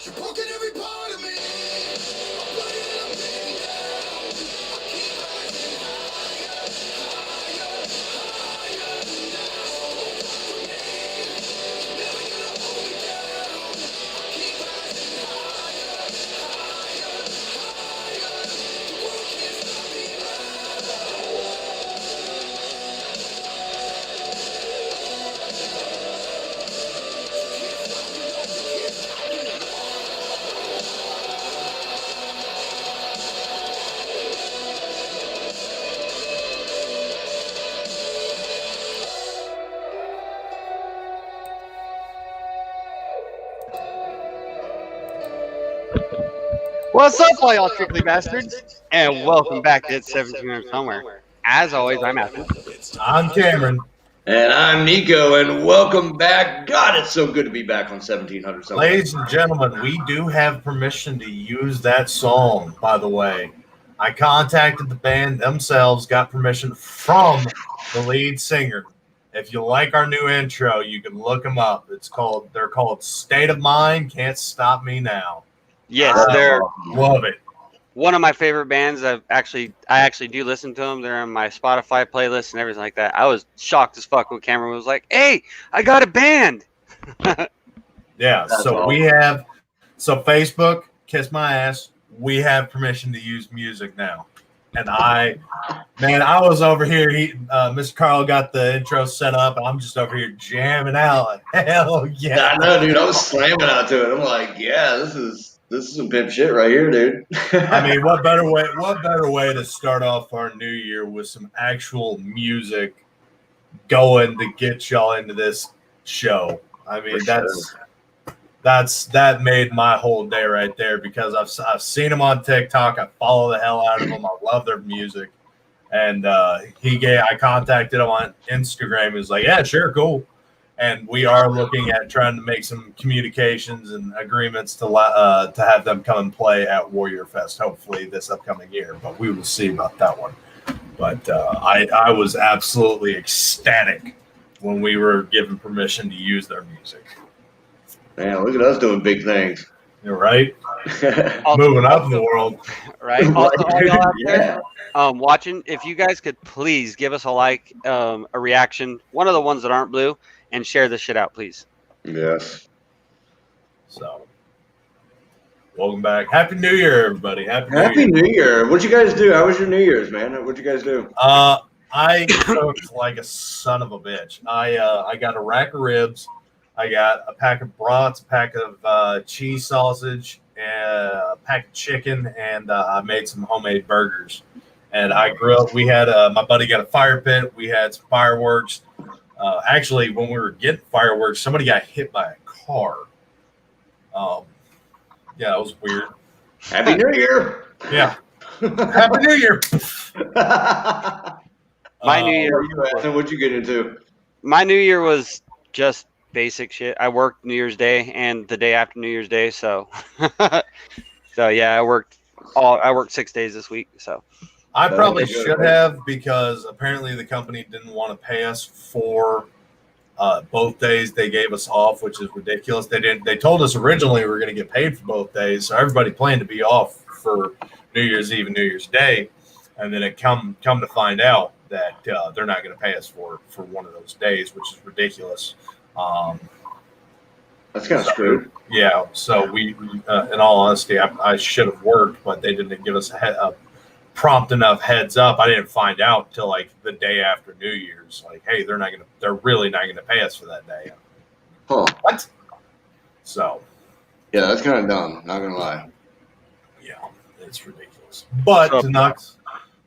You're broken every part of me. I'm playing and I'm getting down. I keep rising higher, higher, higher. Now won't come for me. You're never gonna hold me down. I keep rising higher, higher, higher. The world can't stop me What's up, all y'all strictly bastards? And welcome back to It's 1700 Somewhere. As always, I'm Athen. I'm Cameron. And I'm Nico, and welcome back. God, it's so good to be back on 1700 Somewhere. Ladies and gentlemen, we do have permission to use that song, by the way. I contacted the band themselves, got permission from the lead singer. If you like our new intro, you can look them up. They're called State of Mind, Can't Stop Me Now. Yes, they're Love it. one of my favorite bands. I actually do listen to them. They're on my Spotify playlist and everything like that. I was shocked as fuck when Cameron was like, "Hey, I got a band." Yeah, That's so awesome. we have Facebook, kiss my ass. We have permission to use music now. And I was over here. Mr. Carl got the intro set up, and I'm just over here jamming out. Hell yeah! I know, dude. I was slamming out to it. I'm like, yeah, this is some pimp shit right here, dude. I mean, what better way to start off our new year with some actual music going to get y'all into this show? I mean, that made my whole day right there, because I've seen them on TikTok. I follow the hell out of them. I love their music. And I contacted him on Instagram. He was like, "Yeah, sure, cool." And we are looking at trying to make some communications and agreements to have them come and play at Warrior Fest, hopefully this upcoming year. But we will see about that one. But I was absolutely ecstatic when we were given permission to use their music. Man, look at us doing big things. You're right. Also, Moving up in the world. right? Also, all y'all out there Yeah. watching, if you guys could please give us a like, a reaction, one of the ones that aren't blue, and share this shit out, please. Yes. So, welcome back. Happy New Year, everybody. Happy New Year. What'd you guys do? How was your New Year's, man? What'd you guys do? I cooked like a son of a bitch. I got a rack of ribs. I got a pack of brats, a pack of cheese sausage, and a pack of chicken, and I made some homemade burgers. And I grilled. We had my buddy got a fire pit. We had some fireworks. Actually, when we were getting fireworks, somebody got hit by a car. Yeah, it was weird. Happy New Year. Yeah. Happy New Year. My New Year. What'd you get into? My New Year was just basic shit. I worked New Year's Day and the day after New Year's Day, so yeah, I worked 6 days this week. So I probably should have, because apparently the company didn't want to pay us for both days they gave us off, which is ridiculous. They told us originally we were going to get paid for both days, so everybody planned to be off for New Year's Eve and New Year's Day, and then it come to find out that they're not going to pay us for one of those days, which is ridiculous. That's kind of screwed. Yeah, so we in all honesty, I should have worked, but they didn't give us a prompt enough heads up. I didn't find out till like the day after New Year's. Like, hey, they're really not gonna pay us for that day. Huh. What? So Yeah, that's kind of dumb. Not gonna lie. yeah, it's ridiculous. But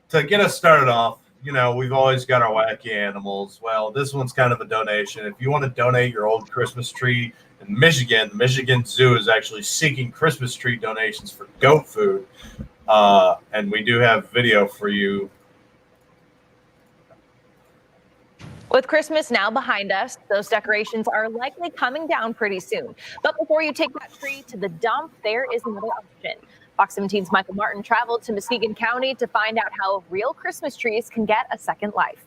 to get us started off, we've always got our wacky animals. Well, this one's kind of a donation. If you want to donate your old Christmas tree in Michigan, the Michigan Zoo is actually seeking Christmas tree donations for goat food. And we do have video for you. With Christmas now behind us, those decorations are likely coming down pretty soon. But before you take that tree to the dump, there is another option. Fox 17's Michael Martin traveled to Muskegon County to find out how real Christmas trees can get a second life.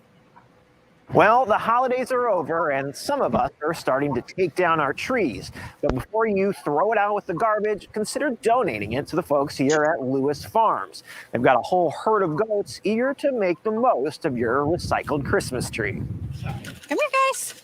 Well, the holidays are over, and some of us are starting to take down our trees. But before you throw it out with the garbage, consider donating it to the folks here at Lewis Farms. They've got a whole herd of goats eager to make the most of your recycled Christmas tree. Come here, guys.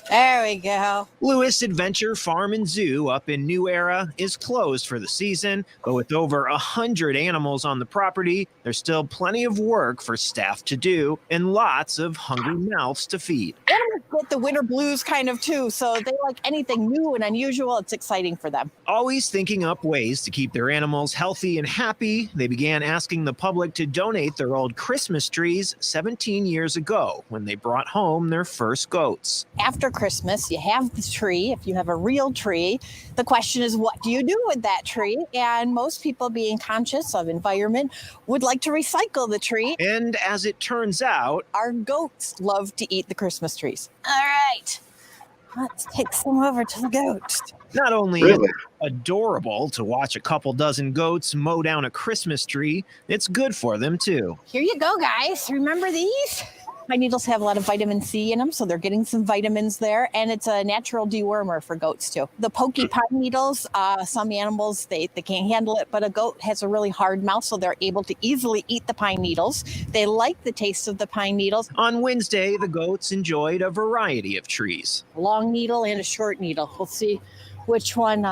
There we go. Lewis Adventure Farm and Zoo up in New Era is closed for the season, but with over 100 animals on the property, there's still plenty of work for staff to do and lots of hungry mouths to feed. Animals get the winter blues kind of too, so they like anything new and unusual. It's exciting for them. Always thinking up ways to keep their animals healthy and happy, they began asking the public to donate their old Christmas trees 17 years ago when they brought home their first goats. After Christmas, you have the tree. If you have a real tree, the question is, what do you do with that tree? And most people, being conscious of environment, would like to recycle the tree. And as it turns out, our goats love to eat the Christmas trees. All right, let's take some over to the goats. Not only is it adorable to watch a couple dozen goats mow down a Christmas tree, it's good for them too. Here you go, guys. Remember these? Pine needles have a lot of vitamin C in them, so they're getting some vitamins there, and it's a natural dewormer for goats too. The pokey pine needles, some animals, they can't handle it, but a goat has a really hard mouth, so they're able to easily eat the pine needles. They like the taste of the pine needles. On Wednesday, the goats enjoyed a variety of trees. A long needle and a short needle. We'll see which one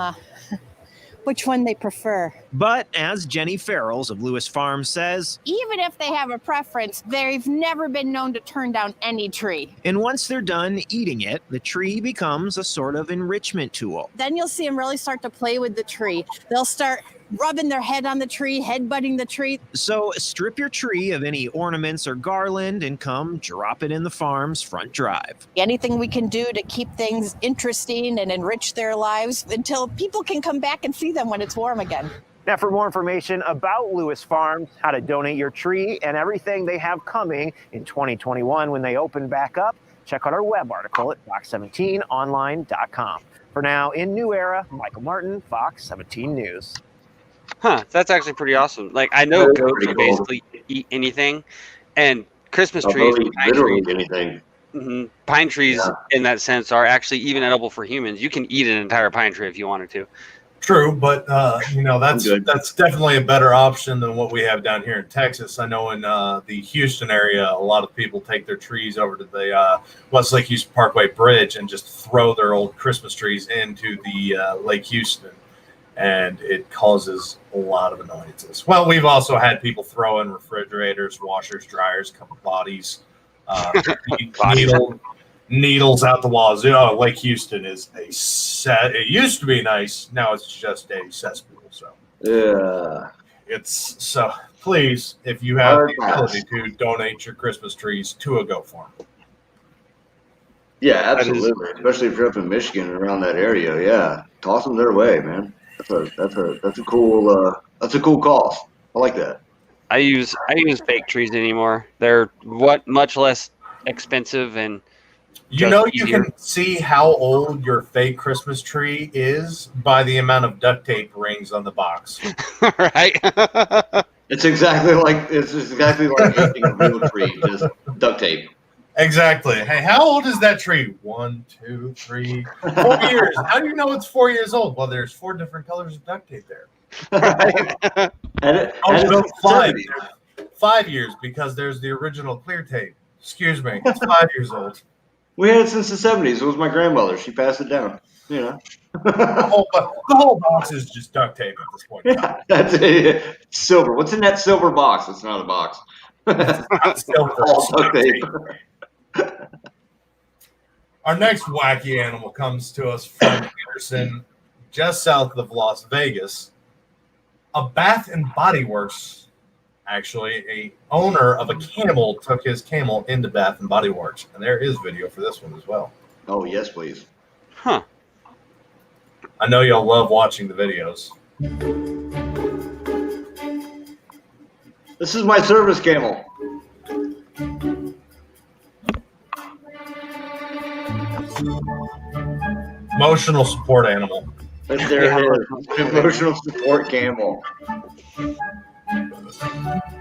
they prefer. But as Jenny Farrells of Lewis Farm says, even if they have a preference, they've never been known to turn down any tree. And once they're done eating it, the tree becomes a sort of enrichment tool. Then you'll see them really start to play with the tree. They'll start rubbing their head on the tree, head-butting the tree. So strip your tree of any ornaments or garland and come drop it in the farm's front drive. Anything we can do to keep things interesting and enrich their lives until people can come back and see them when it's warm again. Now, for more information about Lewis Farms, how to donate your tree, and everything they have coming in 2021 when they open back up, check out our web article at fox17online.com. For now, in New Era, Michael Martin, Fox 17 News. Huh, that's actually pretty awesome. Like, I know goats will basically eat anything, and Christmas trees, pine trees, anything. Pine trees in that sense are actually even edible for humans. You can eat an entire pine tree if you wanted to. True, but that's definitely a better option than what we have down here in Texas. I know in the Houston area, a lot of people take their trees over to the Westlake Houston Parkway Bridge and just throw their old Christmas trees into the Lake Houston, and it causes a lot of annoyances. Well, we've also had people throw in refrigerators, washers, dryers, couple bodies, needles out the wazoo. Oh, Lake Houston is a set. It used to be nice. Now it's just a cesspool. So yeah, it's so. Please, if you have the ability to donate your Christmas trees to a goat farm. Yeah, absolutely. Especially if you're up in Michigan and around that area. Yeah, toss them their way, man. That's a cool cause. I like that. I use fake trees anymore. They're much less expensive and you can see how old your fake Christmas tree is by the amount of duct tape rings on the box. Right? It's exactly like getting a real tree, just duct tape. Exactly. Hey, how old is that tree? 1, 2, 3, 4 years. How do you know it's 4 years old? Well, there's 4 different colors of duct tape there. Five. 5 years because there's the original clear tape. Excuse me. It's 5 years old. We had it since the 70s. It was my grandmother. She passed it down. You know. The whole box is just duct tape at this point. Yeah, that's it. Silver. What's in that silver box? It's not a box. It's silver. All duct tape. Our next wacky animal comes to us from Anderson, just south of Las Vegas. A Bath and Body Works, actually, a owner of a camel took his camel into Bath and Body Works, and there is video for this one as well. Oh yes, please. Huh. I know y'all love watching the videos. This is my service camel. Emotional support animal. There it is. Emotional support camel.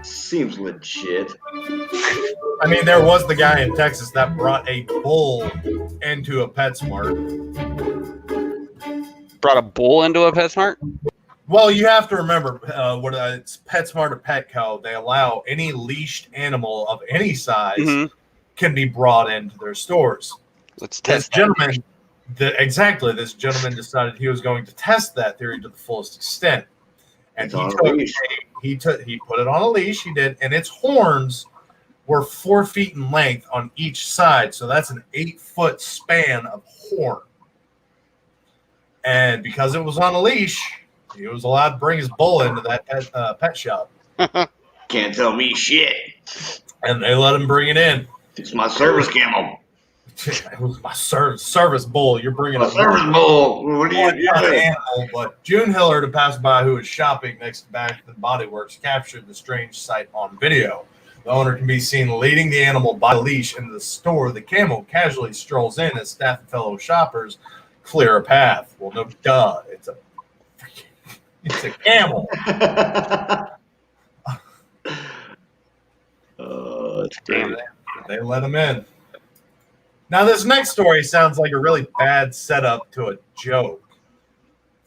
Seems legit. I mean, there was the guy in Texas that brought a bull into a PetSmart. Brought a bull into a PetSmart? Well, you have to remember, it's PetSmart or Petco. They allow any leashed animal of any size can be brought into their stores. Let's This test gentleman, this gentleman decided he was going to test that theory to the fullest extent, and he put it on a leash. He did, and its horns were 4 feet in length on each side, so that's an 8-foot span of horn. And because it was on a leash, he was allowed to bring his bull into that pet shop. Can't tell me shit. And they let him bring it in. It's my service camel. It was my service bull. You're bringing My service bull. What are you doing? Animal, but June Hillard, a passerby who was shopping next to Bath and Body Works, captured the strange sight on video. The owner can be seen leading the animal by leash into the store. The camel casually strolls in as staff and fellow shoppers clear a path. Well, no duh. It's a camel. Oh, that's great. They let him in. Now, this next story sounds like a really bad setup to a joke.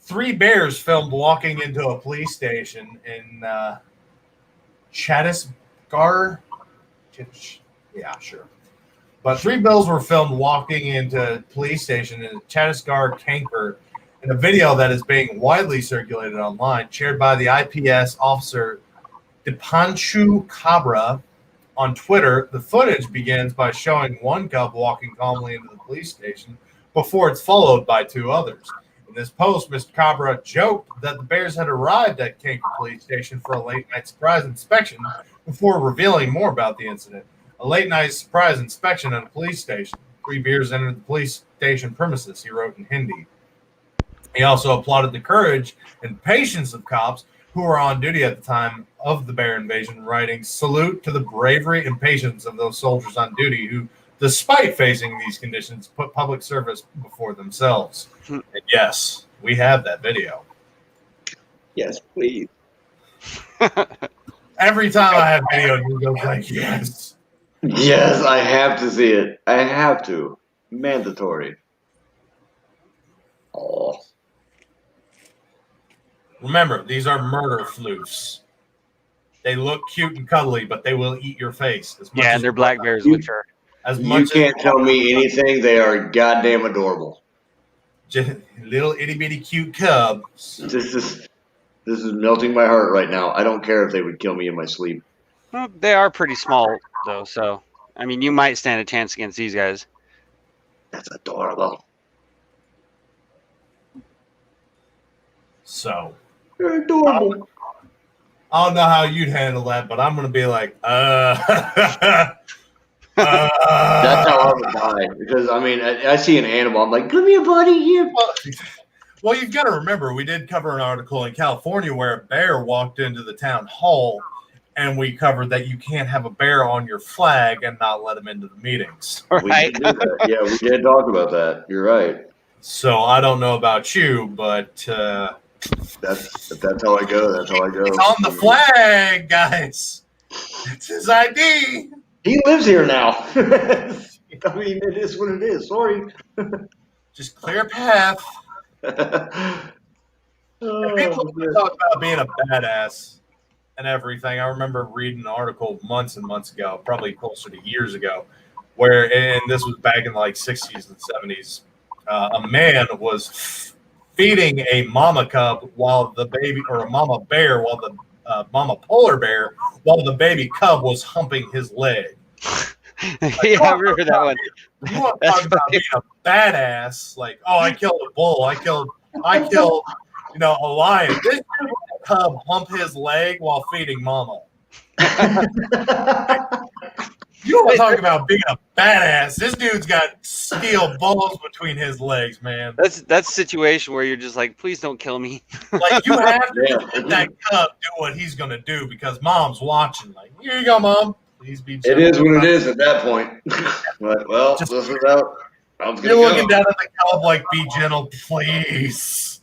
3 bears filmed walking into a police station in Chattisgarh. Yeah, sure. But 3 bills were filmed walking into a police station in Chattisgarh, Kanker, in a video that is being widely circulated online, shared by the IPS officer Dipanshu Kabra on Twitter. The footage begins by showing one cub walking calmly into the police station before it's followed by 2 others. In this post, Mr. Kabra joked that the bears had arrived at Kanker Police Station for a late-night surprise inspection before revealing more about the incident. A late-night surprise inspection at a police station. 3 bears entered the police station premises, he wrote in Hindi. He also applauded the courage and patience of cops who were on duty at the time of the bear invasion, writing, "Salute to the bravery and patience of those soldiers on duty who, despite facing these conditions, put public service before themselves." And yes, we have that video. Yes, please. Every time I have video, you go like, yes. Yes, I have to see it. I have to. Mandatory. Oh. Remember, these are murder floofs. They look cute and cuddly, but they will eat your face. Yeah, and they're black bears, which are. You can't tell me anything. They are goddamn adorable. Just little itty bitty cute cubs. This is melting my heart right now. I don't care if they would kill me in my sleep. Well, they are pretty small, though, so. I mean, you might stand a chance against these guys. That's adorable. So. They're adorable. I don't know how you'd handle that, but I'm going to be like, That's how I would die. Because, I mean, I see an animal. I'm like, come here, buddy. Here. Well, you've got to remember, we did cover an article in California where a bear walked into the town hall, and we covered that you can't have a bear on your flag and not let him into the meetings. Right. We did do that. Yeah, we did talk about that. You're right. So I don't know about you, but that's how I go. That's how I go. it's on the flag, guys. It's his ID. He lives here now. I mean, it is what it is. Sorry. Just clear path. Oh, People man. talk about being a badass and everything. I remember reading an article months and months ago, probably closer to years ago, where, and this was back in like 60s and 70s, a man was feeding a mama cub while the baby, or a mama bear, while the mama polar bear, while the baby cub was humping his leg. Yeah, I remember that one. You want to talk about being a badass? Like, oh, I killed a bull. I killed, a lion. This cub hump his leg while feeding mama. You don't want to talk about being a badass. This dude's got steel balls between his legs, man. That's a situation where you're just like, please don't kill me. Like, you have to let that cub do what he's going to do because mom's watching. Like, here you go, mom. Please be It is what it is at that point. But, well, Just- this is out. You're looking down at the cub like, be gentle, please.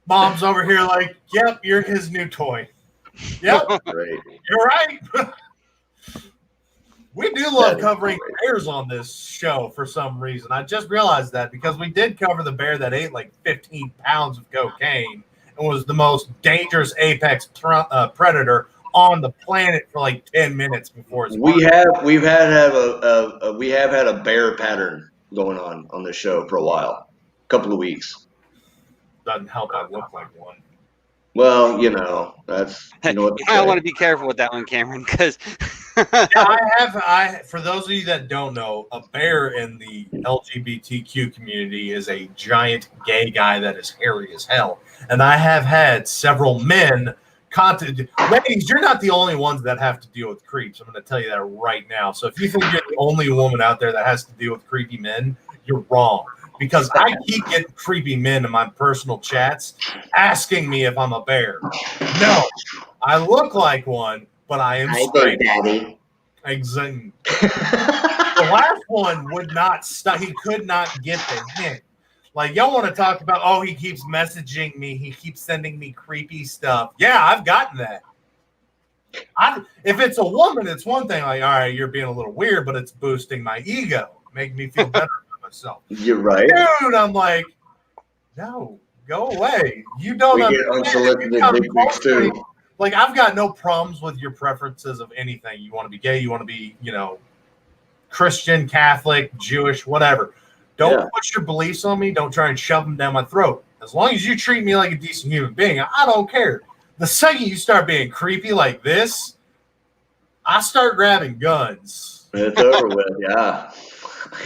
Mom's over here like, yep, you're his new toy. Yep, Great. you're right. We do love covering bears on this show for some reason. I just realized that because we did cover the bear that ate like 15 pounds of cocaine and was the most dangerous apex predator on the planet for like 10 minutes before his We have had a bear pattern going on the show for a while, a couple of weeks. Doesn't help I look like one. Well, that's You what might want to be careful with that one, Cameron, because I for those of you that don't know, a bear in the LGBTQ community is a giant gay guy that is hairy as hell. And I have had several men ladies, you're not the only ones that have to deal with creeps. I'm going to tell you that right now. So if you think you're the only woman out there that has to deal with creepy men, you're wrong. Because I keep getting creepy men in my personal chats asking me if I'm a bear. No, I look like one, but I am straight. Daddy. Exactly. The last one would not stop. He could not get the hint. Like, y'all want to talk about, oh, he keeps messaging me. He keeps sending me creepy stuff. Yeah, I've gotten that. If it's a woman, it's one thing. Like, all right, you're being a little weird, but it's boosting my ego, making me feel better about myself. You're right. Dude, I'm like, no, go away. You don't We get understand. unsolicited dick pics too. Like, I've got no problems with your preferences of anything. You want to be gay, you want to be, Christian, Catholic, Jewish, whatever. Don't put your beliefs on me. Don't try and shove them down my throat. As long as you treat me like a decent human being, I don't care. The second you start being creepy like this, I start grabbing guns. It's over with, yeah.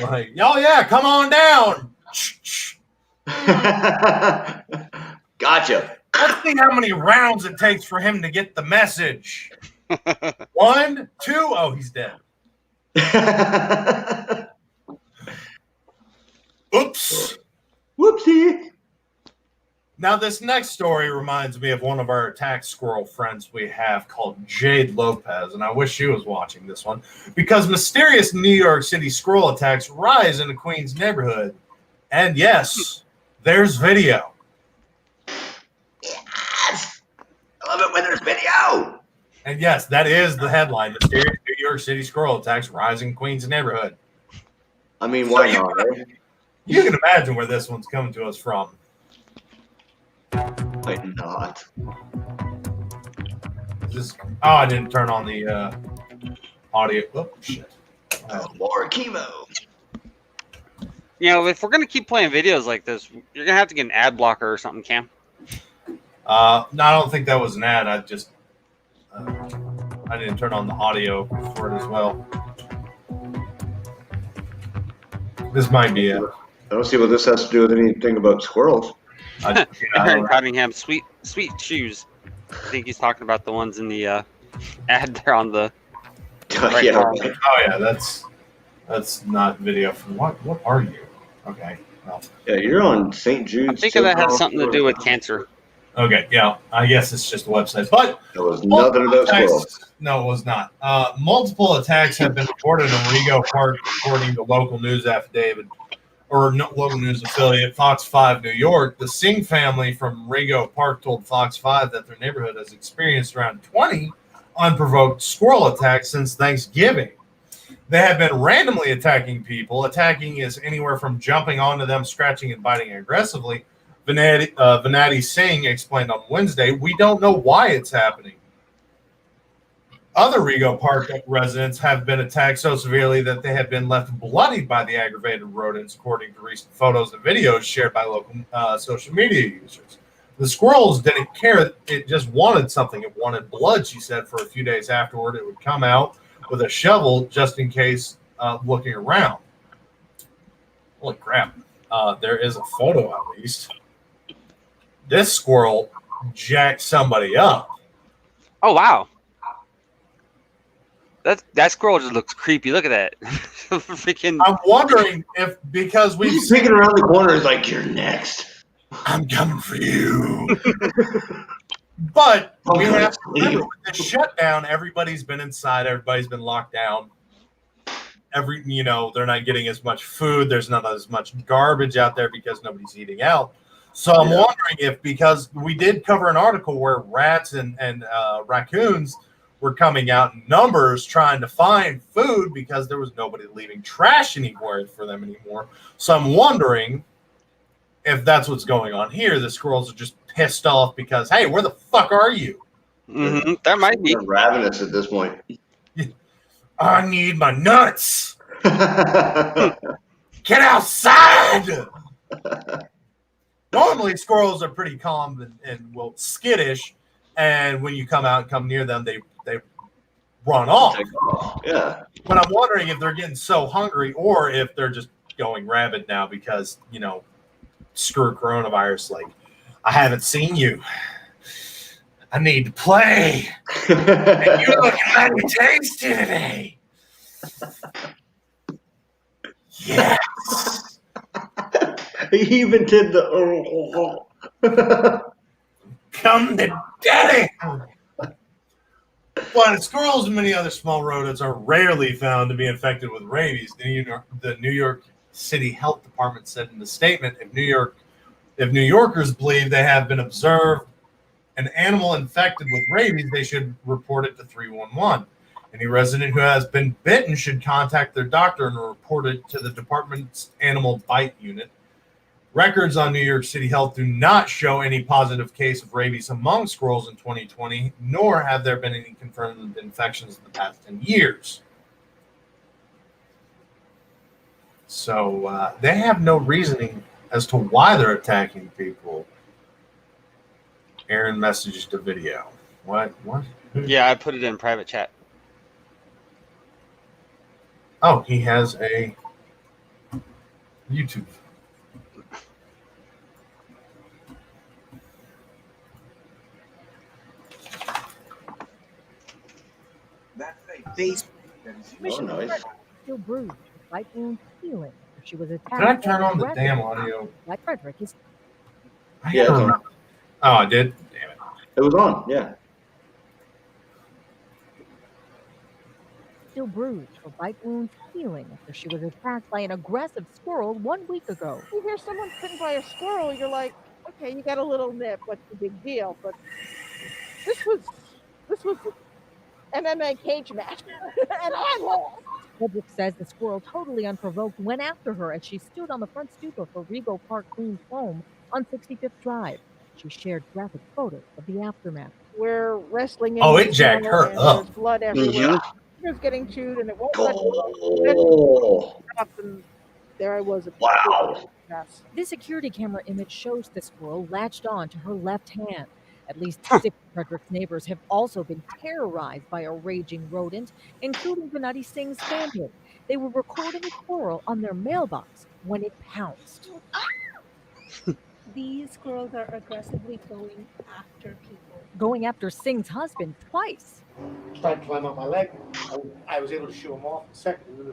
Like, oh yeah, come on down. Gotcha. Let's see how many rounds it takes for him to get the message. 1, 2, oh, he's dead. Oops. Whoopsie. Now, this next story reminds me of one of our attack squirrel friends we have called Jade Lopez, and I wish she was watching this one, because mysterious New York City squirrel attacks rise in the Queens neighborhood. And yes, there's video. Yes. I love it when there's video. And yes, that is the headline. Mysterious New York City squirrel attacks rise in Queens neighborhood. I mean, why not? You can imagine where this one's coming to us from. Why not? I didn't turn on the audio. Oh, shit. More chemo. if we're gonna keep playing videos like this, you're gonna have to get an ad blocker or something, Cam. No, I don't think that was an ad. I just I didn't turn on the audio for it as well. This might be it. I don't see what this has to do with anything about squirrels. Aaron Cottingham, sweet shoes. I think he's talking about the ones in the ad there on the. Right Yeah. arm. Oh yeah, that's not video from what are you? Okay. Well. Yeah, you're on St. Jude's. I'm thinking that has something to do with cancer. Okay, yeah. I guess it's just a website. But That was nothing about squirrels. no, it was not. Multiple attacks have been reported in Rego Park, according to local news affidavit or local news affiliate Fox 5 New York. The Singh family from Rego Park told Fox 5 that their neighborhood has experienced around 20 unprovoked squirrel attacks since Thanksgiving. They have been randomly attacking people. Attacking is anywhere from jumping onto them, scratching and biting aggressively. Vinati Singh explained on Wednesday, "We don't know why it's happening." Other Rego Park residents have been attacked so severely that they have been left bloodied by the aggravated rodents, according to recent photos and videos shared by local social media users. The squirrels didn't care. It just wanted something. It wanted blood, she said. For a few days afterward, it would come out with a shovel just in case looking around. Holy crap. There is a photo at least. This squirrel jacked somebody up. Oh wow. That squirrel just looks creepy. Look at that. Freaking. I'm wondering if because we've He's peeking around the corner. He's like, "You're next. I'm coming for you." But we have to remember with the shutdown, everybody's been inside, everybody's been locked down. They're not getting as much food. There's not as much garbage out there because nobody's eating out. So I'm wondering if, because we did cover an article where rats and raccoons were coming out in numbers trying to find food because there was nobody leaving trash anywhere for them anymore. So I'm wondering if that's what's going on here. The squirrels are just pissed off because, hey, where the fuck are you? Mm-hmm. That might be. They're ravenous at this point. I need my nuts. Get outside. Normally, squirrels are pretty calm and well skittish, and when you come near them, they run off. Yeah. But I'm wondering if they're getting so hungry, or if they're just going rabid now because screw coronavirus. Like, I haven't seen you. I need to play. And you look mighty tasty today. Yes. He even did the Come to daddy. But squirrels and many other small rodents are rarely found to be infected with rabies. The New York City Health Department said in the statement, if New Yorkers believe they have been observed an animal infected with rabies, they should report it to 311. Any resident who has been bitten should contact their doctor and report it to the department's animal bite unit. Records on New York City Health do not show any positive case of rabies among squirrels in 2020, nor have there been any confirmed infections in the past 10 years. So they have no reasoning as to why they're attacking people. Aaron messaged a video. What? Yeah, I put it in private chat. Oh, he has a YouTube. Oh, nice. Still bruised, with bite wounds healing. She was attacked. Can I turn on the damn audio? Like Frederick is Yeah, it's on. Oh, I did? Damn it. It was on, yeah. still bruised, her bite wounds healing after she was attacked by an aggressive squirrel 1 week ago. You hear someone bitten by a squirrel, you're like, okay, you got a little nip, what's the big deal? But this was an MMA cage match, and I lost. Frederick says the squirrel, totally unprovoked, went after her as she stood on the front stoop of her Regal Park Queens home on 65th Drive. She shared graphic photos of the aftermath. We're wrestling in it jacked her up. There's blood everywhere. She was getting chewed, and it won't let Oh, up, and there I was. wow. Mess. This security camera image shows the squirrel latched on to her left hand. At least 6 Frederick's neighbors have also been terrorized by a raging rodent, including Venati Singh's family. They were recording a squirrel on their mailbox when it pounced. These squirrels are aggressively going after people. Going after Singh's husband twice. Tried to climb up my leg. I was able to shoo him off the second. And then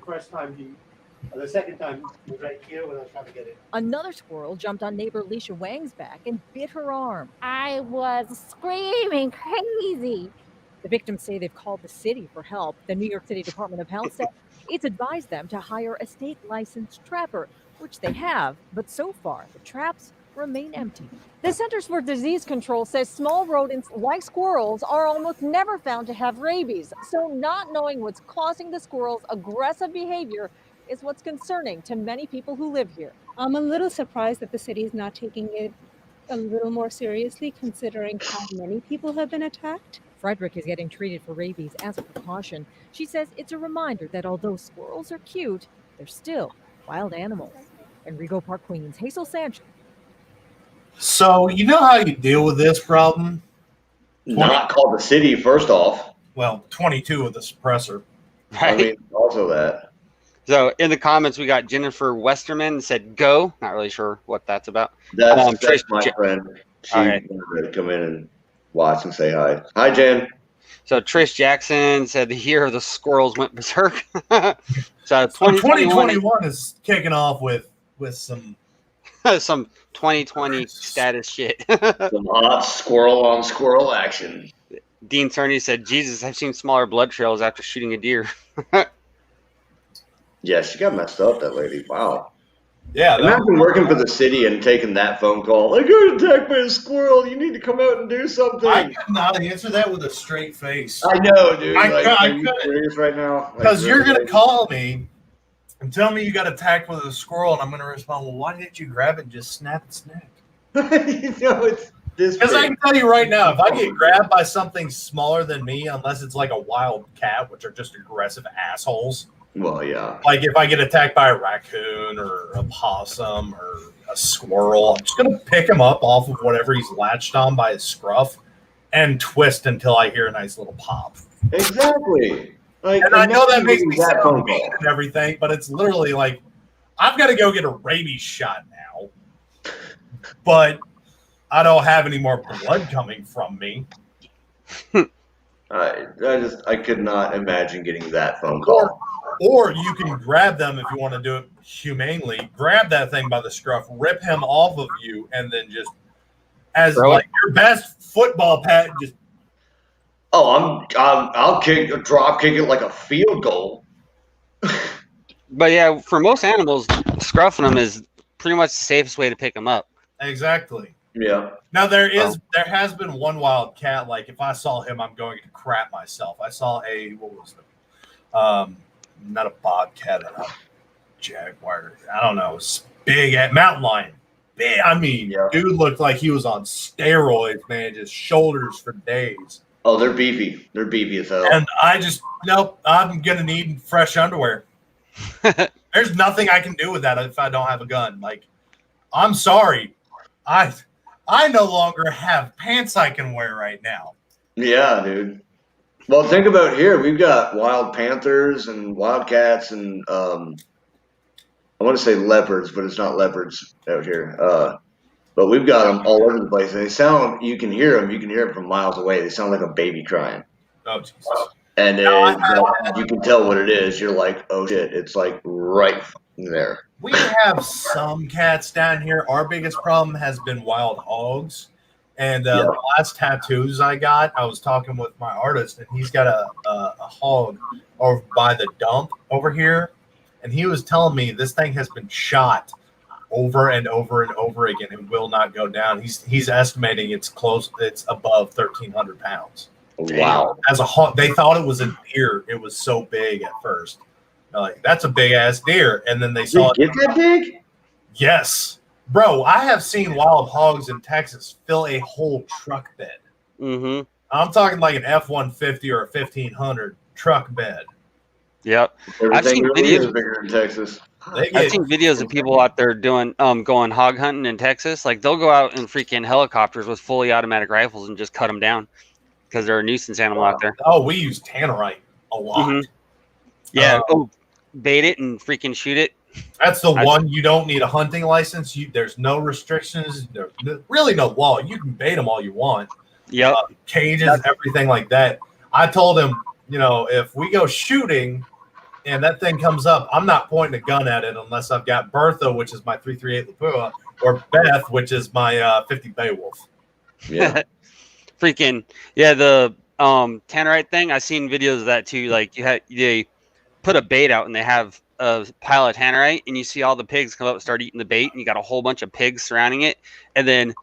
the second time he was right here when I was trying to get it. Another squirrel jumped on neighbor Leisha Wang's back and bit her arm. I was screaming crazy. The victims say they've called the city for help. The New York City Department of Health said it's advised them to hire a state-licensed trapper, which they have, but so far the traps remain empty. The Centers for Disease Control says small rodents like squirrels are almost never found to have rabies. So not knowing what's causing the squirrels' aggressive behavior is what's concerning to many people who live here. I'm a little surprised that the city is not taking it a little more seriously, considering how many people have been attacked. Frederick is getting treated for rabies as a precaution. She says it's a reminder that although squirrels are cute, they're still wild animals. In Regal Park, Queens, Hazel Sanchez. So, you know how you deal with this problem? Not call the city, first off. Well, 22 with a suppressor. I mean, also that. So in the comments, we got Jennifer Westerman said, go. Not really sure what that's about. That's Trish my friend. She Okay. wanted to come in and watch and say hi. Hi, Jen. So Trish Jackson said the year of the squirrels went berserk. So 2021 is kicking off with some some 2020 status shit. Some hot squirrel on squirrel action. Dean Cerny said, Jesus, I've seen smaller blood trails after shooting a deer. Yeah, she got messed up, that lady. Wow. Yeah, Imagine working for the city and taking that phone call. I got attacked by a squirrel. You need to come out and do something. I could not answer that with a straight face. I know, dude. I Are you couldn't. serious right now? Because you're really? going to call me and tell me you got attacked with a squirrel, and I'm going to respond, well, why didn't you grab it and just snap its neck? It's this. Because I can tell you right now, if I get grabbed by something smaller than me, unless it's like a wild cat, which are just aggressive assholes. Well, yeah. Like if I get attacked by a raccoon or a possum or a squirrel, I'm just going to pick him up off of whatever he's latched on by his scruff and twist until I hear a nice little pop. Exactly. Like, and I know that makes me that sound mean and everything, but it's literally like, I've got to go get a rabies shot now, but I don't have any more blood coming from me. I could not imagine getting that phone call. Or you can grab them if you want to do it humanely. Grab that thing by the scruff, rip him off of you, and then just as like your best football pat, just. Oh, I'll drop kick it like a field goal. But yeah, for most animals, scruffing them is pretty much the safest way to pick them up. Exactly. Yeah. Now there has been one wild cat. Like if I saw him, I'm going to crap myself. I saw what was it? Not a bobcat, a jaguar. I don't know. It's big at mountain lion. Big. I mean, dude looked like he was on steroids, man. Just shoulders for days. Oh, they're beefy. They're beefy as hell. And I'm gonna need fresh underwear. There's nothing I can do with that if I don't have a gun. Like, I'm sorry. I no longer have pants I can wear right now. Yeah, dude. Well, think about here. We've got wild panthers and wildcats and I want to say leopards, but it's not leopards out here. But we've got them all over the place. And they sound, you can hear them. You can hear them from miles away. They sound like a baby crying. Oh, Jesus. And you can tell what it is. You're like, oh, shit. It's like right there. We have some cats down here. Our biggest problem has been wild hogs. And the last tattoos I got, I was talking with my artist, and he's got a hog over by the dump over here. And he was telling me this thing has been shot over and over and over again and will not go down. He's estimating it's above 1,300 pounds. Wow. As a hog, they thought it was a deer. It was so big at first. They're like, that's a big ass deer. And then they saw it. Get that big? Yes. Bro, I have seen wild hogs in Texas fill a whole truck bed. Mm-hmm. I'm talking like an F-150 or a 1,500 truck bed. Yep. I've seen videos bigger in Texas. I've seen videos of people out there doing going hog hunting in Texas. Like they'll go out in freaking helicopters with fully automatic rifles and just cut them down because they're a nuisance animal out there. Oh, we use tannerite a lot. Mm-hmm. Yeah. Bait it and freaking shoot it. That's the one you don't need a hunting license. There's no restrictions. There's really no law. You can bait them all you want. Yep. Cages, everything like that. I told him, if we go shooting and that thing comes up, I'm not pointing a gun at it unless I've got Bertha, which is my 338 Lapua, or Beth, which is my 50 Beowulf. Yeah. Freaking the tannerite thing. I've seen videos of that too. Like they put a bait out and they have a pile of tannerite, and you see all the pigs come up and start eating the bait, and you got a whole bunch of pigs surrounding it, and then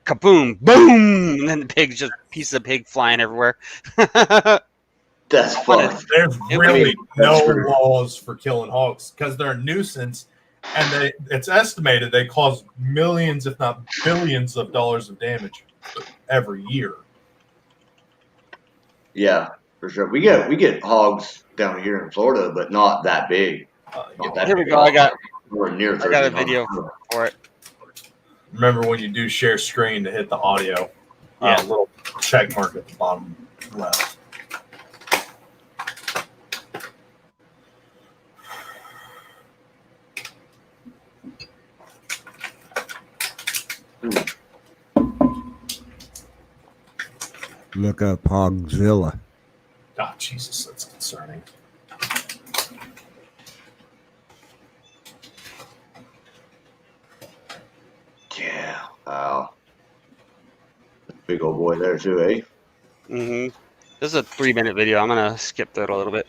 kaboom, boom, and then the pigs, just pieces of pig flying everywhere. That's fun. There's really no laws for killing hogs because they're a nuisance, and it's estimated they cause millions, if not billions, of dollars of damage every year. Yeah, for sure. We get hogs down here in Florida, but not that big. Here we go. I got a video for it. Remember when you do share screen to hit the audio, little check mark at the bottom left. Look up Hogzilla. Oh, Jesus, that's concerning. Yeah. Wow. Big old boy there too, eh? Mm-hmm. This is a 3-minute video. I'm gonna skip through it a little bit.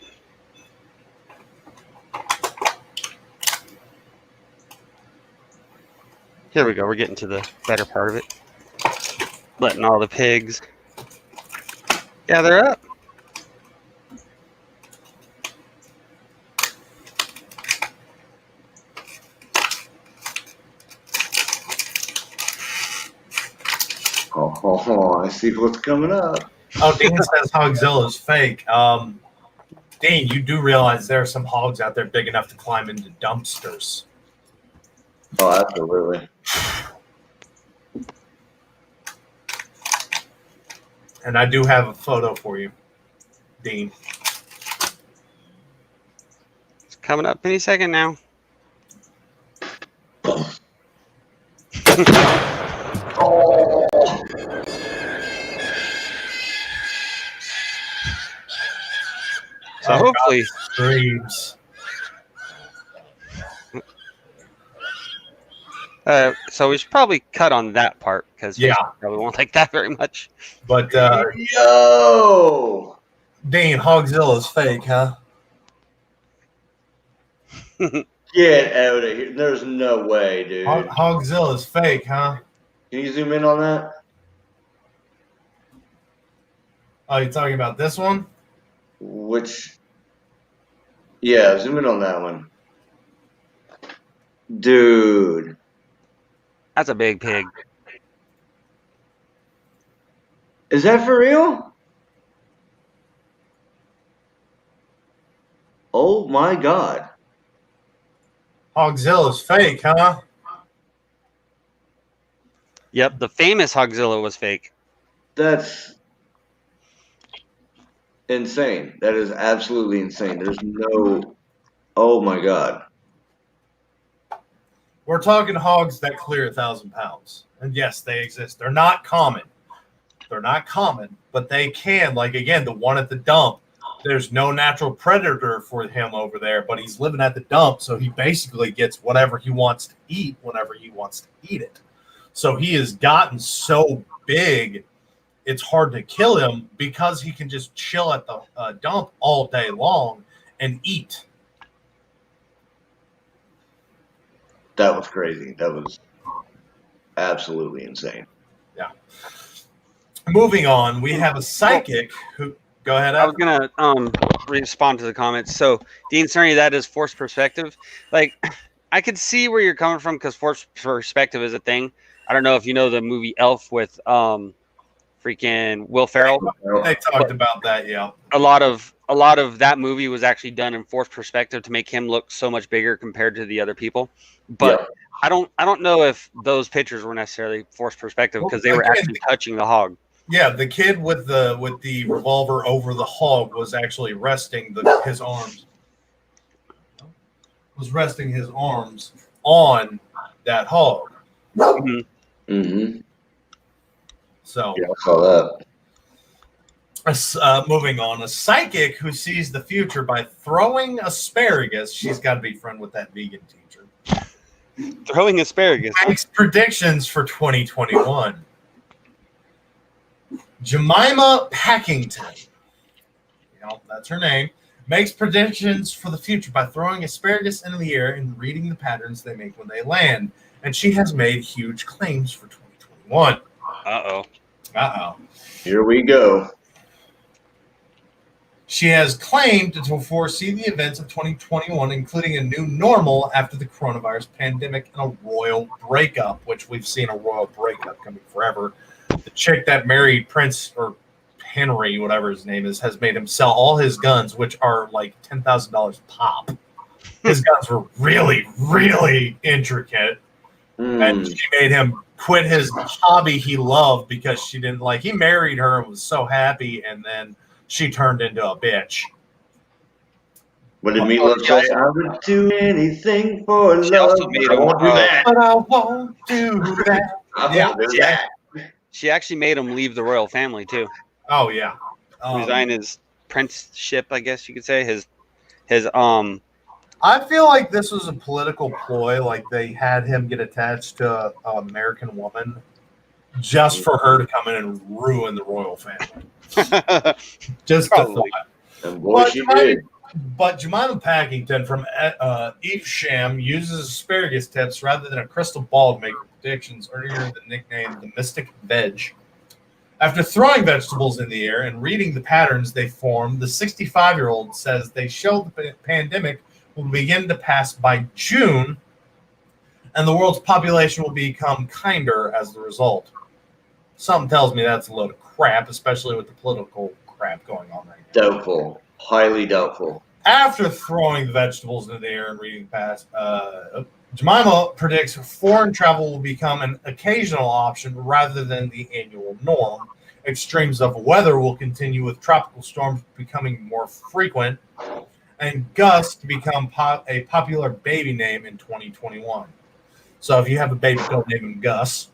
Here we go. We're getting to the better part of it. Letting all the pigs gather up. Oh, I see what's coming up. Oh, Dean says Hogzilla is fake. Dean, you do realize there are some hogs out there big enough to climb into dumpsters. Oh, absolutely. And I do have a photo for you, Dean. It's coming up any second now. So hopefully, Dreams. so we should probably cut on that part because Yeah. Facebook probably won't like that very much. But Yo! Dean, Hogzilla is fake, huh? Get out of here. There's no way, dude. Hogzilla is fake, huh? Can you zoom in on that? Oh, you're talking about this one? Which? Yeah, zoom in on that one. Dude. That's a big pig. Is that for real? Oh my god. Hogzilla is fake, huh? Yep, the famous Hogzilla was fake. That's insane. That is absolutely insane. There's no. Oh my god. We're talking hogs that clear 1,000 pounds. And yes, they exist. They're not common. They're not common, but they can. Like, again, the one at the dump, there's no natural predator for him over there, but he's living at the dump, so he basically gets whatever he wants to eat whenever he wants to eat it. So he has gotten so big, it's hard to kill him because he can just chill at the dump all day long and eat. That was crazy. That was absolutely insane. Yeah. Moving on, we have a psychic who. Go ahead. I was gonna respond to the comments. So Dean Cerny, that is forced perspective. Like, I could see where you're coming from because forced perspective is a thing. I don't know if you know the movie Elf with freaking Will Ferrell. They talked about that, yeah. A lot of that movie was actually done in forced perspective to make him look so much bigger compared to the other people. But yeah. I don't know if those pictures were necessarily forced perspective because they were actually touching the hog. Yeah, the kid with the revolver over the hog was actually resting his arms. Was resting his arms on that hog. Mm-hmm. So yeah, I saw that. Moving on, a psychic who sees the future by throwing asparagus. She's got to be friend with that vegan teacher. Throwing asparagus. Makes predictions for 2021. Jemima Packington, that's her name, makes predictions for the future by throwing asparagus into the air and reading the patterns they make when they land. And she has made huge claims for 2021. Uh-oh. Here we go. She has claimed to foresee the events of 2021, including a new normal after the coronavirus pandemic and a royal breakup, which we've seen a royal breakup coming forever. The chick that married Prince or Henry, whatever his name is, has made him sell all his guns, which are like $10,000 pop. His guns were really, really intricate. And she made him quit his hobby he loved because she didn't like. He married her and was so happy, and then she turned into a bitch. What did Meatloaf say? I would do anything for love. Also made him, I won't do that. But I won't do that. Yeah. She actually made him leave the royal family too. Oh yeah. Resign his princeship, I guess you could say. His I feel like this was a political ploy. Like they had him get attached to an American woman just for her to come in and ruin the royal family. Just a thought. And boy, she did. But Jemima Packington from Evesham uses asparagus tips rather than a crystal ball to make her predictions earlier the nickname the Mystic Veg. After throwing vegetables in the air and reading the patterns they form, the 65-year-old says they show the pandemic will begin to pass by June, and the world's population will become kinder as the result. Something tells me that's a load of crap, especially with the political crap going on right now. Doubtful. Highly doubtful. After throwing the vegetables into the air and reading past, Jemima predicts foreign travel will become an occasional option rather than the annual norm. Extremes of weather will continue, with tropical storms becoming more frequent, and Gus to become a popular baby name in 2021. So if you have a baby, don't name him Gus.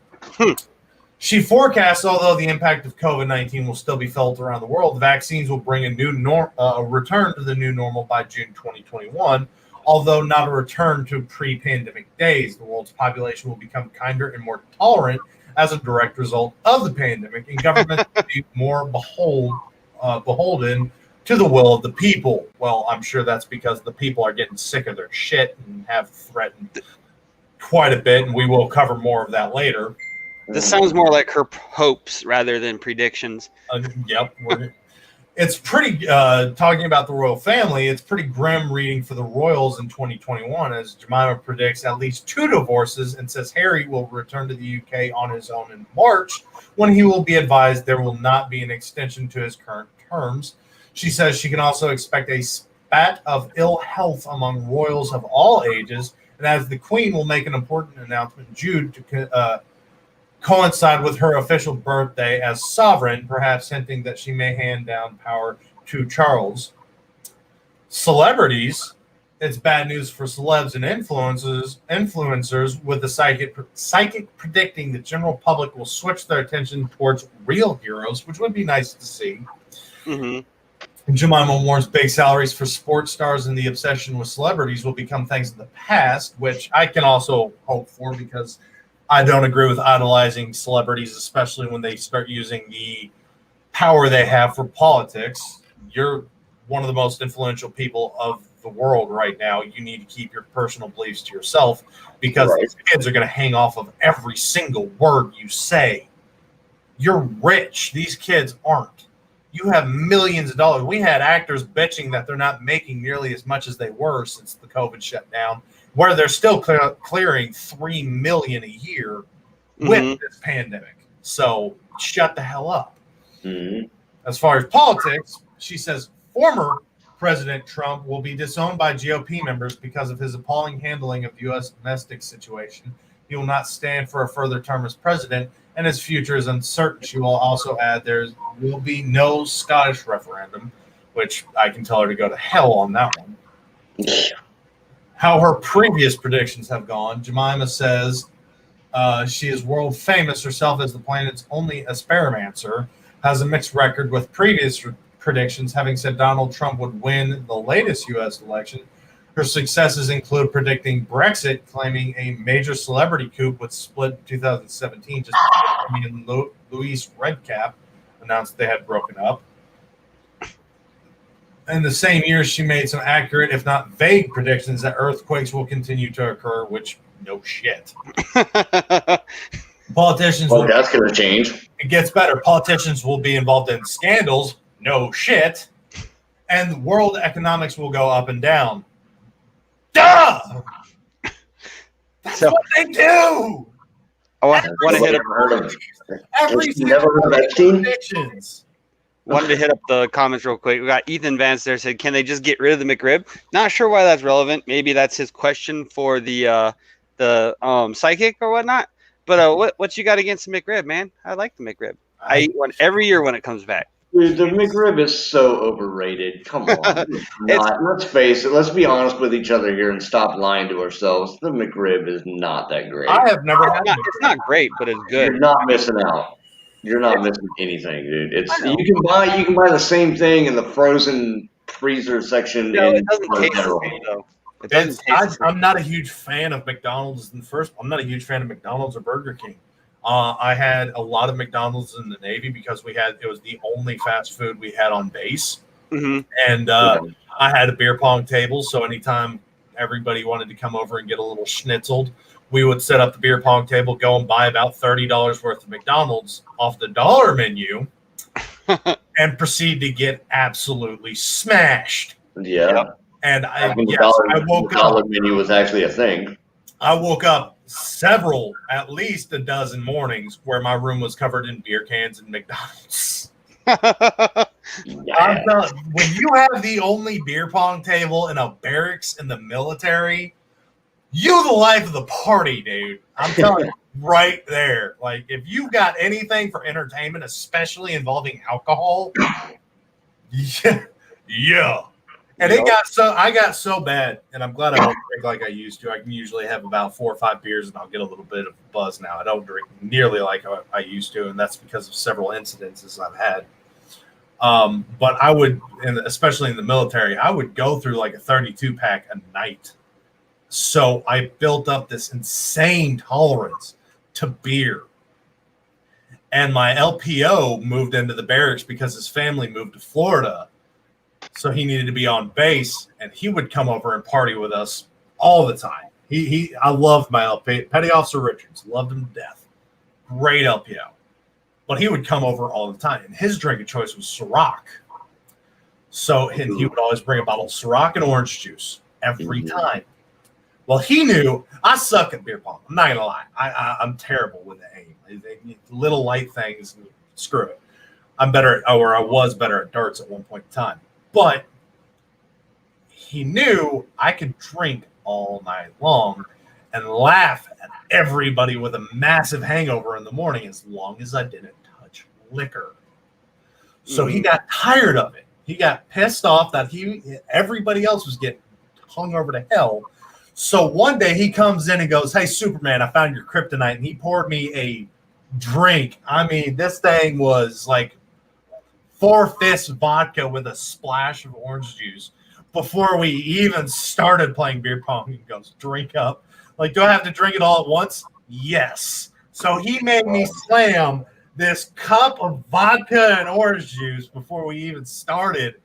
She forecasts, although the impact of COVID-19 will still be felt around the world, the vaccines will bring a return to the new normal by June 2021, although not a return to pre-pandemic days. The world's population will become kinder and more tolerant as a direct result of the pandemic, and governments will be more beholden to the will of the people. Well, I'm sure that's because the people are getting sick of their shit and have threatened quite a bit, and we will cover more of that later. This sounds more like her hopes rather than predictions. Yep. It's pretty, talking about the royal family, it's pretty grim reading for the royals in 2021, as Jemima predicts at least 2 divorces and says Harry will return to the UK on his own in March, when he will be advised there will not be an extension to his current terms. She says she can also expect a spat of ill health among royals of all ages, and as the Queen will make an important announcement in June to coincide with her official birthday as sovereign, perhaps hinting that she may hand down power to Charles. Celebrities, it's bad news for celebs and influencers, with the psychic predicting the general public will switch their attention towards real heroes, which would be nice to see. Mm-hmm. Jemima warns big salaries for sports stars and the obsession with celebrities will become things of the past, which I can also hope for, because I don't agree with idolizing celebrities, especially when they start using the power they have for politics. You're one of the most influential people of the world right now. You need to keep your personal beliefs to yourself, because these kids are going to hang off of every single word you say. You're rich. These kids aren't. You have millions of dollars. We had actors bitching that they're not making nearly as much as they were since the COVID shutdown, where they're still clearing $3 million a year with this pandemic. So shut the hell up. As far as politics, she says former President Trump will be disowned by GOP members because of his appalling handling of the U.S. domestic situation. He will not stand for a further term as president, and his future is uncertain. She will also add there will be no Scottish referendum, which I can tell her to go to hell on that one. How her previous predictions have gone. Jemima says she is world famous herself as the planet's only asparamancer, has a mixed record with previous predictions, having said Donald Trump would win the latest U.S. election. Her successes include predicting Brexit, claiming a major celebrity coup would split in 2017, just before he and Louise Redcap announced they had broken up. In the same year, she made some accurate, if not vague, predictions that earthquakes will continue to occur, which, no shit. Politicians that's going to change. It gets better. Politicians will be involved in scandals, no shit. And world economics will go up and down. Duh! That's what they do! I want to hit up. Every never heard of predictions. Wanted to hit up the comments real quick. We got Ethan Vance there, said, can they just get rid of the McRib? Not sure why that's relevant. Maybe that's his question for the psychic or whatnot. But what you got against the McRib, man? I like the McRib. I eat one every year when it comes back. Dude, the McRib is so overrated. Come on. Let's face it. Let's be honest with each other here and stop lying to ourselves. The McRib is not that great. I have never had it. It's not great, but it's good. You're not missing out. You're not missing anything, dude. You can buy the same thing in the frozen freezer section. No, it doesn't taste the same, though. I'm not a huge fan of McDonald's I'm not a huge fan of McDonald's or Burger King. I had a lot of McDonald's in the Navy because it was the only fast food we had on base. Mm-hmm. And I had a beer pong table, so anytime everybody wanted to come over and get a little schnitzeled, we would set up the beer pong table, go and buy about $30 worth of McDonald's off the dollar menu, and proceed to get absolutely smashed. Yeah. Yep. And I The woke dollar up. menu was actually a thing. I woke up at least a dozen mornings where my room was covered in beer cans and McDonald's. I'm telling, when you have the only beer pong table in a barracks in the military, you the life of the party, dude. I'm telling you, right there. Like, if you've got anything for entertainment, especially involving alcohol, yeah. And I got so bad, and I'm glad I don't drink like I used to. I can usually have about 4 or 5 beers, and I'll get a little bit of buzz now. I don't drink nearly like I used to, and that's because of several incidences I've had. But I would, and especially in the military, I would go through like a 32 pack a night. So I built up this insane tolerance to beer. And my LPO moved into the barracks because his family moved to Florida. So he needed to be on base, and he would come over and party with us all the time. I loved my LP, Petty Officer Richards, loved him to death. Great LPO. But he would come over all the time, and his drink of choice was Ciroc. So he would always bring a bottle of Ciroc and orange juice every time. Well, he knew I suck at beer pong. I'm not gonna lie. I'm terrible with the aim. Little light things, screw it. I'm better at, or I was better at darts at one point in time. But he knew I could drink all night long and laugh at everybody with a massive hangover in the morning as long as I didn't touch liquor. So he got tired of it. He got pissed off that everybody else was getting hung over to hell. So one day he comes in and goes, "Hey, Superman, I found your kryptonite." And he poured me a drink. I mean, this thing was like 4/5 vodka with a splash of orange juice before we even started playing beer pong. He goes, "Drink up." Like, do I have to drink it all at once? Yes. So he made me slam this cup of vodka and orange juice before we even started.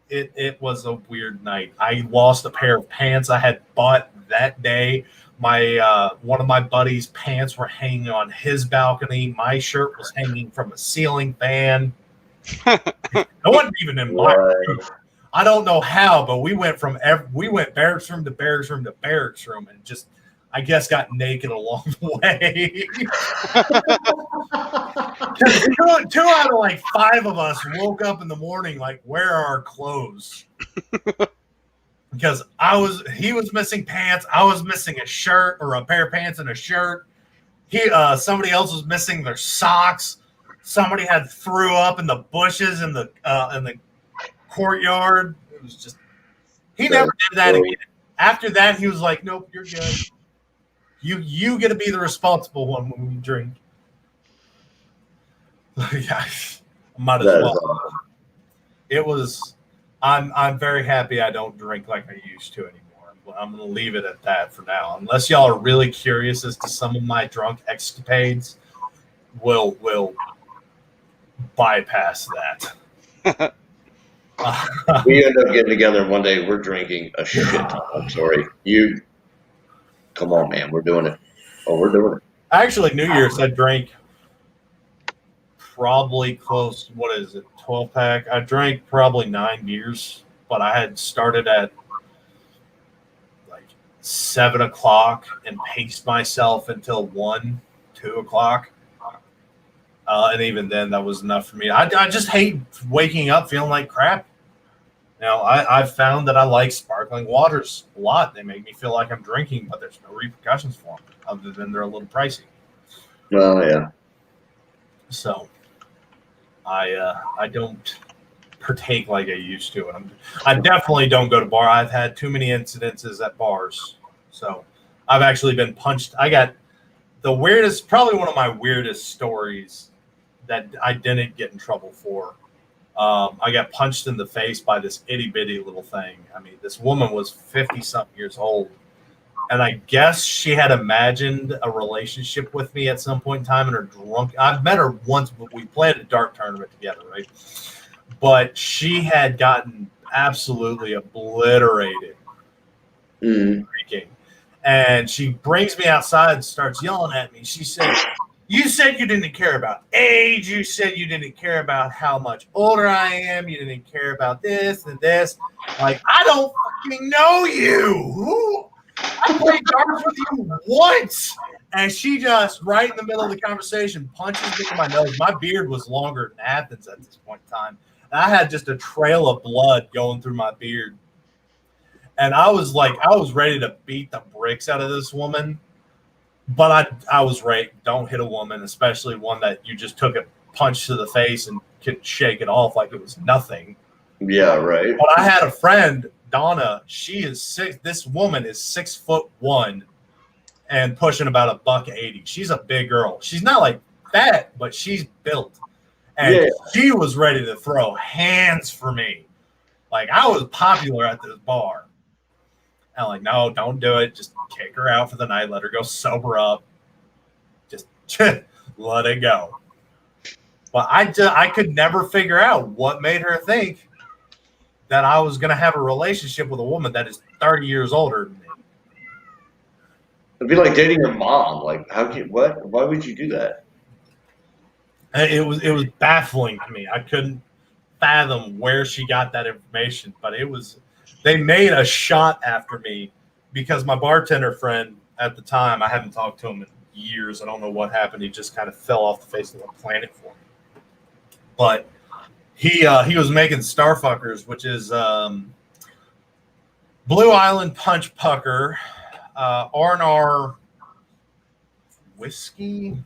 It was a weird night. I lost a pair of pants I had bought that day. My one of my buddies' pants were hanging on his balcony. My shirt was hanging from a ceiling fan. It wasn't even in my room. I don't know how, but we went barracks room to barracks room to barracks room, and just, I guess, got naked along the way. two out of like 5 of us woke up in the morning like, where are our clothes? Because he was missing pants, I was missing a shirt, or a pair of pants and a shirt. Somebody else was missing their socks. Somebody had threw up in the bushes in the courtyard. It was just, he never did that again. After that, he was like, "Nope, you're good. You get to be the responsible one when we drink." Yeah, might as well. It was. I'm very happy I don't drink like I used to anymore. I'm going to leave it at that for now. Unless y'all are really curious as to some of my drunk escapades, we'll bypass that. We end up getting together one day. We're drinking a shit ton. I'm sorry. Come on, man. We're doing it. Oh, we're doing it. Actually, New Year's, I drank probably close, 12 pack. I drank probably 9 beers, but I had started at like 7 o'clock and paced myself until 1, 2 o'clock. And even then, that was enough for me. I just hate waking up feeling like crap. I've found that I like sparkling waters a lot. They make me feel like I'm drinking, but there's no repercussions for them other than they're a little pricey. Well, yeah. So I don't partake like I used to. And I definitely don't go to bar. I've had too many incidences at bars. So I've actually been punched. I got the weirdest, probably one of my weirdest stories that I didn't get in trouble for. I got punched in the face by this itty bitty little thing. I mean, this woman was 50-something years old. And I guess she had imagined a relationship with me at some point in time in her drunk. I've met her once, but we played a dart tournament together, right? But she had gotten absolutely obliterated drinking. And she brings me outside and starts yelling at me. She said, "You said you didn't care about age. You said you didn't care about how much older I am. You didn't care about this and this. Like, I don't fucking know you. Who? I played darts with you once." And she just, right in the middle of the conversation, punches me in my nose. My beard was longer than Athens at this point in time. And I had just a trail of blood going through my beard. And I was ready to beat the bricks out of this woman. But I was right. Don't hit a woman, especially one that you just took a punch to the face and could shake it off like it was nothing. Yeah, right. But I had a friend, Donna. She is six. This woman is 6'1" and pushing about $180. She's a big girl. She's not like fat, but she's built. And she was ready to throw hands for me. Like, I was popular at this bar. And I'm like, no, don't do it. Just kick her out for the night. Let her go sober up. Just let it go. But I could never figure out what made her think that I was going to have a relationship with a woman that is 30 years older than me. It'd be like dating your mom. Like, what? Why would you do that? It was baffling to me. I couldn't fathom where she got that information, but they made a shot after me because my bartender friend at the time, I haven't talked to him in years. I don't know what happened. He just kind of fell off the face of the planet for me. But he was making Starfuckers, which is Blue Island Punch Pucker, R&R whiskey,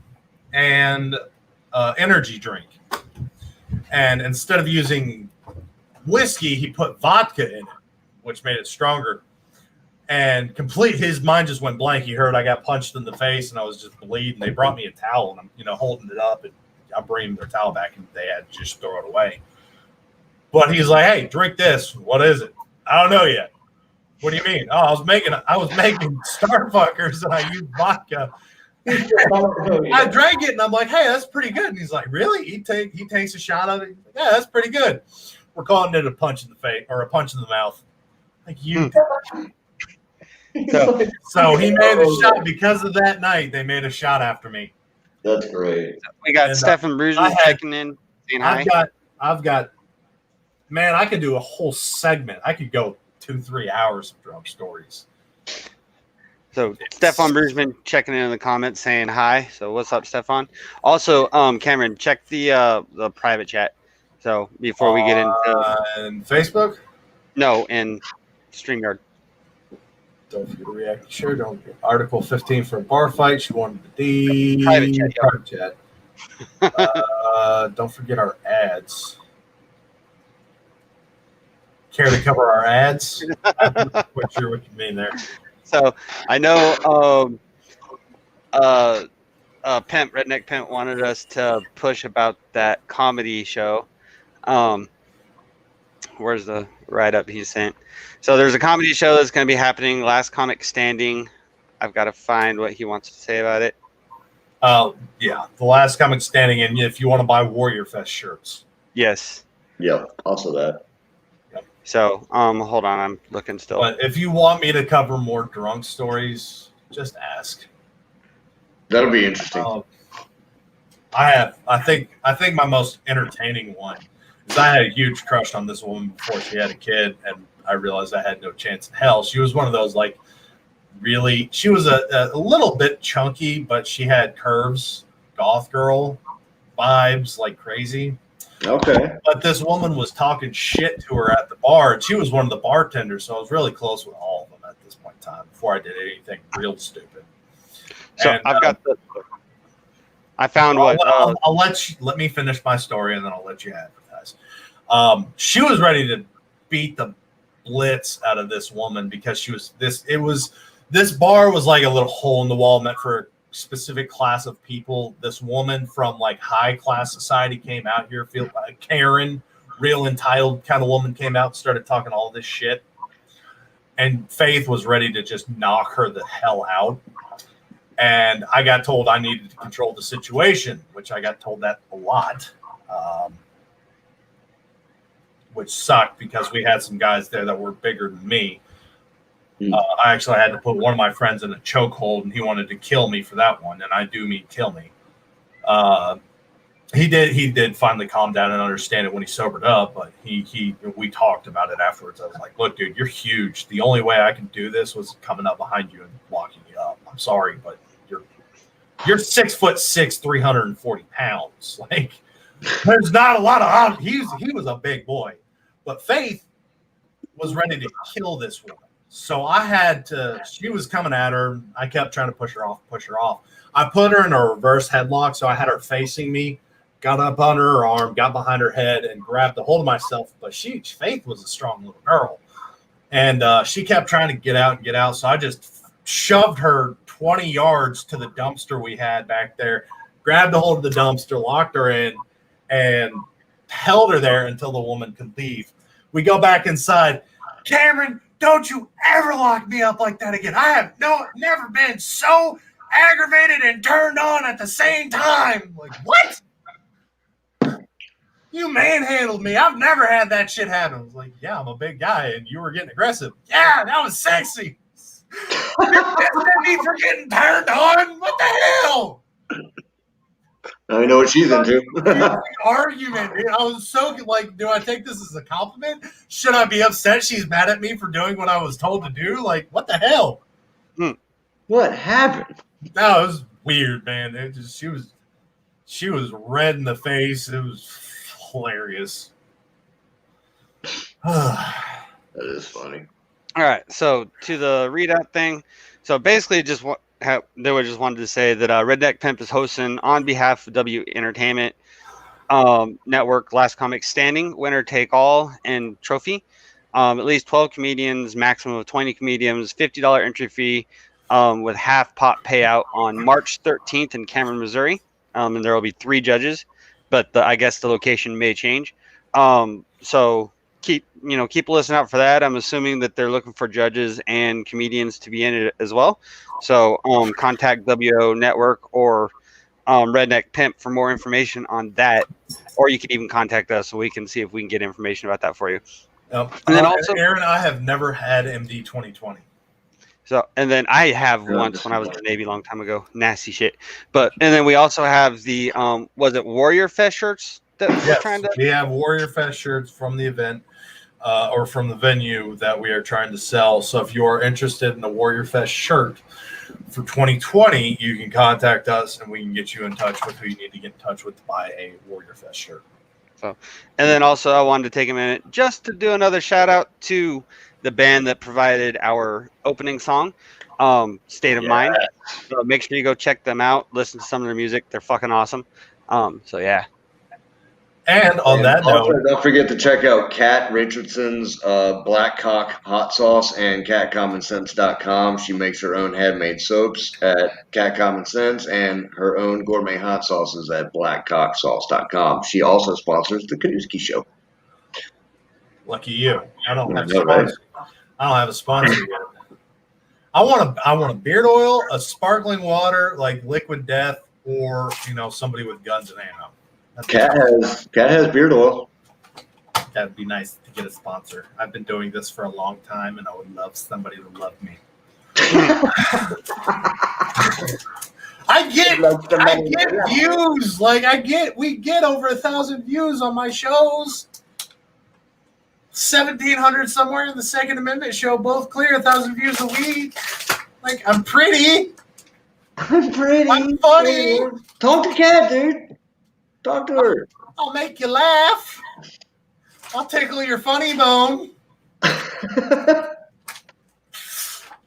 and energy drink. And instead of using whiskey, he put vodka in it, which made it stronger. And his mind just went blank. He heard I got punched in the face and I was just bleeding. They brought me a towel and I'm, holding it up, and I bring them their towel back and they had to just throw it away. But he's like, "Hey, drink this. What is it?" "I don't know yet." "What do you mean?" "Oh, I was making Starfuckers and I used vodka." I drank it and I'm like, "Hey, that's pretty good." And he's like, "Really?" He takes a shot of it. "Yeah, that's pretty good." We're calling it a punch in the face or a punch in the mouth. Like, you. So he made a shot because of that night. They made a shot after me. That's great. We got Stefan Brugman checking in, saying hi. I've got, man, I could do a whole segment. I could go 2-3 hours of drunk stories. So Stefan Brugman checking in the comments saying hi. So what's up, Stefan? Also, Cameron, check the private chat. So before we get into and Facebook? No, in StreamYard. Don't forget to react. Sure, don't get Article 15 for a bar fight. She wanted the private chat. Don't forget our ads. Care to cover our ads? I'm not quite sure what you mean there. So I know Pimp, Redneck Pimp wanted us to push about that comedy show. Where's the write-up he sent? So there's a comedy show that's going to be happening, Last Comic Standing. I've got to find what he wants to say about it. Yeah, the Last Comic Standing, and if you want to buy Warrior Fest shirts. Yes. Yeah, also that. Yep. So, hold on, I'm looking still. But if you want me to cover more drunk stories, just ask. That'll be interesting. I think my most entertaining one is I had a huge crush on this woman before she had a kid, and I realized I had no chance in hell. She was one of those, like, really, she was a little bit chunky, but she had curves, goth girl vibes like crazy. Okay. But this woman was talking shit to her at the bar, and she was one of the bartenders, so I was really close with all of them at this point in time before I did anything real stupid. So and, I've got I found what I'll let me finish my story, and then I'll let you advertise. She was ready to beat the blitz out of this woman because this bar was like a little hole in the wall meant for a specific class of people. This woman from like high class society came out here, feel like Karen, real entitled kind of woman, came out and started talking all this shit. And Faith was ready to just knock her the hell out. And I got told I needed to control the situation, which I got told that a lot, which sucked because we had some guys there that were bigger than me. I actually had to put one of my friends in a chokehold, and he wanted to kill me for that one, and I do mean kill me. He did finally calm down and understand it when he sobered up, but we talked about it afterwards. I was like, look, dude, you're huge. The only way I can do this was coming up behind you and locking you up. I'm sorry, but you're 6'6", 340 pounds. Like, there's not a lot of he was a big boy, but Faith was ready to kill this woman. So I had to, she was coming at her. I kept trying to push her off. I put her in a reverse headlock. So I had her facing me, got up under her arm, got behind her head, and grabbed a hold of myself. But Faith was a strong little girl. And she kept trying to get out. So I just shoved her 20 yards to the dumpster we had back there, grabbed a hold of the dumpster, locked her in, and held her there until the woman could leave. We go back inside. Cameron, don't you ever lock me up like that again. I have never been so aggravated and turned on at the same time. Like, what? You manhandled me. I've never had that shit happen. I was like, yeah, I'm a big guy, and you were getting aggressive. Yeah, that was sexy. You're pissed at me for getting turned on? What the hell? I know what she's into. Argument, dude. I was so like, do I take this as a compliment? Should I be upset she's mad at me for doing what I was told to do? Like, what the hell? What happened? No, it was weird, man. It just she was red in the face. It was hilarious. That is funny. All right, so to the readout thing. So basically, they just wanted to say that Redneck Pimp is hosting on behalf of W Entertainment Network Last Comic Standing, winner take all and trophy. At least 12 comedians, maximum of 20 comedians, $50 entry fee, with half pot payout on March 13th in Cameron, Missouri. And there will be 3 judges, but I guess the location may change. So keep a listen out for that. I'm assuming that they're looking for judges and comedians to be in it as well. So contact WO Network or Redneck Pimp for more information on that, or you can even contact us so we can see if we can get information about that for you. And then also, Aaron, I have never had MD 2020. So, and then I have once when I was in the Navy a long time ago. Nasty shit. And then we also have the was it Warrior Fest shirts that we're trying to? We have Warrior Fest shirts from the event. Or from the venue that we are trying to sell. So if you are interested in the Warrior Fest shirt for 2020, you can contact us and we can get you in touch with who you need to get in touch with to buy a Warrior Fest shirt. So, and then also I wanted to take a minute just to do another shout out to the band that provided our opening song, State of Mind. So make sure you go check them out, listen to some of their music. They're fucking awesome. So yeah. And on that also, note, don't forget to check out Kat Richardson's Black Cock Hot Sauce and CatCommonSense.com. She makes her own handmade soaps at Cat Common Sense and her own gourmet hot sauces at BlackCockSauce.com. She also sponsors the Kanuski Show. Lucky you. I don't have a sponsor yet. I want a beard oil, a sparkling water like Liquid Death, or somebody with guns and ammo. Cat has beard oil. That'd be nice to get a sponsor. I've been doing this for a long time, and I would love somebody to love me. I get views. We get over 1,000 views on my shows. 1,700 somewhere in the Second Amendment show, both clear, 1,000 views a week. Like, I'm pretty. I'm funny. Talk to Cat, dude. Talk to her. I'll make you laugh. I'll tickle your funny bone.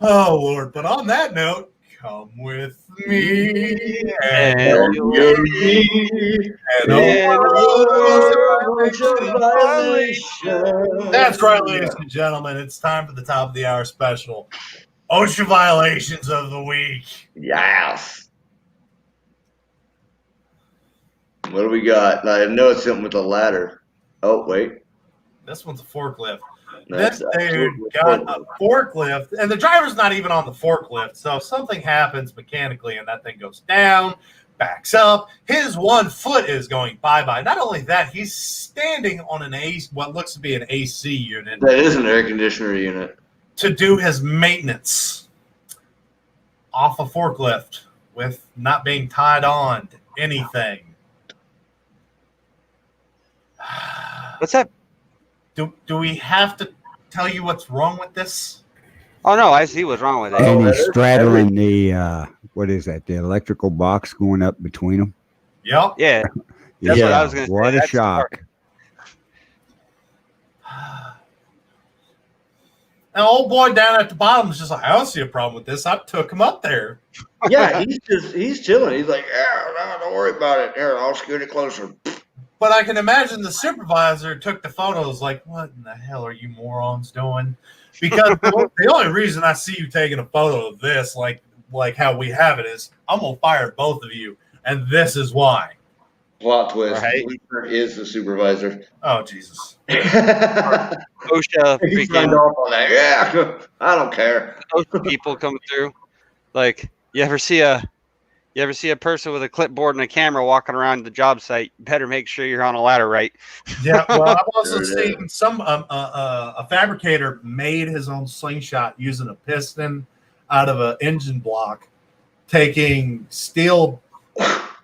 Oh, Lord. But on that note, come with me. And you'll be That's right, ladies and gentlemen. It's time for the top of the hour special. OSHA violations of the week. Yes. What do we got? I know it's something with a ladder. Oh, wait. This one's a forklift. This dude got a forklift, and the driver's not even on the forklift. So if something happens mechanically and that thing goes down, backs up, his one foot is going bye-bye. Not only that, he's standing on what looks to be an AC unit. That is an air conditioner unit. to do his maintenance off a forklift with not being tied on to anything. What's that? Do we have to tell you what's wrong with this? Oh no, I see what's wrong with it. And that he's is straddling the what is that? The electrical box going up between them. Yep. Yeah, That's yeah. what I was gonna say. What a That's shock! And old boy down at the bottom is just like, I don't see a problem with this. I took him up there. Yeah, he's chilling. He's like, yeah, no, don't worry about it. Here, I'll scoot it closer. But I can imagine the supervisor took the photos like, what in the hell are you morons doing? Because the only reason I see you taking a photo of this, like how we have it, is I'm going to fire both of you. And this is why. Plot twist. Right. Luther is the supervisor. Oh, Jesus. OSHA He signed freaking off on that. Yeah, I don't care. OSHA people coming through. Like, you ever see a person with a clipboard and a camera walking around the job site? You better make sure you're on a ladder right. Yeah, well, I've also There it seen some a fabricator made his own slingshot using a piston out of an engine block, taking steel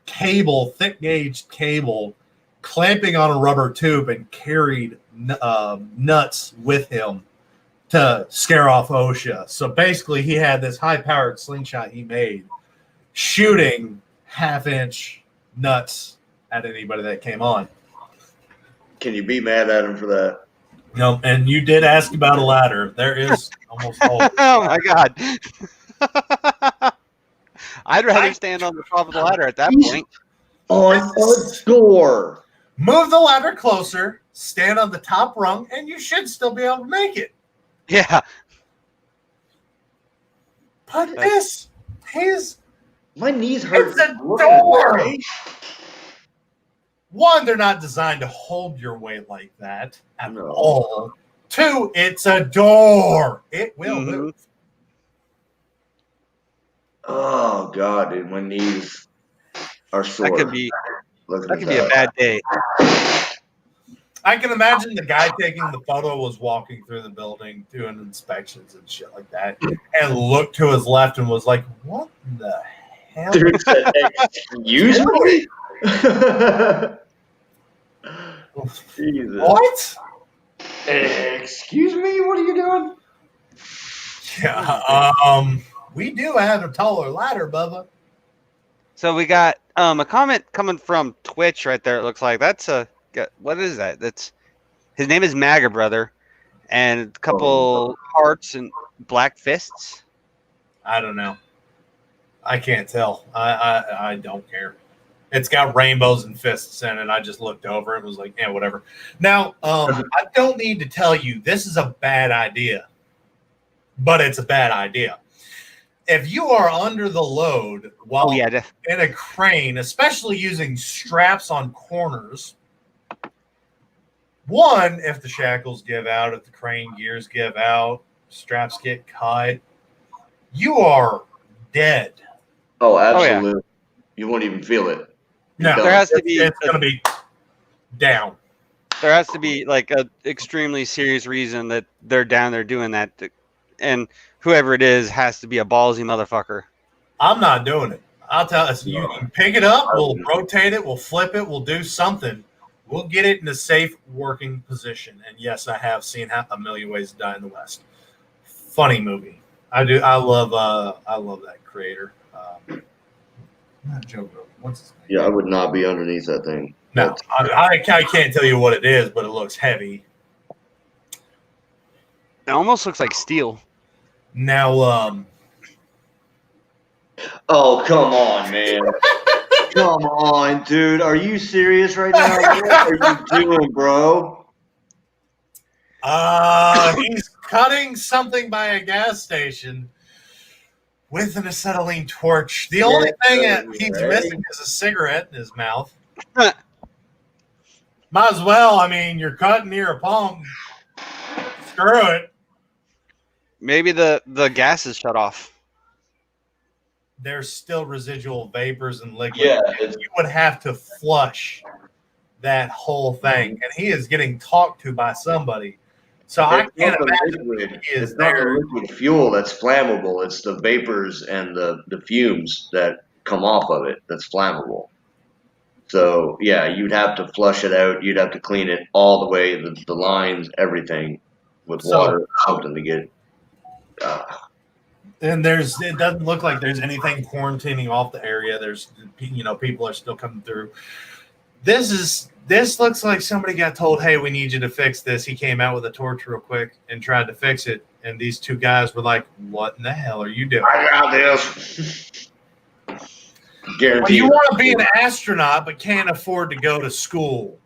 cable, thick gauge cable, clamping on a rubber tube, and carried nuts with him to scare off OSHA. So basically, he had this high-powered slingshot he made, shooting half-inch nuts at anybody that came on. Can you be mad at him for that? No, and you did ask about a ladder. There is almost always. Oh my god. I'd rather stand on the top of the ladder at that point. On a door. Move the ladder closer, stand on the top rung, and you should still be able to make it. Yeah. But this is My knees hurt. It's a looking at door. that, eh? one, they're not designed to hold your weight like that at No. all. Two, it's a door. It will Mhm. move. Oh god, dude, my knees are sore. That could be Looking that at could be a bad day. I can imagine the guy taking the photo was walking through the building doing inspections and shit like that, and looked to his left and was like, "What the hell?" Dude said, "Excuse me." Jesus. What? Excuse me. What are you doing? Yeah. We do have a taller ladder, Bubba. So we got a comment coming from Twitch right there. It looks like that's what is that? That's his name is MAGA Brother, and a couple hearts and black fists. I don't know. I can't tell. I don't care. It's got rainbows and fists in it. I just looked over it and was like, yeah, whatever. Now, I don't need to tell you this is a bad idea, but it's a bad idea. If you are under the load while in a crane, especially using straps on corners, one, if the shackles give out, if the crane gears give out, straps get cut, you are dead. Oh, absolutely. You won't even feel it. No, There has to be it's going to be down. There has to be like a extremely serious reason that they're down there doing that, and whoever it is has to be a ballsy motherfucker. I'm not doing it. I'll tell you, you can pick it up, we'll rotate it, we'll flip it, we'll do something. We'll get it in a safe working position. And yes, I have seen A Million Ways to Die in the West. Funny movie. I do. I love that creator. Not Joe Rogan. What's his name? Yeah, I would not be underneath that thing. No, I can't tell you what it is, but it looks heavy. It almost looks like steel. Now, oh, come on, man. Come on, dude. Are you serious right now? What are you doing, bro? he's cutting something by a gas station with an acetylene torch. The only thing that he's missing is a cigarette in his mouth. Might as well. I mean, you're cutting near a pump. Screw it. Maybe the gas is shut off. There's still residual vapors and liquid. Yeah. You would have to flush that whole thing. And he is getting talked to by somebody. So I It's can't not the imagine liquid. he is It's not the there. liquid fuel that's flammable. It's the vapors and the fumes that come off of it that's flammable. So yeah, you'd have to flush it out. You'd have to clean it all the way, the lines, everything, with So- water or something to get. And it doesn't look like there's anything quarantining off the area. There's, people are still coming through. This looks like somebody got told, hey, we need you to fix this. He came out with a torch real quick and tried to fix it. And these two guys were like, what in the hell are you doing? I got this. Guarantee. Well, you want to be an astronaut, but can't afford to go to school.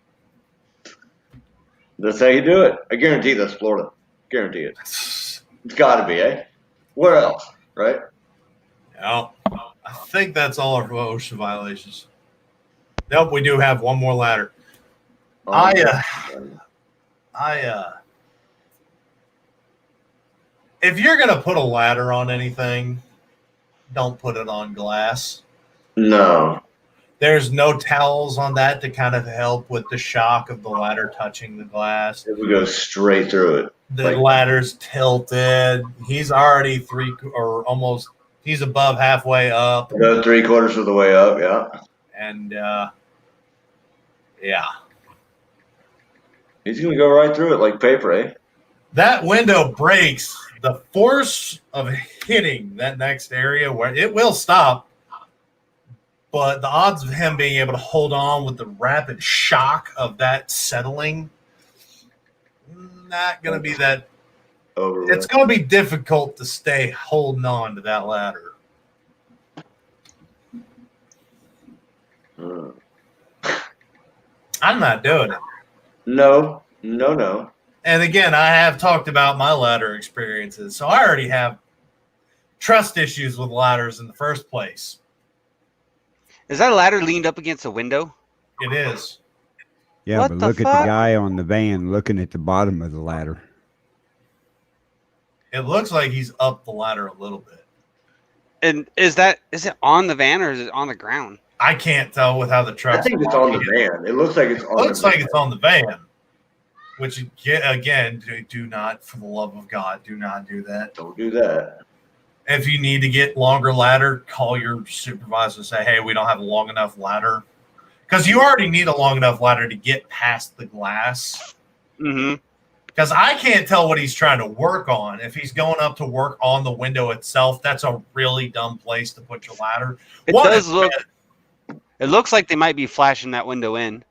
That's how you do it. I guarantee that's Florida. Guarantee it. It's got to be, eh? Where else, right? No, I think that's all our OSHA violations. Nope, we do have one more ladder. If you're gonna put a ladder on anything, don't put it on glass. No. There's no towels on that to kind of help with the shock of the ladder touching the glass. It would go straight through it. The ladder's tilted. He's already he's above halfway up. About 3/4 of the way up, yeah. And yeah. He's gonna go right through it like paper, eh? That window breaks. The force of hitting that next area where it will stop, but the odds of him being able to hold on with the rapid shock of that settling, not going to be that. It's going to be difficult to stay holding on to that ladder. I'm not doing it. No. And again, I have talked about my ladder experiences, so I already have trust issues with ladders in the first place. Is that ladder leaned up against a window? It is. Yeah, What but the look at fuck? the guy on the van looking at the bottom of the ladder. It looks like he's up the ladder a little bit. And is it on the van or is it on the ground? I can't tell with how the truck. I think it's on the van. It looks like it's on Looks the like van. it's on the van. Which again, do not, for the love of God, do not do that. Don't do that. If you need to get longer ladder, call your supervisor and say, hey, we don't have a long enough ladder. Because you already need a long enough ladder to get past the glass. Mm-hmm. Because I can't tell what he's trying to work on. If he's going up to work on the window itself, that's a really dumb place to put your ladder. It looks like they might be flashing that window in.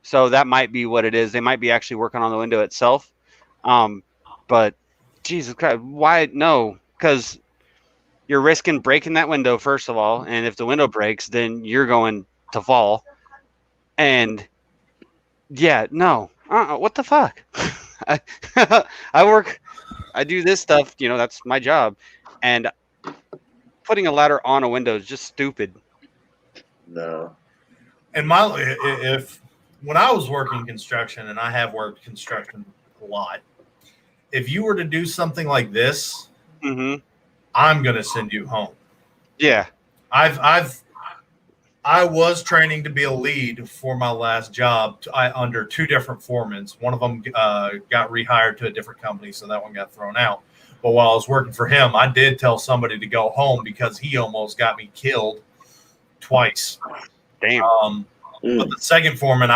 So that might be what it is. They might be actually working on the window itself. But Jesus Christ, why? No, because you're risking breaking that window, first of all. And if the window breaks, then you're going to fall. And yeah, no. What the fuck? I do this stuff, that's my job. And putting a ladder on a window is just stupid. No. And when I was working construction, and I have worked construction a lot, if you were to do something like this, Mm-hmm. I'm going to send you home. Yeah. I was training to be a lead for my last job under two different foremans. One of them got rehired to a different company, so that one got thrown out. But while I was working for him, I did tell somebody to go home because he almost got me killed twice. Damn. But the second foreman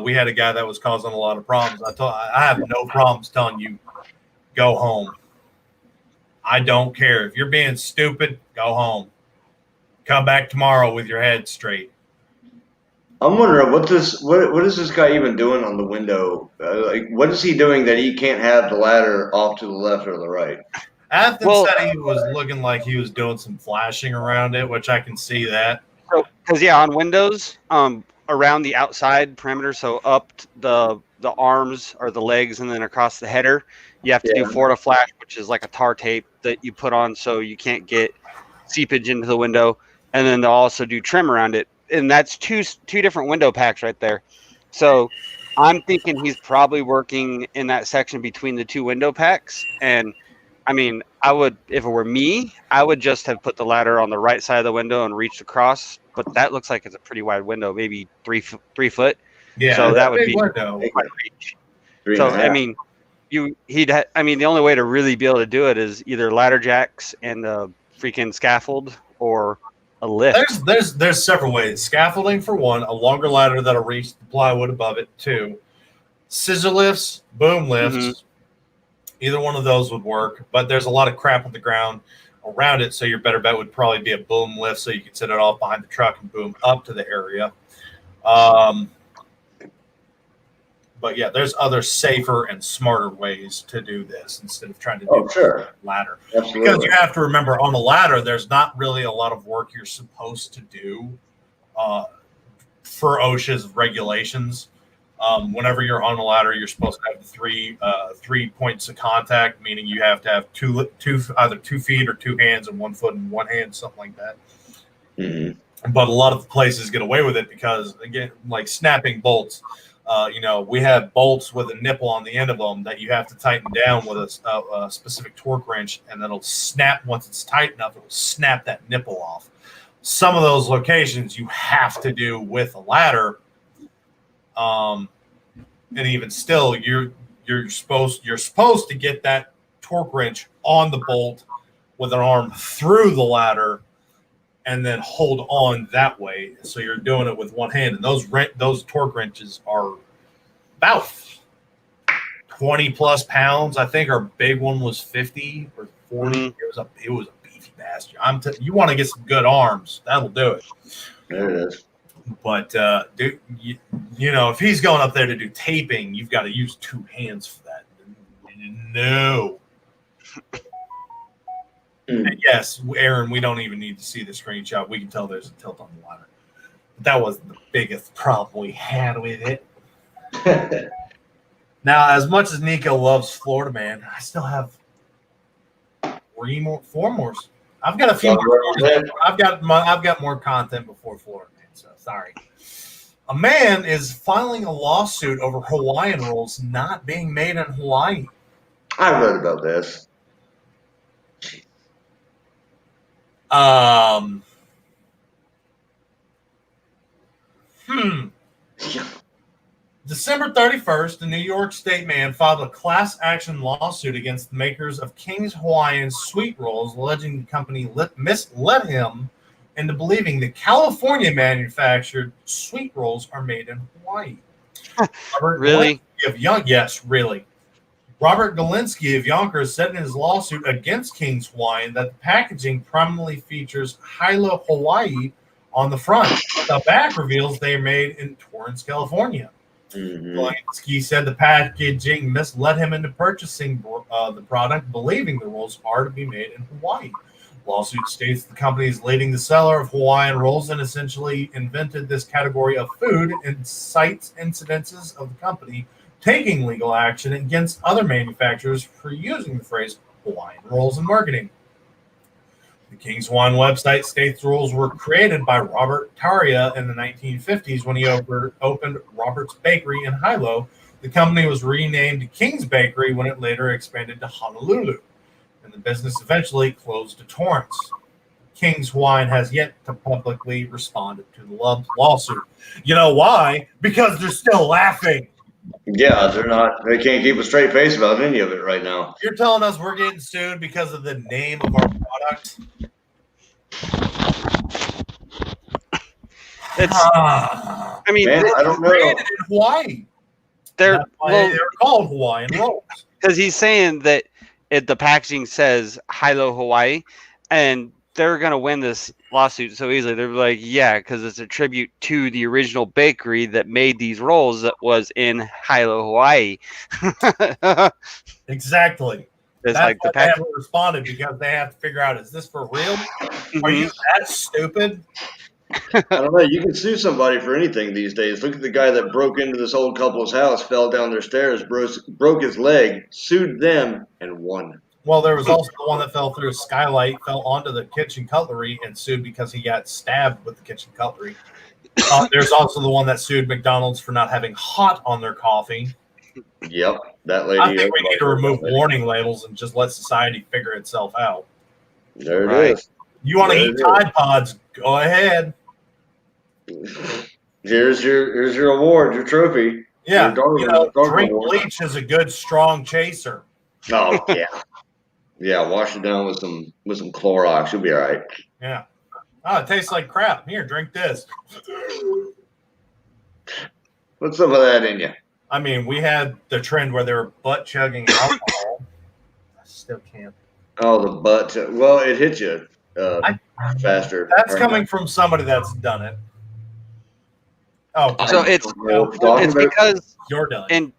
we had a guy that was causing a lot of problems. I have no problems telling you, go home. I don't care. If you're being stupid, go home. Come back tomorrow with your head straight. I'm wondering what is this guy even doing on the window? What is he doing that he can't have the ladder off to the left or the right? Athen said he was looking like he was doing some flashing around it, which I can see that. Because on windows, around the outside perimeter, so up the arms or the legs and then across the header, you have to do Florida flash, which is like a tar tape that you put on so you can't get seepage into the window. And then they'll also do trim around it. And that's two different window packs right there. So I'm thinking he's probably working in that section between the two window packs. And I mean, if it were me, I would just have put the ladder on the right side of the window and reached across. But that looks like it's a pretty wide window, maybe 3 foot. Yeah, so that would be window. quite reach. So I mean, I mean, the only way to really be able to do it is either ladder jacks and a freaking scaffold or a lift. There's several ways. Scaffolding for one, a longer ladder that'll reach the plywood above it. Two, scissor lifts, boom lifts. Either one of those would work, but there's a lot of crap on the ground around it, so your better bet would probably be a boom lift, so you can set it off behind the truck and boom up to the area. But yeah, there's other safer and smarter ways to do this instead of trying to do a ladder. Absolutely. Because you have to remember, on a ladder, there's not really a lot of work you're supposed to do for OSHA's regulations. Whenever you're on a ladder, you're supposed to have 3 points of contact, meaning you have to have either 2 feet or 2 hands and 1 foot and 1 hand, something like that. Mm-hmm. But a lot of places get away with it because, again, like snapping bolts. We have bolts with a nipple on the end of them that you have to tighten down with a specific torque wrench, and then it'll snap once it's tight enough. It'll snap that nipple off. Some of those locations you have to do with a ladder, and even still, you're supposed to get that torque wrench on the bolt with an arm through the ladder, and then hold on that way. So you're doing it with one hand. And those torque wrenches are about 20 plus pounds. I think our big one was 50 or 40. It was a beefy bastard. You want to get some good arms, that'll do it. There it is. But dude, if he's going up there to do taping, you've got to use 2 hands for that. No. And yes, Aaron, we don't even need to see the screenshot. We can tell there's a tilt on the ladder. But that wasn't the biggest problem we had with it. Now, as much as Nico loves Florida Man, I still have 4 more. I've got a few more. I've got more content before Florida Man, so sorry. A man is filing a lawsuit over Hawaiian rolls not being made in Hawaii. I read about this. December 31st, the New York State man filed a class action lawsuit against the makers of King's Hawaiian sweet rolls, alleging the company misled him into believing that California manufactured sweet rolls are made in Hawaii. Really? Yes, really. Robert Galinsky of Yonkers said in his lawsuit against King's Hawaiian that the packaging prominently features Hilo, Hawaii on the front. The back reveals they are made in Torrance, California. Mm-hmm. Galinsky said the packaging misled him into purchasing the product, believing the rolls are to be made in Hawaii. Lawsuit states the company is leading the seller of Hawaiian rolls and essentially invented this category of food and cites incidences of the company taking legal action against other manufacturers for using the phrase Hawaiian rolls in marketing. The King's Hawaiian website states the rolls were created by Robert Taria in the 1950s when he opened Robert's Bakery in Hilo. The company was renamed King's Bakery when it later expanded to Honolulu, and the business eventually closed to Torrance. King's Hawaiian has yet to publicly respond to the lawsuit. You know why? Because they're still laughing. Yeah, they're not. They can't keep a straight face about any of it right now. You're telling us we're getting sued because of the name of our product? I mean, Man, I don't know. Created in Hawaii. They're called Hawaiian rolls. Because he's saying that the packaging says Hilo, Hawaii, and they're going to win this lawsuit so easily. They're like, yeah, because it's a tribute to the original bakery that made these rolls that was in Hilo, Hawaii. Exactly. It's That's like why the they haven't responded, because they have to figure out, is this for real? Are you that stupid? I don't know. You can sue somebody for anything these days. Look at the guy that broke into this old couple's house, fell down their stairs, broke his leg, sued them, and won. Well, there was also the one that fell through a skylight, fell onto the kitchen cutlery, and sued because he got stabbed with the kitchen cutlery. There's also the one that sued McDonald's for not having hot on their coffee. Yep, that lady. I think we need to remove warning labels and just let society figure itself out. There it is. You want to eat Tide Pods? Go ahead. Here's your award, your trophy. Yeah, Your you dog know, will drink work. bleach is a good strong chaser. Oh yeah, yeah. Wash it down with some Clorox. You'll be all right. Yeah. Oh, it tastes like crap. Here, drink this. Put some of that in you. I mean, we had the trend where they were butt chugging alcohol. I still can't. Oh, the butt. Well, it hits you faster. That's coming from somebody that's done it. Oh, So I it's don't know what you're talking it's about. because you're done.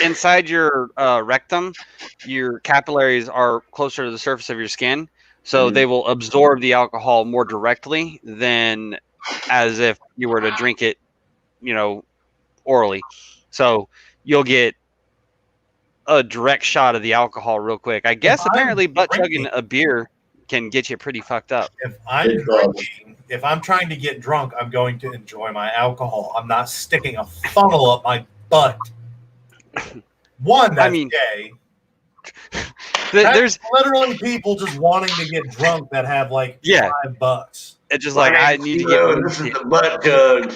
inside your rectum, your capillaries are closer to the surface of your skin, so Mhm. they will absorb the alcohol more directly than as if you were to drink it, you know, orally. So you'll get a direct shot of the alcohol real quick. I guess apparently butt chugging a beer can get you pretty fucked up. If I'm drinking, if I'm trying to get drunk, I'm going to enjoy my alcohol. I'm not sticking a funnel up my butt. One, that's gay. There's literally people just wanting to get drunk that have like $5. It's just like I need to get. This is the butt chug.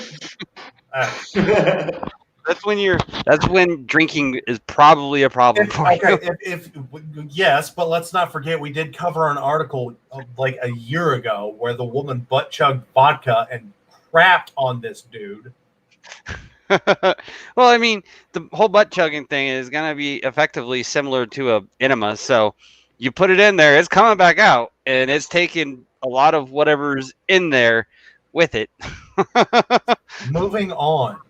That's when drinking is probably a problem for you. Okay, if yes, but let's not forget we did cover an article like a year ago where the woman butt chugged vodka and crapped on this dude. Well, I mean, the whole butt chugging thing is going to be effectively similar to a enema. So you put it in there, it's coming back out, and it's taking a lot of whatever's in there with it. Moving on.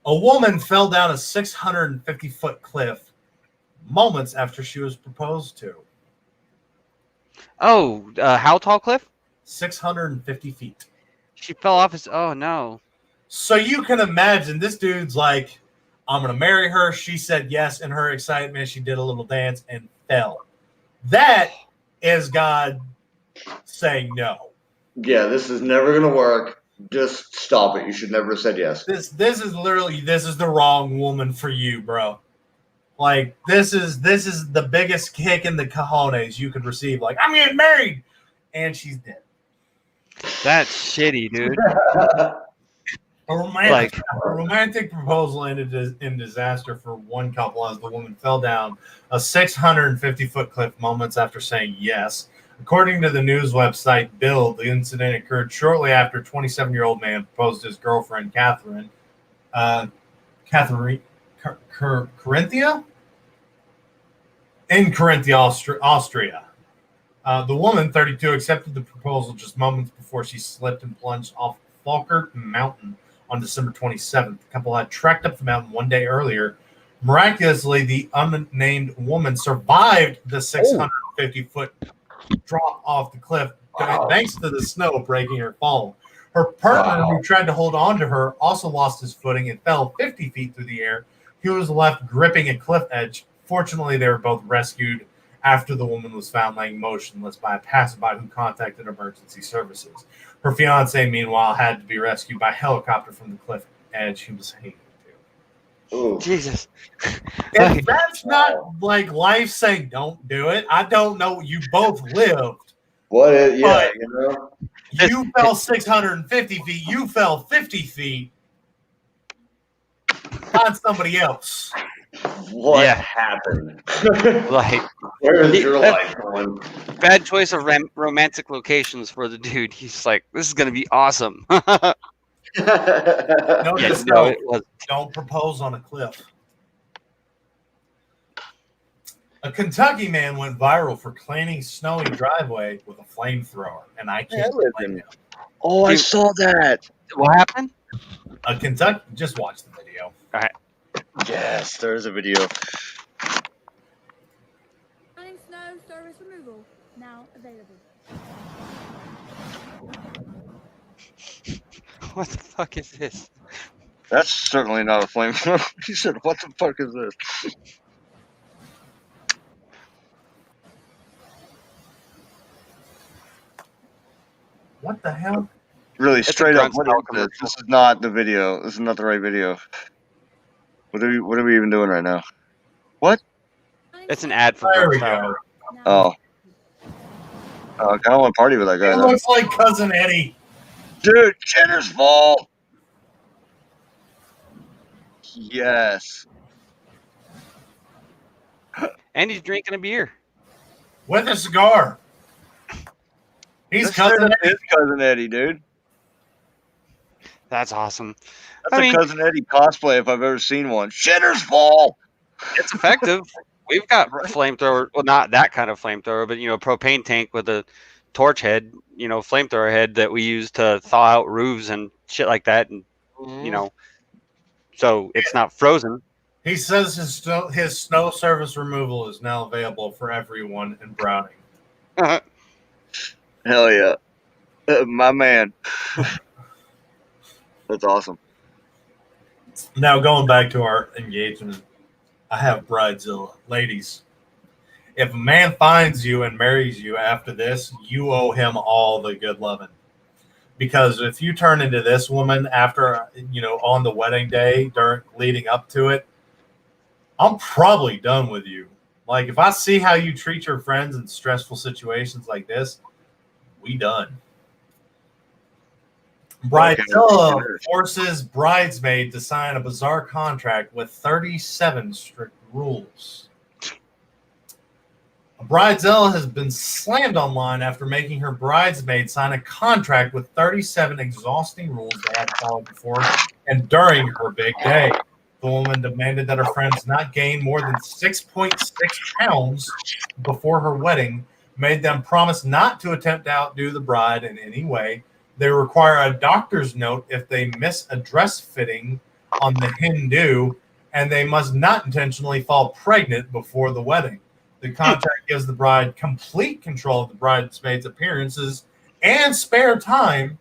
A woman fell down a 650-foot cliff moments after she was proposed to. Oh, how tall cliff? 650 feet. She fell off his. Oh, no. So you can imagine this dude's like, I'm going to marry her. She said yes. In her excitement, she did a little dance and fell. That is God saying no. Yeah, this is never going to work. Just stop it. You should never have said yes. This is literally, this is the wrong woman for you, bro. Like, this is the biggest kick in the cojones you could receive. Like, I'm getting married. And she's dead. That's shitty, dude. A romantic proposal ended in disaster for one couple as the woman fell down a 650-foot cliff moments after saying yes. According to the news website Bill, the incident occurred shortly after a 27-year-old man proposed to his girlfriend, Carinthia? In Carinthia, Austria. The woman, 32, accepted the proposal just moments before she slipped and plunged off Falkert Mountain on December 27th. The couple had trekked up the mountain one day earlier. Miraculously, the unnamed woman survived the 650-foot drop off the cliff thanks to the snow breaking her fall. Her partner, who tried to hold on to her, also lost his footing and fell 50 feet through the air. He was left gripping a cliff edge. Fortunately, they were both rescued after the woman was found laying motionless by a passerby who contacted emergency services. Her fiance, meanwhile, had to be rescued by helicopter from the cliff edge he was hanging to. Ooh. Jesus. If that's not like life saying don't do it, I don't know. You both lived. What is, yeah, you know? You fell 650 feet. You fell 50 feet. Find somebody else. What happened? Like, where is your life going? Bad choice of romantic locations for the dude. He's like, this is going to be awesome. It was. Don't propose on a cliff. A Kentucky man went viral for cleaning snowy driveway with a flamethrower, and I can't blame him. Oh, I saw that. What happened? A Kentucky. Just watch the video. All right. Yes, there's a video. Running snow service removal now available. What the fuck is this? That's certainly not a flamethrower. He said, "What the fuck is this?" What the hell? Really, It's straight a up, what grunt is style this? This is not the video. This is not the right video. What are we even doing right now? What? It's an ad for There grunt we style. go. Oh. I kind of want to party with that guy. It though. looks like Cousin Eddie. Dude, Jenner's fault. Yes. And he's drinking a beer. With a cigar. He's That's straight cousin up Eddie. his cousin Eddie, dude. That's awesome. That's a cousin Eddie cosplay if I've ever seen one. Shitter's Fall. It's effective. We've got Right. flamethrower. Well, not that kind of flamethrower, but propane tank with a torch head. Flamethrower head that we use to thaw out roofs and shit like that, and so it's not frozen. He says his snow service removal is now available for everyone in Browning. Hell yeah. My man. That's awesome. Now going back to our engagement, I have bridezilla. Ladies, if a man finds you and marries you after this, you owe him all the good loving. Because if you turn into this woman after, on the wedding day, leading up to it, I'm probably done with you. Like, if I see how you treat your friends in stressful situations like this, we done. Bridezilla forces bridesmaid to sign a bizarre contract with 37 strict rules. Bridezilla has been slammed online after making her bridesmaid sign a contract with 37 exhausting rules they had to follow before and during her big day. The woman demanded that her friends not gain more than 6.6 pounds before her wedding, made them promise not to attempt to outdo the bride in any way. They require a doctor's note if they miss a dress fitting on the Hindu, and they must not intentionally fall pregnant before the wedding. The contract gives the bride complete control of the bridesmaid's appearances and spare time.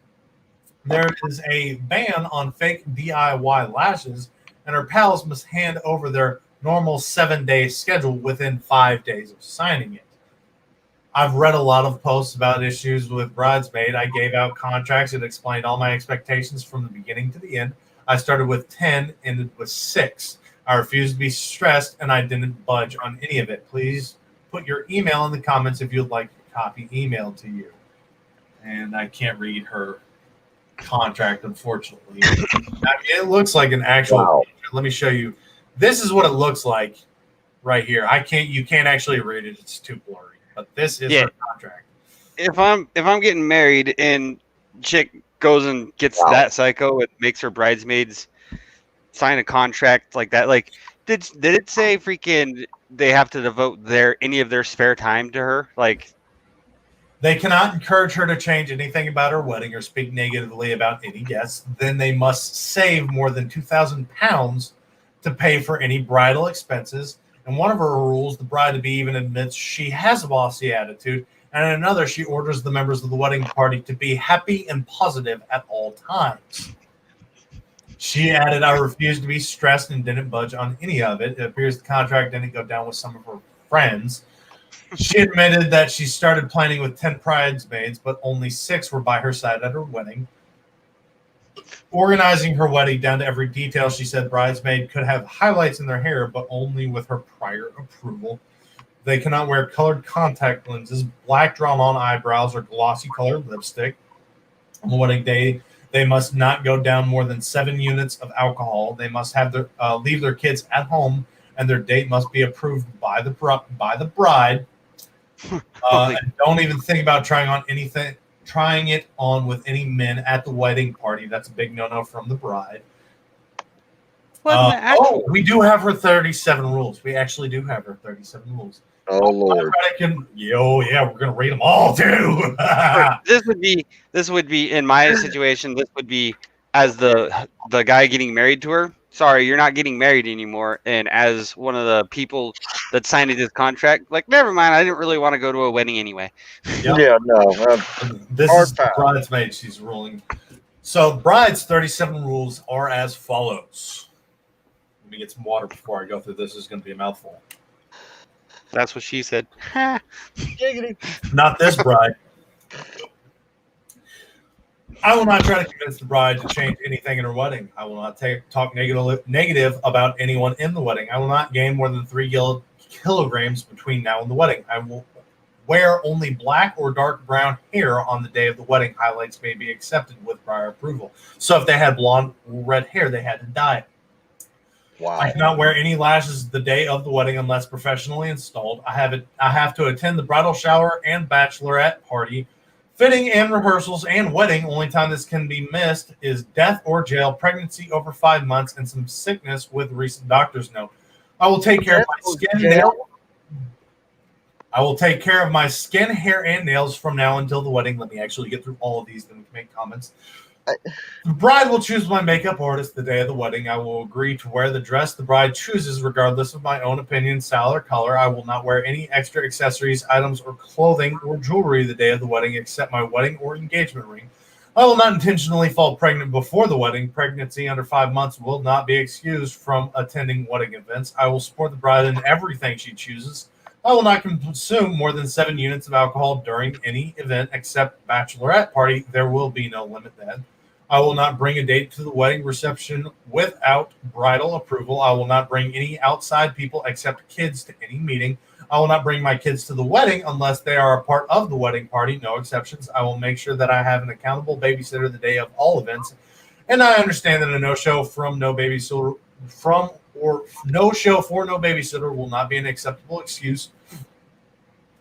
There is a ban on fake DIY lashes, and her pals must hand over their normal 7-day schedule within 5 days of signing it. I've read a lot of posts about issues with bridesmaid. I gave out contracts that explained all my expectations from the beginning to the end. I started with 10, ended with 6. I refused to be stressed, and I didn't budge on any of it. Please put your email in the comments if you'd like a copy emailed to you. And I can't read her contract, unfortunately. It looks like an actual contract. Let me show you. This is what it looks like right here. You can't actually read it. It's too blurry. But this is her contract. If I'm getting married and chick goes and gets that psycho, it makes her bridesmaids sign a contract like that. Like, did it say freaking they have to devote any of their spare time to her? Like, they cannot encourage her to change anything about her wedding or speak negatively about any guests. Then they must save more than 2,000 pounds to pay for any bridal expenses. And one of her rules, the bride-to-be even admits she has a bossy attitude. And in another, she orders the members of the wedding party to be happy and positive at all times. She added, I refused to be stressed and didn't budge on any of it. It appears the contract didn't go down with some of her friends. She admitted that she started planning with 10 bridesmaids, but only 6 were by her side at her wedding. Organizing her wedding down to every detail, she said bridesmaid could have highlights in their hair, but only with her prior approval. They cannot wear colored contact lenses, black drawn-on eyebrows, or glossy colored lipstick. On the wedding day, they must not go down more than 7 units of alcohol. They must have leave their kids at home, and their date must be approved by the bride. And don't even think about trying it on with any men at the wedding party. That's a big no-no from the bride. We do have her 37 rules. We actually do have her 37 rules. Oh, Lord. We're gonna read them all too. This would be in my situation. This would be as the guy getting married to her. Sorry, you're not getting married anymore. And as one of the people that signed this contract, like, never mind. I didn't really want to go to a wedding anyway. Yep. Yeah, no. This is the bridesmaid she's ruling. So, bride's 37 rules are as follows. Let me get some water before I go through this. This is going to be a mouthful. That's what she said. Not this bride. I will not try to convince the bride to change anything in her wedding. I will not talk negative about anyone in the wedding. I will not gain more than 3 kilograms between now and the wedding. I will wear only black or dark brown hair on the day of the wedding. Highlights may be accepted with prior approval. So if they had blonde or red hair, they had to dye it. Wow. I cannot wear any lashes the day of the wedding unless professionally installed. I have to attend the bridal shower and bachelorette party, fitting and rehearsals and wedding. Only time this can be missed is death or jail, pregnancy over 5 months, and some sickness with recent doctor's note. I will take care of my skin, I will take care of my skin, hair, and nails from now until the wedding. Let me actually get through all of these, then we can make comments. The bride will choose my makeup artist the day of the wedding. I will agree to wear the dress the bride chooses, regardless of my own opinion, style, or color. I will not wear any extra accessories, items, or clothing or jewelry the day of the wedding except my wedding or engagement ring. I will not intentionally fall pregnant before the wedding. Pregnancy under 5 months will not be excused from attending wedding events. I will support the bride in everything she chooses. I will not consume more than 7 units of alcohol during any event except bachelorette party. There will be no limit then. I will not bring a date to the wedding reception without bridal approval. I will not bring any outside people except kids to any meeting. I will not bring my kids to the wedding unless they are a part of the wedding party. No exceptions. I will make sure that I have an accountable babysitter the day of all events. And I understand that a no-show from no babysitter will not be an acceptable excuse.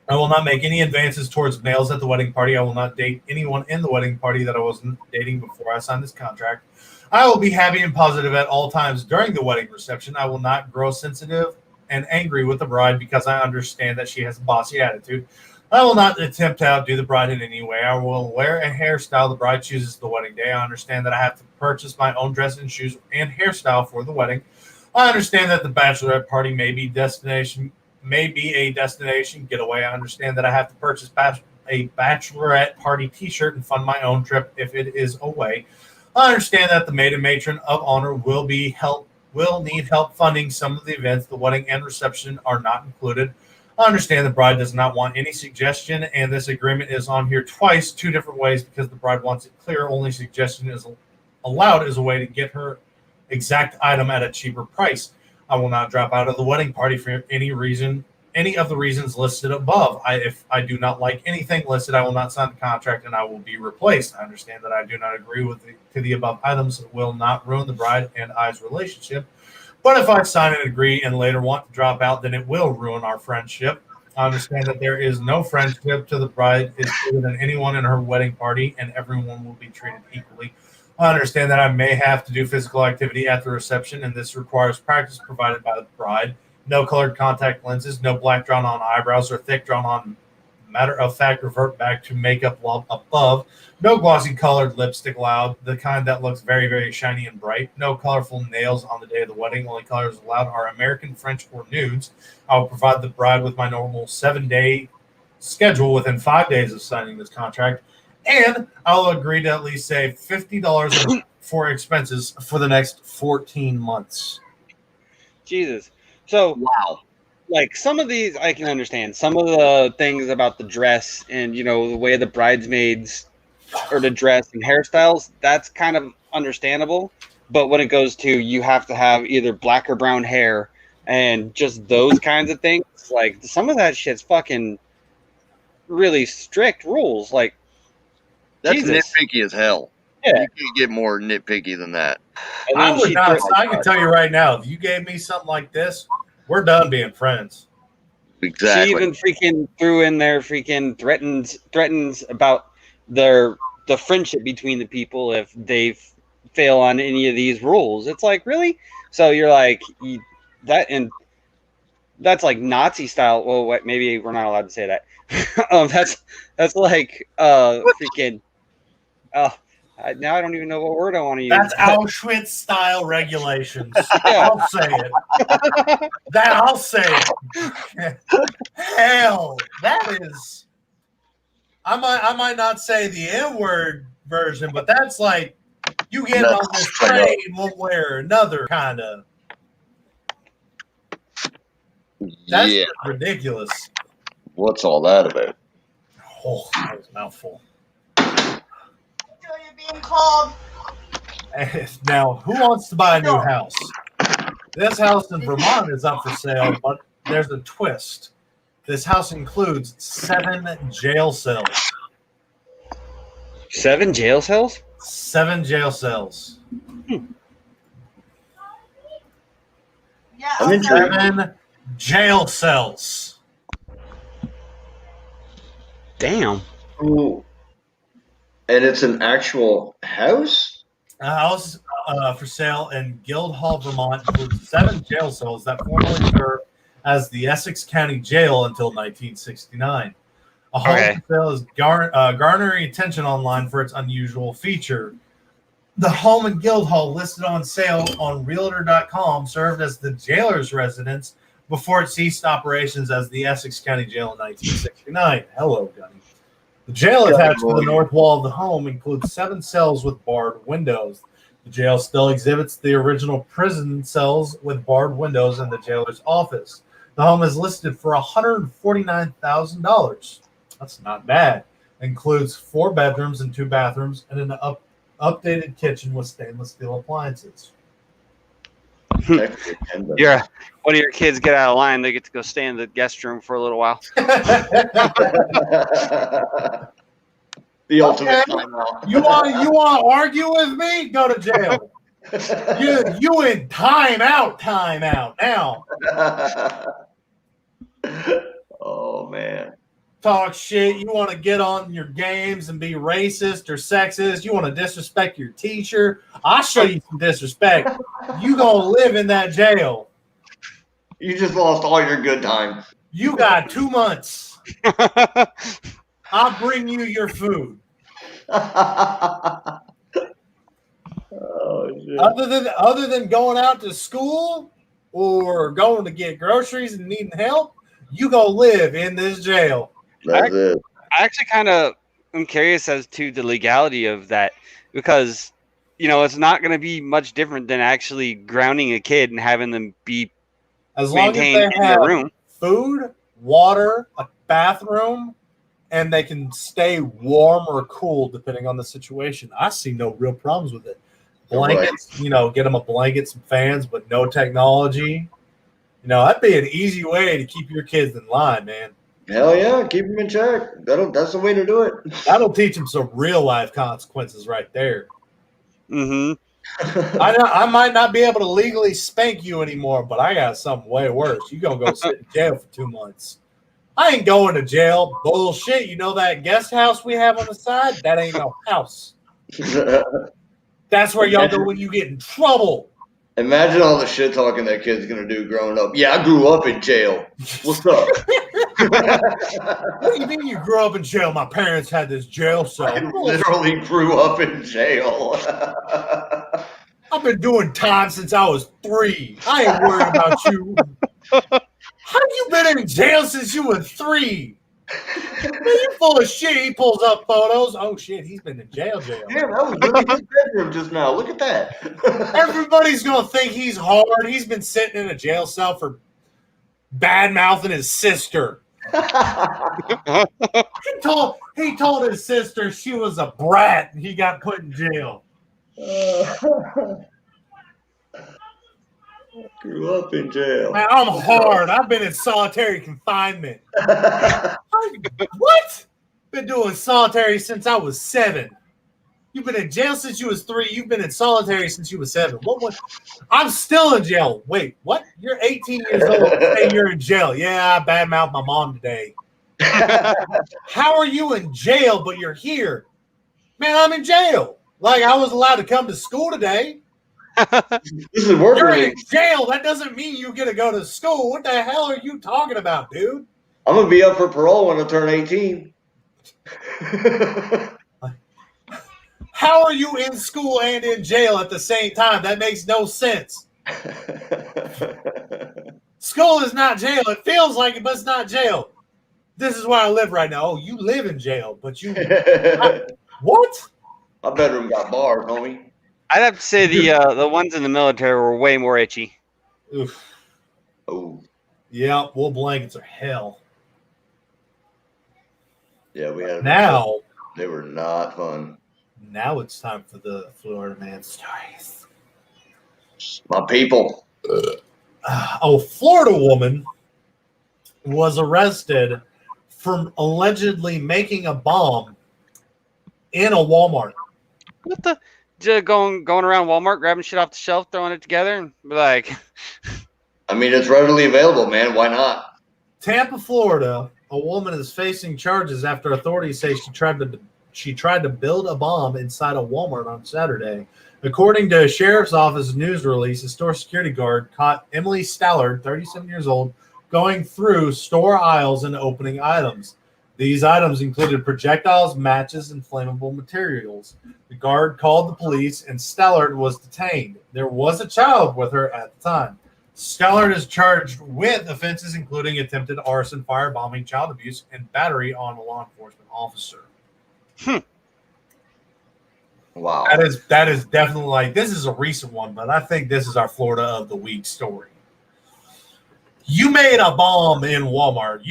I will not make any advances towards nails at the wedding party. I will not date anyone in the wedding party that I wasn't dating before I signed this contract. I will be happy and positive at all times during the wedding reception. I will not grow sensitive and angry with the bride because I understand that she has a bossy attitude. I will not attempt to outdo the bride in any way. I will wear a hairstyle the bride chooses the wedding day. I understand that I have to purchase my own dress and shoes and hairstyle for the wedding. I understand that the bachelorette party may be a destination getaway. I understand that I have to purchase a bachelorette party t-shirt and fund my own trip if it is away. I understand that the maid and matron of honor will need help funding some of the events. The wedding and reception are not included. I understand the bride does not want any suggestion, and this agreement is on here twice, 2 different ways, because the bride wants it clear. Only suggestion is allowed as a way to get her exact item at a cheaper price. I will not drop out of the wedding party for any of the reasons listed above. If I do not like anything listed, I will not sign the contract and I will be replaced. I understand that I do not agree to the above items. It will not ruin the bride and I's relationship. But if I sign and agree and later want to drop out, then it will ruin our friendship. I understand that there is no friendship to the bride is bigger than anyone in her wedding party, and everyone will be treated equally. I understand that I may have to do physical activity at the reception, and this requires practice provided by the bride. No colored contact lenses, no black drawn on eyebrows or thick drawn on. Matter of fact, revert back to makeup above. No glossy colored lipstick allowed, the kind that looks very, very shiny and bright. No colorful nails on the day of the wedding. Only colors allowed are American, French, or nudes. I will provide the bride with my normal 7-day schedule within 5 days of signing this contract. And I'll agree to at least save $50 for expenses for the next 14 months. Jesus. So, Wow. like, some of these I can understand. Some of the things about the dress and, the way the bridesmaids or the dress and hairstyles, that's kind of understandable. But when it goes to you have to have either black or brown hair and just those kinds of things, like, some of that shit's fucking really strict rules. Like, That's Jesus. nitpicky as hell. Yeah. You can't get more nitpicky than that. And I then would she not. threw- I can tell you right now, if you gave me something like this, we're done being friends. Exactly. She even freaking threw in there freaking threatens about the friendship between the people if they fail on any of these rules. It's like, really? So you're like that's like Nazi style. Well, what, maybe we're not allowed to say that. That's like freaking. Now I don't even know what word I want to use. That's Auschwitz style regulations. Yeah. I'll say it. I'll say it. Hell, that is. I might not say the N-word version, but that's like you get on this train one way or another, kind of. That's Yeah. ridiculous. What's all that about? Oh, that was a mouthful. You're being called. Now, who wants to buy a new house? This house in Vermont is up for sale, but there's a twist. This house includes 7 jail cells. 7 jail cells? 7 jail cells. I'm intrigued. 7 jail cells. Damn. Ooh. And it's an actual house? A house for sale in Guildhall, Vermont includes 7 jail cells that formerly served as the Essex County Jail until 1969. A home Okay. for sale is garnering attention online for its unusual feature. The home in Guildhall, listed on sale on Realtor.com, served as the jailer's residence before it ceased operations as the Essex County Jail in 1969. Hello, Gunny. The jail attached to the north wall of the home includes 7 cells with barred windows. The jail still exhibits the original prison cells with barred windows in the jailer's office. The home is listed for $149,000. That's not bad. Includes 4 bedrooms and 2 bathrooms and an updated kitchen with stainless steel appliances. One of your kids get out of line, they get to go stay in the guest room for a little while. The ultimate Okay. timeout. You want to argue with me? Go to jail. You in timeout now. Oh man. Talk shit. You want to get on your games and be racist or sexist. You want to disrespect your teacher. I'll show you some disrespect. You gonna live in that jail. You just lost all your good time. You got 2 months. I'll bring you your food. Oh, shit. Other than going out to school or going to get groceries and needing help, you gonna live in this jail. That's it. I actually kind of am curious as to the legality of that because, you know, it's not going to be much different than actually grounding a kid and having them be As long as maintained they in have their room. food, water, a bathroom, and they can stay warm or cool depending on the situation, I see no real problems with it. Blankets, get them a blanket, some fans, but no technology. That'd be an easy way to keep your kids in line, man. Hell yeah, keep them in check. That's the way to do it. That'll teach them some real life consequences right there. Mm-hmm. I might not be able to legally spank you anymore, but I got something way worse. You're going to go sit in jail for 2 months. I ain't going to jail. Bullshit. You know that guest house we have on the side? That ain't no house. That's where y'all go when you get in trouble. Imagine all the shit talking that kid's gonna do growing up. Yeah, I grew up in jail. What's up? What do you mean you grew up in jail? My parents had this jail cell. I literally grew up in jail. I've been doing time since I was 3. I ain't worried about you. How you been in jail since you were 3? Man, you full of shit. He pulls up photos. Oh shit, he's been in jail. Damn, that was really his bedroom just now. Look at that. Everybody's gonna think he's hard. He's been sitting in a jail cell for bad mouthing his sister. He told his sister she was a brat and he got put in jail. Grew up in jail. Man, I'm hard. I've been in solitary confinement. What? Been doing solitary since I was 7. You've been in jail since you was 3. You've been in solitary since you was 7. I'm still in jail. Wait, what? You're 18 years old and you're in jail. Yeah, I badmouthed my mom today. How are you in jail, but you're here? Man, I'm in jail. Like I was allowed to come to school today. This is work You're release. in jail. That doesn't mean you get to go to school. What the hell are you talking about, dude? I'm gonna be up for parole when I turn 18. How are you in school and in jail at the same time? That makes no sense. School is not jail. It feels like it, but it's not jail. This is where I live right now. Oh, you live in jail, but you what? My bedroom got bars, homie. I'd have to say the ones in the military were way more itchy. Oof. Oh. Yeah, wool blankets are hell. Yeah, we had Now they were not fun. Now it's time for the Florida man stories. My people. A Florida woman was arrested for allegedly making a bomb in a Walmart. What the? Just going around Walmart, grabbing shit off the shelf, throwing it together, and be like, I mean, it's readily available, man. Why not? Tampa, Florida, a woman is facing charges after authorities say she tried to build a bomb inside a Walmart on Saturday. According to a sheriff's office news release, a store security guard caught Emily Stallard, 37 years old, going through store aisles and opening items. These items included projectiles, matches, and flammable materials. The guard called the police, and Stallard was detained. There was a child with her at the time. Stallard is charged with offenses including attempted arson, firebombing, child abuse, and battery on a law enforcement officer. Wow. That is definitely like, this is a recent one, but I think this is our Florida of the week story. You made a bomb in Walmart.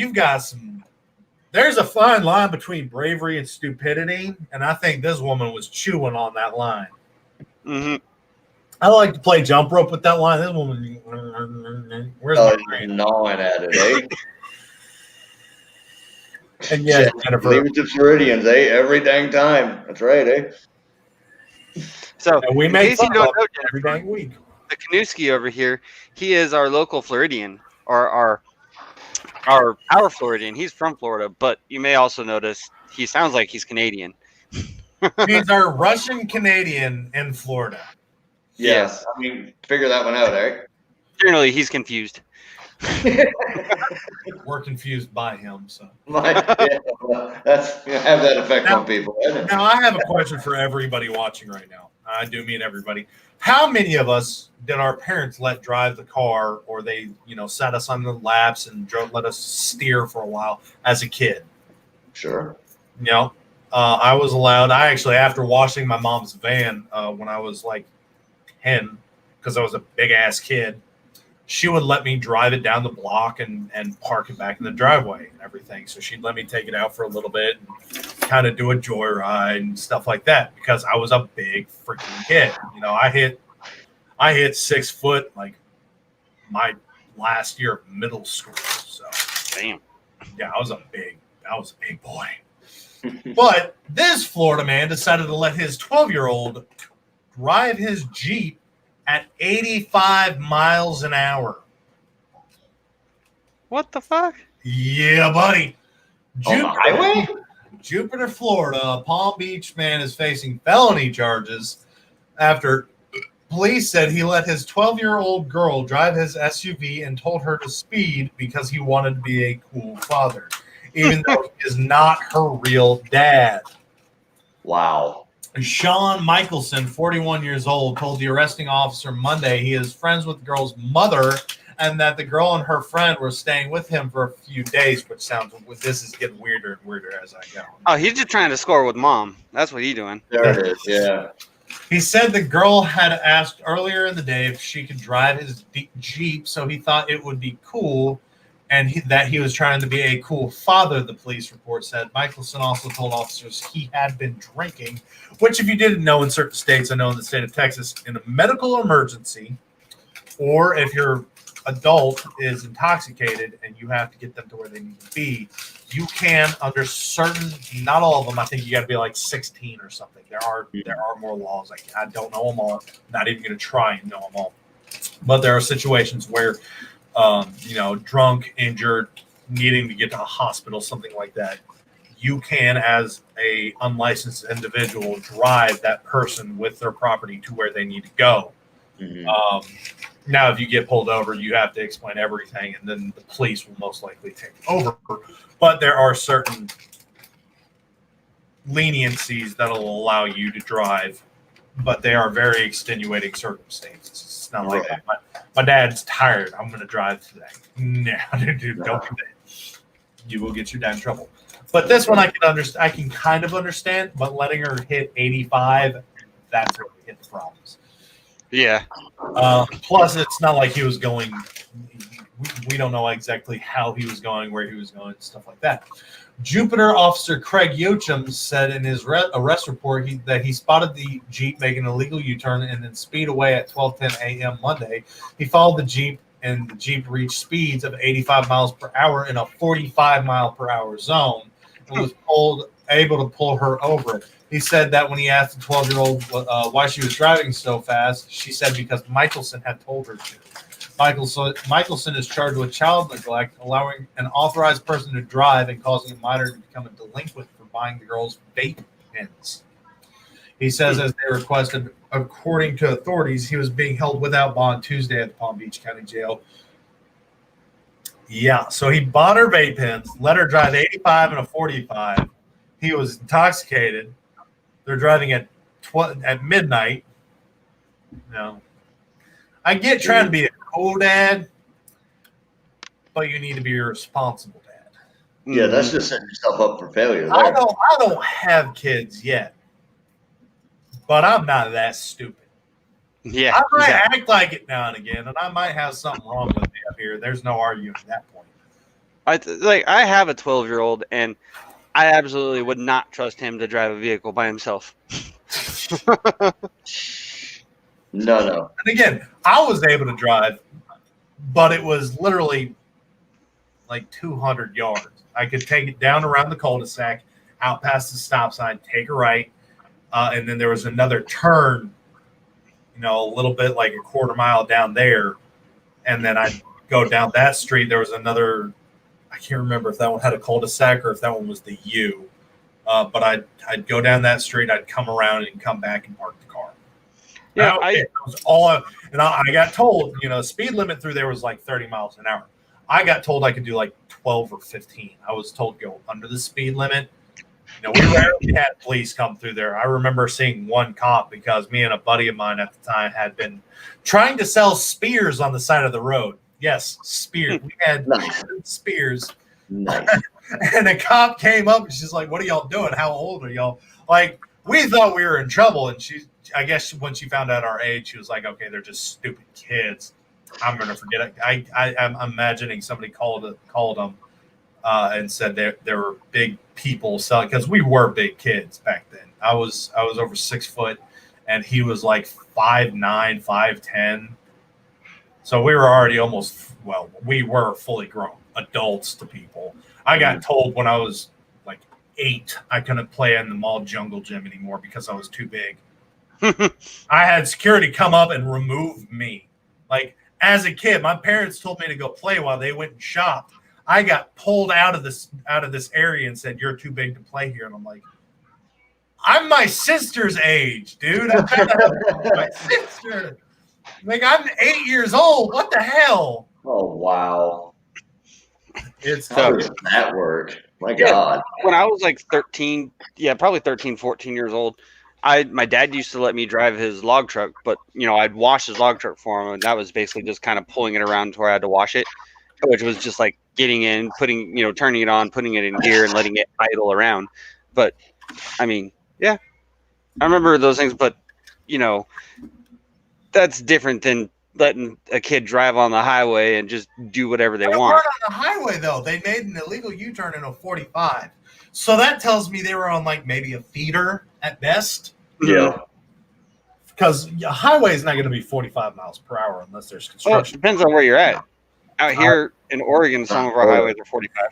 There's a fine line between bravery and stupidity, and I think this woman was chewing on that line. Mm-hmm. I like to play jump rope with that line. This woman, where's my brain? Gnawing at it, eh? And yeah, Jennifer. Leave it to Floridians, eh? Every dang time. That's right, eh? So, and we in make case you don't know, every dang week. The Kanuski over here, he is our local Floridian, or our Floridian. He's from Florida, but you may also notice he sounds like he's Canadian. He's our Russian Canadian in Florida. Yes. I mean, figure that one out, eh? Generally, he's confused. We're confused by him, so have that effect on people. Now, I have a question for everybody watching right now. I do mean everybody. How many of us did our parents let drive the car, or they, sat us on the laps and let us steer for a while as a kid? Sure. I was allowed. I actually, after washing my mom's van when I was like 10, because I was a big ass kid, she would let me drive it down the block and park it back in the driveway and everything. So she'd let me take it out for a little bit and kind of do a joyride and stuff like that, because I was a big freaking kid. I hit 6 foot like my last year of middle school. So damn. Yeah, I was a big boy. But this Florida man decided to let his 12-year-old drive his Jeep at 85 miles an hour. What the fuck? Yeah, buddy. On the highway? Jupiter, Florida, a Palm Beach man is facing felony charges after police said he let his 12-year-old girl drive his SUV and told her to speed because he wanted to be a cool father, even though he is not her real dad. Wow. Sean Michelson, 41 years old, told the arresting officer Monday he is friends with the girl's mother and that the girl and her friend were staying with him for a few days, this is getting weirder and weirder as I go. Oh, he's just trying to score with mom. That's what he's doing. There it is, yeah. He said the girl had asked earlier in the day if she could drive his Jeep, so he thought it would be cool, and that he was trying to be a cool father, the police report said. Michelson also told officers he had been drinking, which, if you didn't know, in certain states, I know in the state of Texas, in a medical emergency, or if your adult is intoxicated and you have to get them to where they need to be, you can, under certain, not all of them, I think you got to be like 16 or something. There are more laws. I don't know them all. I'm not even going to try and know them all. But there are situations where drunk, injured, needing to get to a hospital, something like that, you can, as a unlicensed individual, drive that person with their property to where they need to go. Mm-hmm. Now, if you get pulled over, you have to explain everything, and then the police will most likely take over. But there are certain leniencies that will allow you to drive, but they are very extenuating circumstances. It's not like my dad's tired, I'm going to drive today. No, dude, don't do that. You will get your dad in trouble. But this one I can understand. I can kind of understand, but letting her hit 85, that's where we hit the problems. Yeah. Plus, it's not like he was going. We don't know exactly how he was going, where he was going, stuff like that. Jupiter officer Craig Yochum said in his arrest report that he spotted the Jeep making an illegal U-turn and then speed away at 12:10 a.m. Monday. He followed the Jeep, and the Jeep reached speeds of 85 miles per hour in a 45 mile per hour zone and was able to pull her over. He said that when he asked the 12-year-old why she was driving so fast, she said because Michelson had told her to. Michelson is charged with child neglect, allowing an authorized person to drive and causing a minor to become a delinquent for buying the girl's vape pens. He says, as they requested, according to authorities, he was being held without bond Tuesday at the Palm Beach County Jail. Yeah, so he bought her vape pens, let her drive 85 and a 45. He was intoxicated. They're driving at midnight. No. I get trying to be a cool dad, but you need to be a responsible dad. Yeah, that's just setting yourself up for failure. There. I don't have kids yet, but I'm not that stupid. Yeah, I might act like it now and again, and I might have something wrong with me up here. There's no arguing at that point. I have a 12-year-old, and I absolutely would not trust him to drive a vehicle by himself. No. And again, I was able to drive, but it was literally like 200 yards. I could take it down around the cul-de-sac, out past the stop sign, take a right, and then there was another turn, a little bit like a quarter mile down there, and then I'd go down that street. There was another, I can't remember if that one had a cul-de-sac or if that one was the U, but I'd go down that street, I'd come around and come back and park the car. Yeah, it was all, and I got told, speed limit through there was like 30 miles an hour. I got told I could do like 12 or 15. I was told to go under the speed limit. We rarely had police come through there. I remember seeing one cop because me and a buddy of mine at the time had been trying to sell spears on the side of the road. Yes, spears. We had spears. Nice. And a cop came up and she's like, "What are y'all doing? How old are y'all?" Like, we thought we were in trouble. And I guess when she found out our age, she was like, "Okay, they're just stupid kids. I'm going to forget it." I'm imagining somebody called them and said there were big people selling, because we were big kids back then. I was over 6 foot, and he was like 5'9", 5'10". So we were already we were fully grown adults to people. I got told when I was like 8, I couldn't play in the mall jungle gym anymore because I was too big. I had security come up and remove me. Like, as a kid, my parents told me to go play while they went and shopped. I got pulled out of this area and said, "You're too big to play here." And I'm like, I'm my sister's age, dude. I'm trying to help my sister. Like, I'm 8 years old. What the hell? Oh, wow. How does that work? My God. When I was like 13, probably 13, 14 years old, my dad used to let me drive his log truck, but I'd wash his log truck for him, and that was basically just kind of pulling it around to where I had to wash it, which was just like getting in, putting, turning it on, putting it in gear, and letting it idle around. But I mean, yeah, I remember those things, but that's different than letting a kid drive on the highway and just do whatever they want. On the highway, though, they made an illegal U-turn in a 45. So that tells me they were on like maybe a feeder at best. Yeah. Because a highway is not going to be 45 miles per hour unless there's construction. Well, it depends on where you're at. Out here in Oregon, some of our highways are 45.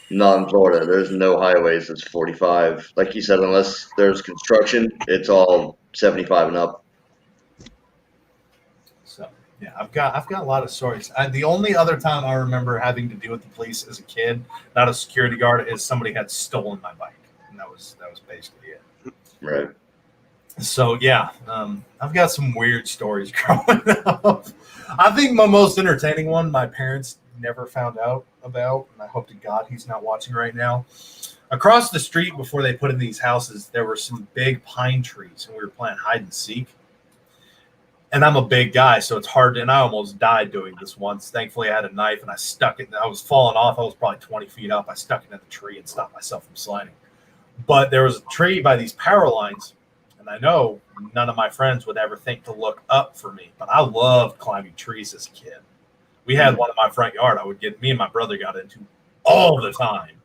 Not in Florida. There's no highways that's 45. Like you said, unless there's construction, it's all 75 and up. So yeah, I've got a lot of stories. The only other time I remember having to deal with the police as a kid, not a security guard, is somebody had stolen my bike, and that was basically it. Right. So yeah, I've got some weird stories growing up. I think my most entertaining one, my parents never found out about, and I hope to God he's not watching right now. Across the street, before they put in these houses, there were some big pine trees, and we were playing hide and seek. And I'm a big guy, so it's hard, and I almost died doing this once. Thankfully, I had a knife, and I stuck it. I was falling off. I was probably 20 feet up. I stuck it in the tree and stopped myself from sliding. But there was a tree by these power lines, and I know none of my friends would ever think to look up for me, but I loved climbing trees as a kid. We had one in my front yard. Me and my brother got into all the time.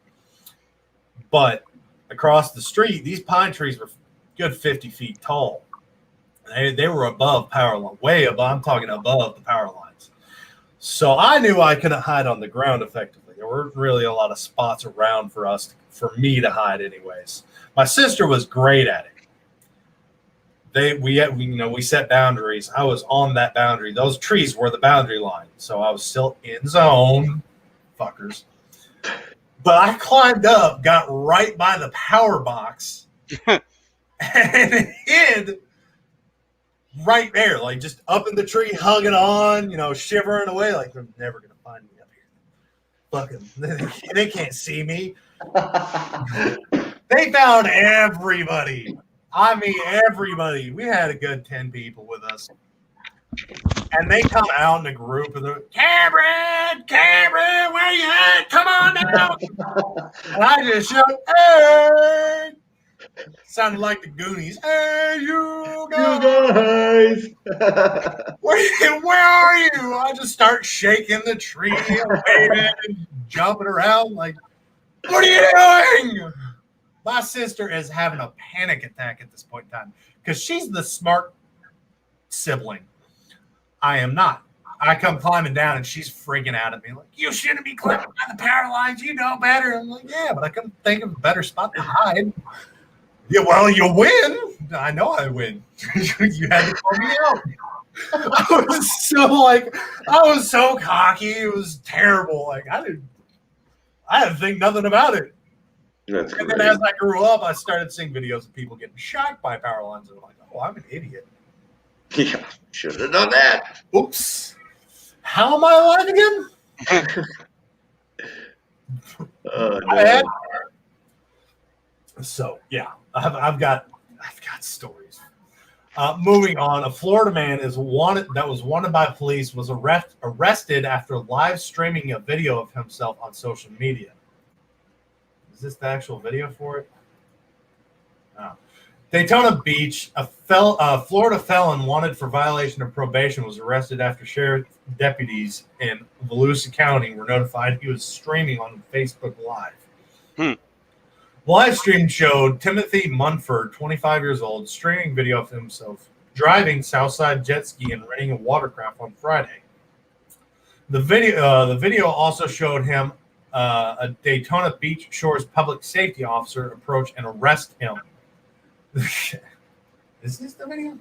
But across the street, these pine trees were good 50 feet tall. They were above power line, way above. I'm talking above the power lines. So I knew I couldn't hide on the ground effectively. There weren't really a lot of spots around for me to hide anyways. My sister was great at it. we set boundaries. I was on that boundary. Those trees were the boundary line, so I was still in zone, fuckers. But I climbed up, got right by the power box, and hid right there, like just up in the tree, hugging on, shivering away, like they're never gonna find me up here. Fucking, they can't see me. They found everybody. I mean, everybody. We had a good 10 people with us. And they come out in a group and they're, Cameron, where you at? Come on down. And I just shout, hey. Sounded like the Goonies. Hey, you guys. Where are you? I just start shaking the tree and waving and jumping around like, what are you doing? My sister is having a panic attack at this point in time because she's the smart sibling. I am not. I come climbing down and she's freaking out at me like, you shouldn't be climbing by the power lines. You know better. I'm like, yeah, but I couldn't think of a better spot to hide. Yeah, well, you win. I know I win. You had to call me out. I was so cocky. It was terrible. Like I didn't think nothing about it. And then as I grew up, I started seeing videos of people getting shocked by power lines. And I'm like, oh, I'm an idiot. Yeah, should have done that. Oops. How am I alive again? No. So yeah, I've got stories. Moving on, a Florida man was wanted by police was arrested after live streaming a video of himself on social media. Is this the actual video for it? Oh. Daytona Beach, a Florida felon wanted for violation of probation was arrested after sheriff deputies in Volusia County were notified he was streaming on Facebook Live. The live stream showed Timothy Munford, 25 years old, streaming video of himself driving Southside jet ski and renting a watercraft on Friday. The video also showed him a Daytona Beach Shores public safety officer approach and arrest him. Is this the video?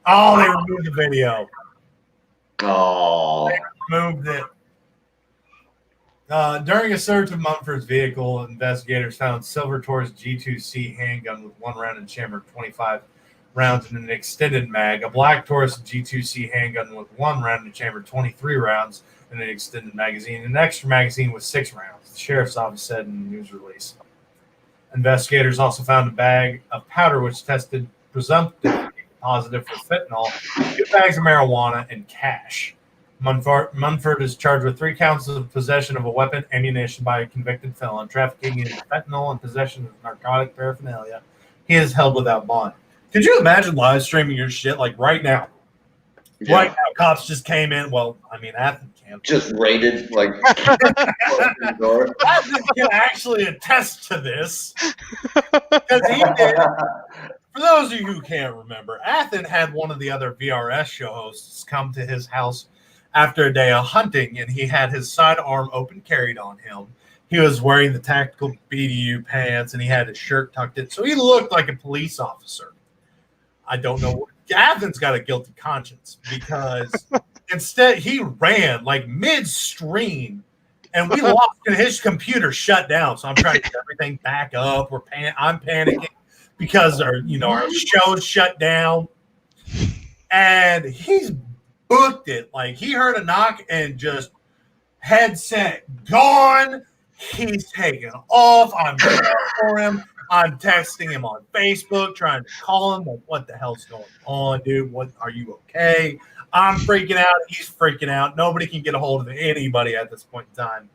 Oh, they removed the video. Oh, they removed it. During a search of Mumford's vehicle, investigators found Silver Taurus G2C handgun with 1 round and chamber, 25 rounds in an extended mag, a Black Taurus G2C handgun with 1 round and chamber, 23 rounds in an extended magazine, and an extra magazine with 6 rounds, the sheriff's office said in a news release. Investigators also found a bag of powder which tested presumptively positive for fentanyl, 2 bags of marijuana, and cash. Munford is charged with 3 counts of possession of a weapon, ammunition by a convicted felon, trafficking in fentanyl, and possession of narcotic paraphernalia. He is held without bond. Could you imagine live streaming your shit like right now? Yeah. Right now, cops just came in. Well, I mean, Athen can't. Just raided, like. Athen can actually attest to this. Because he did. For those of you who can't remember, Athen had one of the other VRS show hosts come to his house after a day of hunting, and he had his sidearm open carried on him. He was wearing the tactical BDU pants, and he had his shirt tucked in. So he looked like a police officer. I don't know. Athen's got a guilty conscience because instead he ran like midstream, and we lost, and his computer shut down. So I'm trying to get everything back up. I'm panicking because our show's shut down, and he's booked it. Like he heard a knock and just headset gone. He's taking off. I'm looking for him. I'm texting him on Facebook, trying to call him. Like, what the hell's going on, dude? What, are you okay? I'm freaking out. He's freaking out. Nobody can get a hold of anybody at this point in time.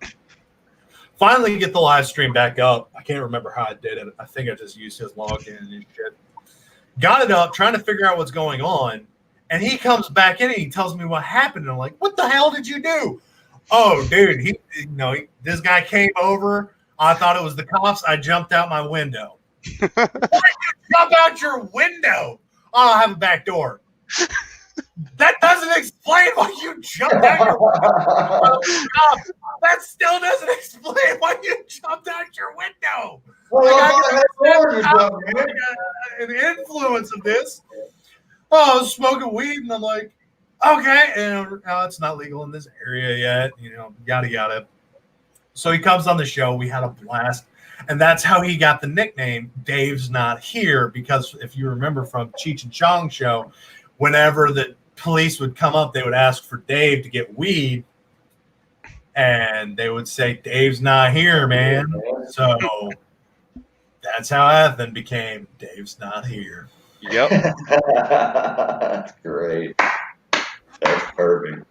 Finally, get the live stream back up. I can't remember how I did it. I think I just used his login and shit. Got it up, trying to figure out what's going on. And he comes back in and he tells me what happened. And I'm like, what the hell did you do? Oh, dude, this guy came over. I thought it was the cops. I jumped out my window. Why did you jump out your window? Oh, I have a back door. That doesn't explain why you jumped out your window. That still doesn't explain why you jumped out your window. Well, an influence of this. oh, I was smoking weed. And I'm like, okay. And it's not legal in this area yet, yada, yada. So he comes on the show. We had a blast. And that's how he got the nickname Dave's Not Here, because if you remember from Cheech and Chong show, whenever the police would come up, they would ask for Dave to get weed. And they would say, Dave's not here, man. So that's how Athen became Dave's Not Here. Yep. That's great. That's perfect.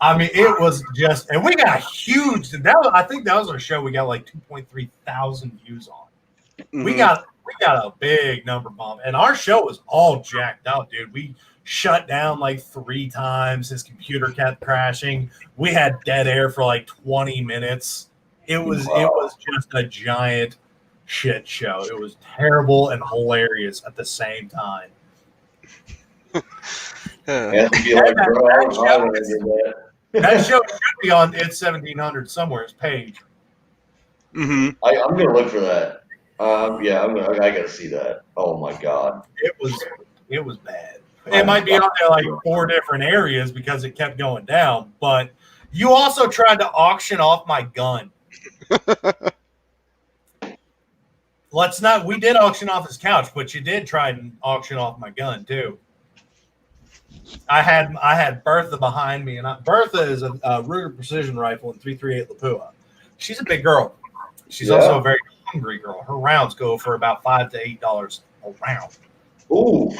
I mean, it was just, and we got huge. I think that was our show. We got like 2.3 thousand views on. Mm-hmm. We got a big number bump, and our show was all jacked up, dude. We shut down like 3 times. His computer kept crashing. We had dead air for like 20 minutes. It was just a giant shit show. It was terrible and hilarious at the same time. That show should be on It's 1700 somewhere. It's Page. Mm-hmm. I'm gonna look for that. Yeah, I gotta see that. Oh my god, it was bad. It might be on there like 4 different areas because it kept going down. But you also tried to auction off my gun. We did auction off his couch, but you did try and auction off my gun too. I had Bertha behind me, and Bertha is a Ruger precision rifle in 338 Lapua. She's a big girl. She's also a very hungry girl. Her rounds go for about $5 to $8 a round. Ooh,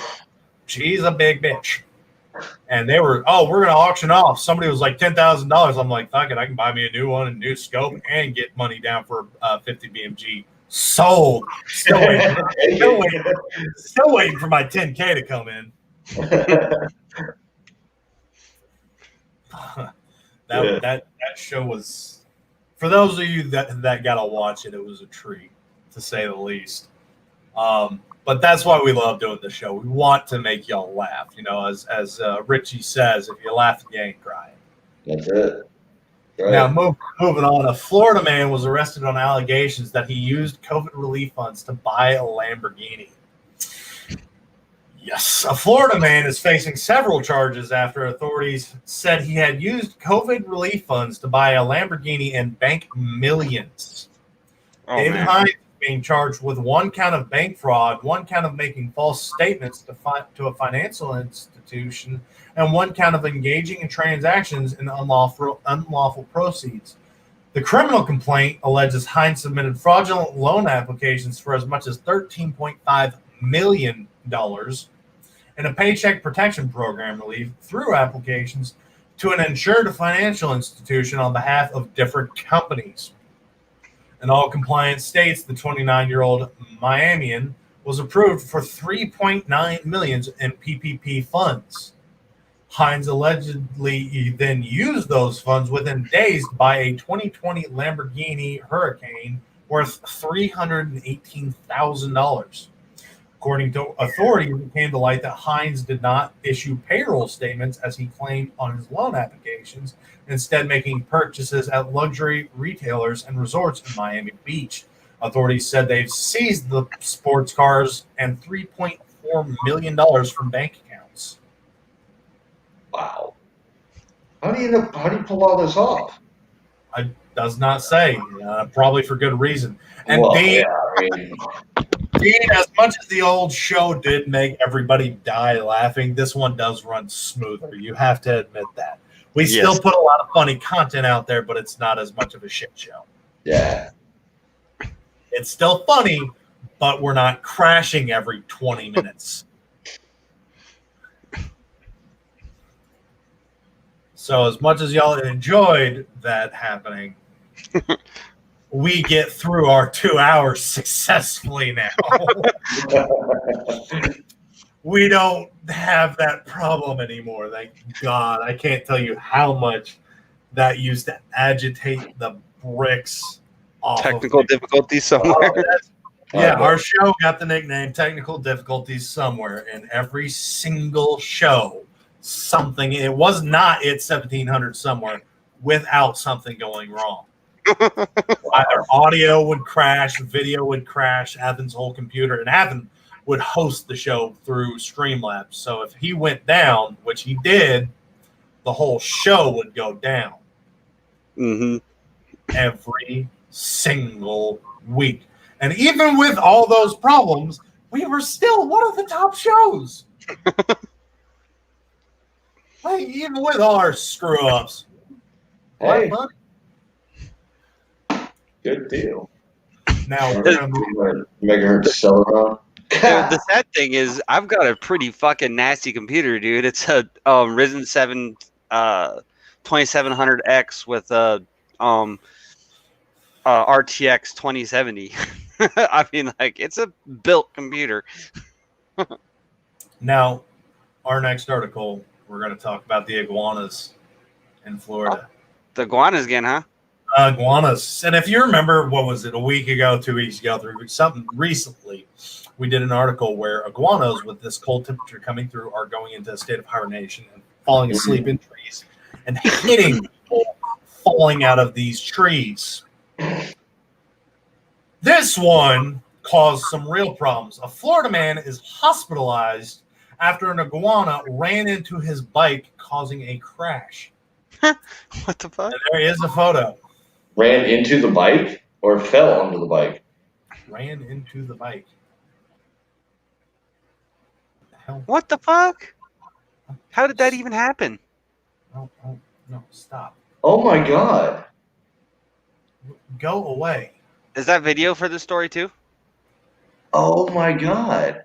she's a big bitch. And they were, we're gonna auction off. Somebody was like $10,000. I'm like, fuck it, I can buy me a new one, a new scope, and get money down for 50 BMG. Sold. Still waiting for my 10K to come in. That show was, for those of you that got to watch it, it was a treat, to say the least. But that's why we love doing the show. We want to make y'all laugh. As Richie says, if you laugh, you ain't crying. That's it. Right. Now, moving on, a Florida man was arrested on allegations that he used COVID relief funds to buy a Lamborghini. Yes, a Florida man is facing several charges after authorities said he had used COVID relief funds to buy a Lamborghini and bank millions. David Hines is being charged with 1 count of bank fraud, 1 count of making false statements to a financial institution, and 1 count of engaging in transactions in unlawful proceeds. The criminal complaint alleges Hines submitted fraudulent loan applications for as much as $13.5 million and a Paycheck Protection Program relief through applications to an insured financial institution on behalf of different companies. In all compliance states, the 29-year-old Miamian was approved for $3.9 million in PPP funds. Hines allegedly then used those funds within days to buy a 2020 Lamborghini Hurricane worth $318,000. According to authorities, it came to light that Hines did not issue payroll statements as he claimed on his loan applications, instead making purchases at luxury retailers and resorts in Miami Beach. Authorities said they've seized the sports cars and $3.4 million from bank accounts. Wow. How do you pull all this off? It does not say. Probably for good reason. And Dean, as much as the old show did make everybody die laughing, this one does run smoother. You have to admit that. We still put a lot of funny content out there, but it's not as much of a shit show. Yeah. It's still funny, but we're not crashing every 20 minutes. So as much as y'all enjoyed that happening, we get through our 2 hours successfully now. We don't have that problem anymore. Thank God. I can't tell you how much that used to agitate the bricks off. Technical difficulties somewhere. Our show got the nickname Technical Difficulties Somewhere. In every single show, something. It was not It's 1700 Somewhere without something going wrong. Either audio would crash, video would crash, Athen's whole computer. And Athen, would host the show through Streamlabs. So if he went down, which he did, the whole show would go down every single week. And even with all those problems, we were still one of the top shows. Like, even with all our screw ups. Hey, good deal. Now we're gonna move. Megahertz Celeron. The sad thing is, I've got a pretty fucking nasty computer, dude. It's a Ryzen 7 2700X with a RTX 2070. I mean, like, it's a built computer. Now, our next article, we're going to talk about the iguanas in Florida. The iguanas again, huh? Iguanas. And if you remember, what was it, a week ago, 2 weeks ago, 3 weeks, something recently, we did an article where iguanas with this cold temperature coming through are going into a state of hibernation and falling asleep in trees and hitting people falling out of these trees. This one caused some real problems. A Florida man is hospitalized after an iguana ran into his bike, causing a crash. What the fuck? And there is a photo. Ran into the bike or fell onto the bike? Ran into the bike. What the fuck? How did that even happen? No, stop. Oh my god. Go away. Is that video for the story too? Oh my god.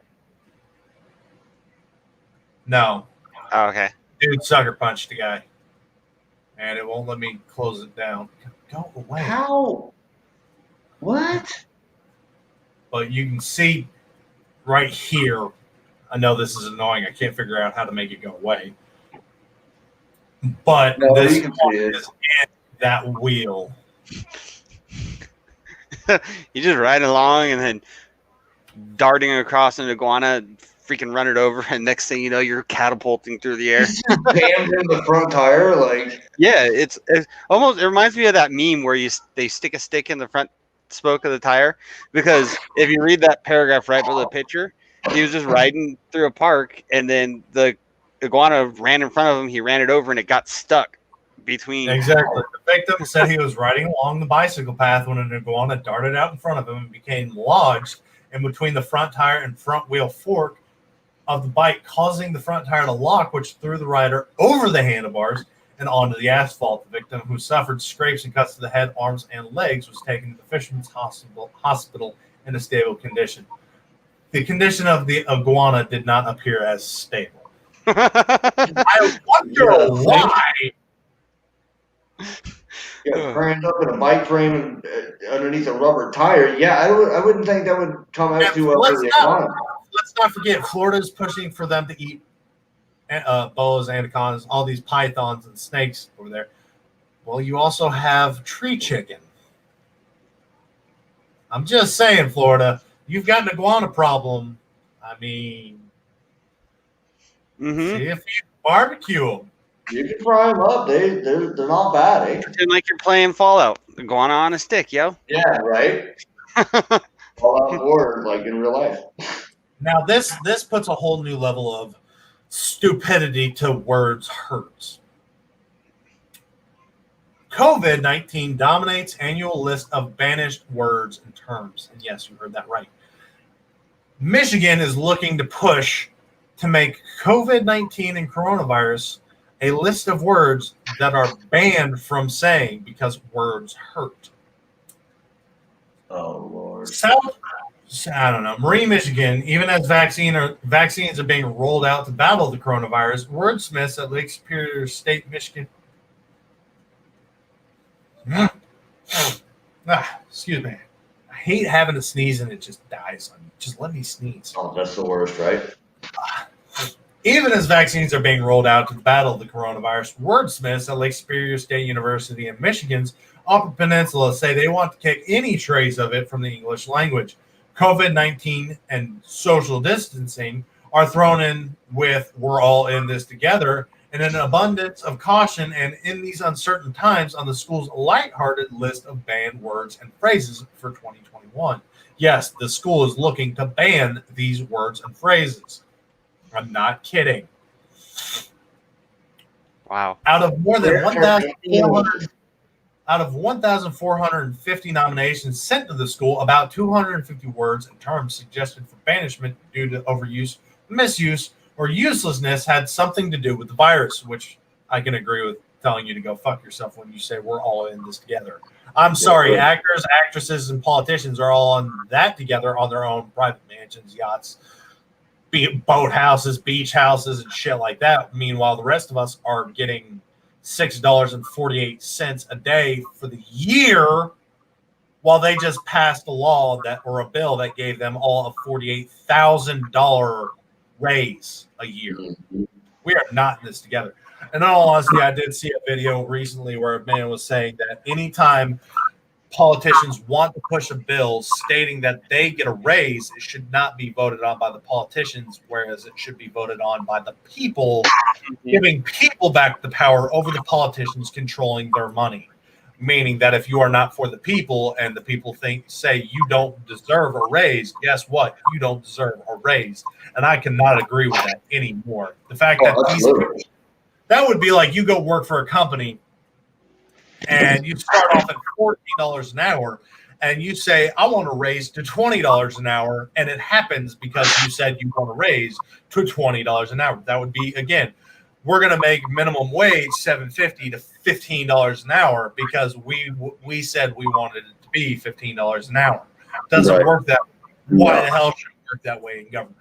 No. Oh, okay. Dude sucker punched the guy. And it won't let me close it down. Go away. How? What? But you can see right here. I know this is annoying. I can't figure out how to make it go away. But No, this you can see it. is in that wheel. You just ride along and then darting across an iguana, freaking run it over, and next thing you know, you're catapulting through the air. Jammed in the front tire, like. Yeah, it's almost. It reminds me of that meme where they stick a stick in the front spoke of the tire, because if you read that paragraph right below the picture, he was just riding through a park, and then the iguana ran in front of him. He ran it over, and it got stuck between. Exactly. The victim said he was riding along the bicycle path when an iguana darted out in front of him and became lodged in between the front tire and front wheel fork of the bike, causing the front tire to lock, which threw the rider over the handlebars and onto the asphalt. The victim, who suffered scrapes and cuts to the head, arms, and legs, was taken to the Fisherman's Hospital in a stable condition. The condition of the iguana did not appear as stable. I wonder why. Yeah, crammed up in a bike frame and underneath a rubber tire. Yeah, I wouldn't think that would come out too well for the iguana. Let's not forget, Florida's pushing for them to eat boas, anacondas, all these pythons and snakes over there. Well, you also have tree chicken. I'm just saying, Florida, you've got an iguana problem. I mean, see if you barbecue them. You can fry them up. They're not bad, eh? Pretend like you're playing Fallout. Iguana on a stick, yo. Yeah, right? All out war, like in real life. Now, this puts a whole new level of stupidity to words hurts. COVID-19 dominates annual list of banished words and terms. And yes, you heard that right. Michigan is looking to push to make COVID-19 and coronavirus a list of words that are banned from saying because words hurt. Oh, Lord. I don't know. Marie, Michigan, even as vaccines are being rolled out to battle the coronavirus, wordsmiths at Lake Superior State, Michigan. Excuse me. I hate having to sneeze and it just dies on me. Just let me sneeze. Oh, that's the worst, right? Even as vaccines are being rolled out to battle the coronavirus, wordsmiths at Lake Superior State University in Michigan's Upper Peninsula say they want to kick any trace of it from the English language. COVID-19 and social distancing are thrown in with "we're all in this together" and an abundance of caution, and in these uncertain times on the school's lighthearted list of banned words and phrases for 2021. Yes, the school is looking to ban these words and phrases. I'm not kidding. Wow. Out of more than 1,450 nominations sent to the school, about 250 words and terms suggested for banishment due to overuse, misuse, or uselessness had something to do with the virus, which I can agree with telling you to go fuck yourself when you say we're all in this together. I'm sorry, actors, actresses, and politicians are all on that together on their own private mansions, yachts, boat houses, beach houses, and shit like that. Meanwhile, the rest of us are getting $6.48 a day for the year, while they just passed a law or a bill that gave them all a $48,000 raise a year. We are not in this together. And in all honesty, I did see a video recently where a man was saying that anytime politicians want to push a bill stating that they get a raise, it should not be voted on by the politicians, whereas it should be voted on by the people, giving people back the power over the politicians controlling their money. Meaning that if you are not for the people and the people say you don't deserve a raise, guess what? You don't deserve a raise. And I cannot agree with that anymore. The fact that that would be like you go work for a company and you start off at $14 an hour and you say, I want to raise to $20 an hour. And it happens because you said you want to raise to $20 an hour. That would be, again, we're going to make minimum wage $7.50 to $15 an hour because we said we wanted it to be $15 an hour. Doesn't work that way. Why the hell should it work that way in government?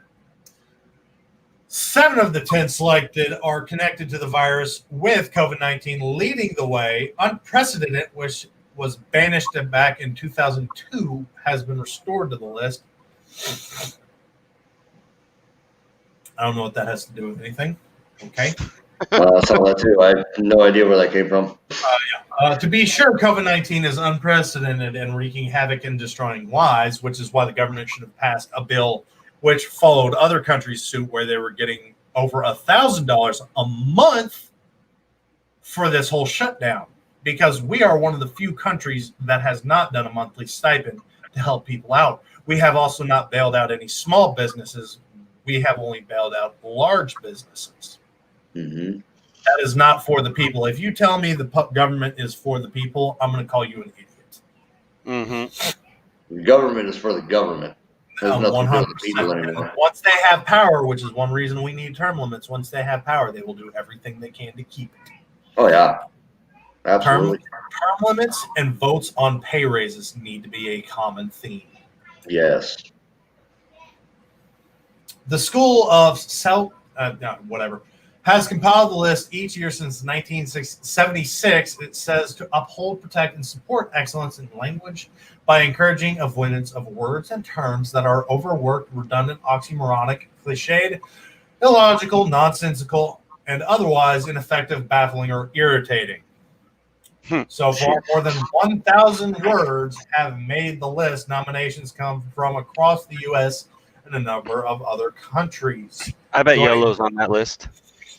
7 of the 10 selected are connected to the virus, with COVID-19 leading the way. Unprecedented, which was banished back in 2002, has been restored to the list. I don't know what that has to do with anything. Okay. I saw that too. I have no idea where that came from. To be sure, COVID-19 is unprecedented and wreaking havoc and destroying lives, which is why the government should have passed a bill which followed other countries' suit where they were getting over $1,000 a month for this whole shutdown, because we are one of the few countries that has not done a monthly stipend to help people out. We have also not bailed out any small businesses. We have only bailed out large businesses. Mm-hmm. That is not for the people. If you tell me the government is for the people, I'm going to call you an idiot. The government is for the government. There's nothing 100%. for the people anymore. Once they have power, which is one reason we need term limits, once they have power, they will do everything they can to keep it. Oh, yeah. Absolutely. Term limits and votes on pay raises need to be a common theme. Yes. The School of has compiled the list each year since 1976. It says to uphold, protect, and support excellence in language by encouraging avoidance of words and terms that are overworked, redundant, oxymoronic, cliched, illogical, nonsensical, and otherwise ineffective, baffling, or irritating. So far, more than 1,000 words have made the list. Nominations come from across the U.S. and a number of other countries. I bet YOLO's on that list.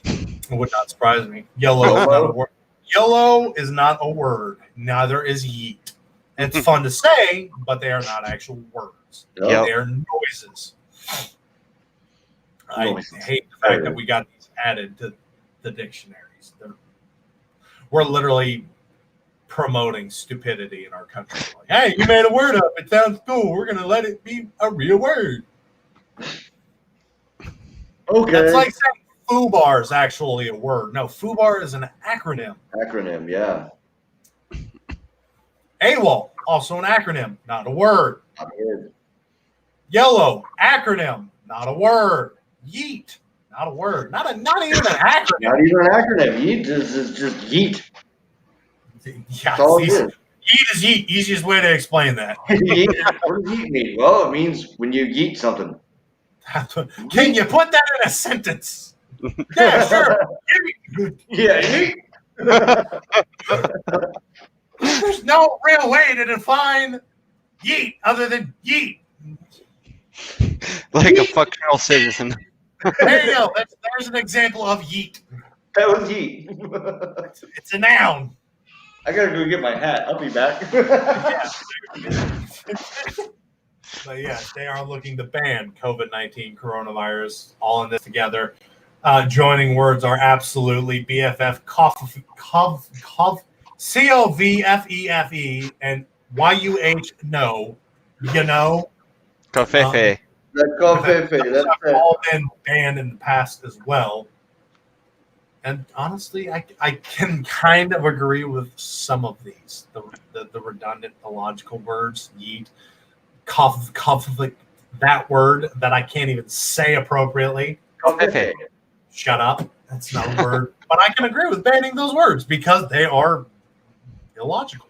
It would not surprise me. Yellow is not a word. Yellow is not a word. Neither is yeet. It's fun to say, but they are not actual words. They are noises. I hate the fact that we got these added to the dictionaries. We're literally promoting stupidity in our country. Like, hey, you made a word up. It sounds cool. We're going to let it be a real word. Okay. That's like saying FUBAR is actually a word. No, FUBAR is an acronym. Acronym, yeah. AWOL, also an acronym, not a word. Not a word. Yellow, acronym, not a word. Yeet, not a word. Not even an acronym. Not even an acronym. Yeet is just yeet. Yeah, all it is. Yeet is yeet. Easiest way to explain that. Yeet, what does yeet mean? Well, it means when you yeet something. Can you put that in a sentence? Yeah, sure. Yeah, yeet. There's no real way to define yeet other than yeet. Like a functional citizen. There you go. There's an example of yeet. That was yeet. It's a noun. I gotta go get my hat. I'll be back. But yeah, they are looking to ban COVID-19 coronavirus all in this together. Joining words are absolutely BFF, COVFEFE, and YUH, no. You know? Covfefe. That coffee, Those have all been banned in the past as well. And honestly, I can kind of agree with some of these. The redundant, illogical words, yeet, conflict, that word that I can't even say appropriately. Covfefe. Shut up. That's not a word. But I can agree with banning those words because they are illogical.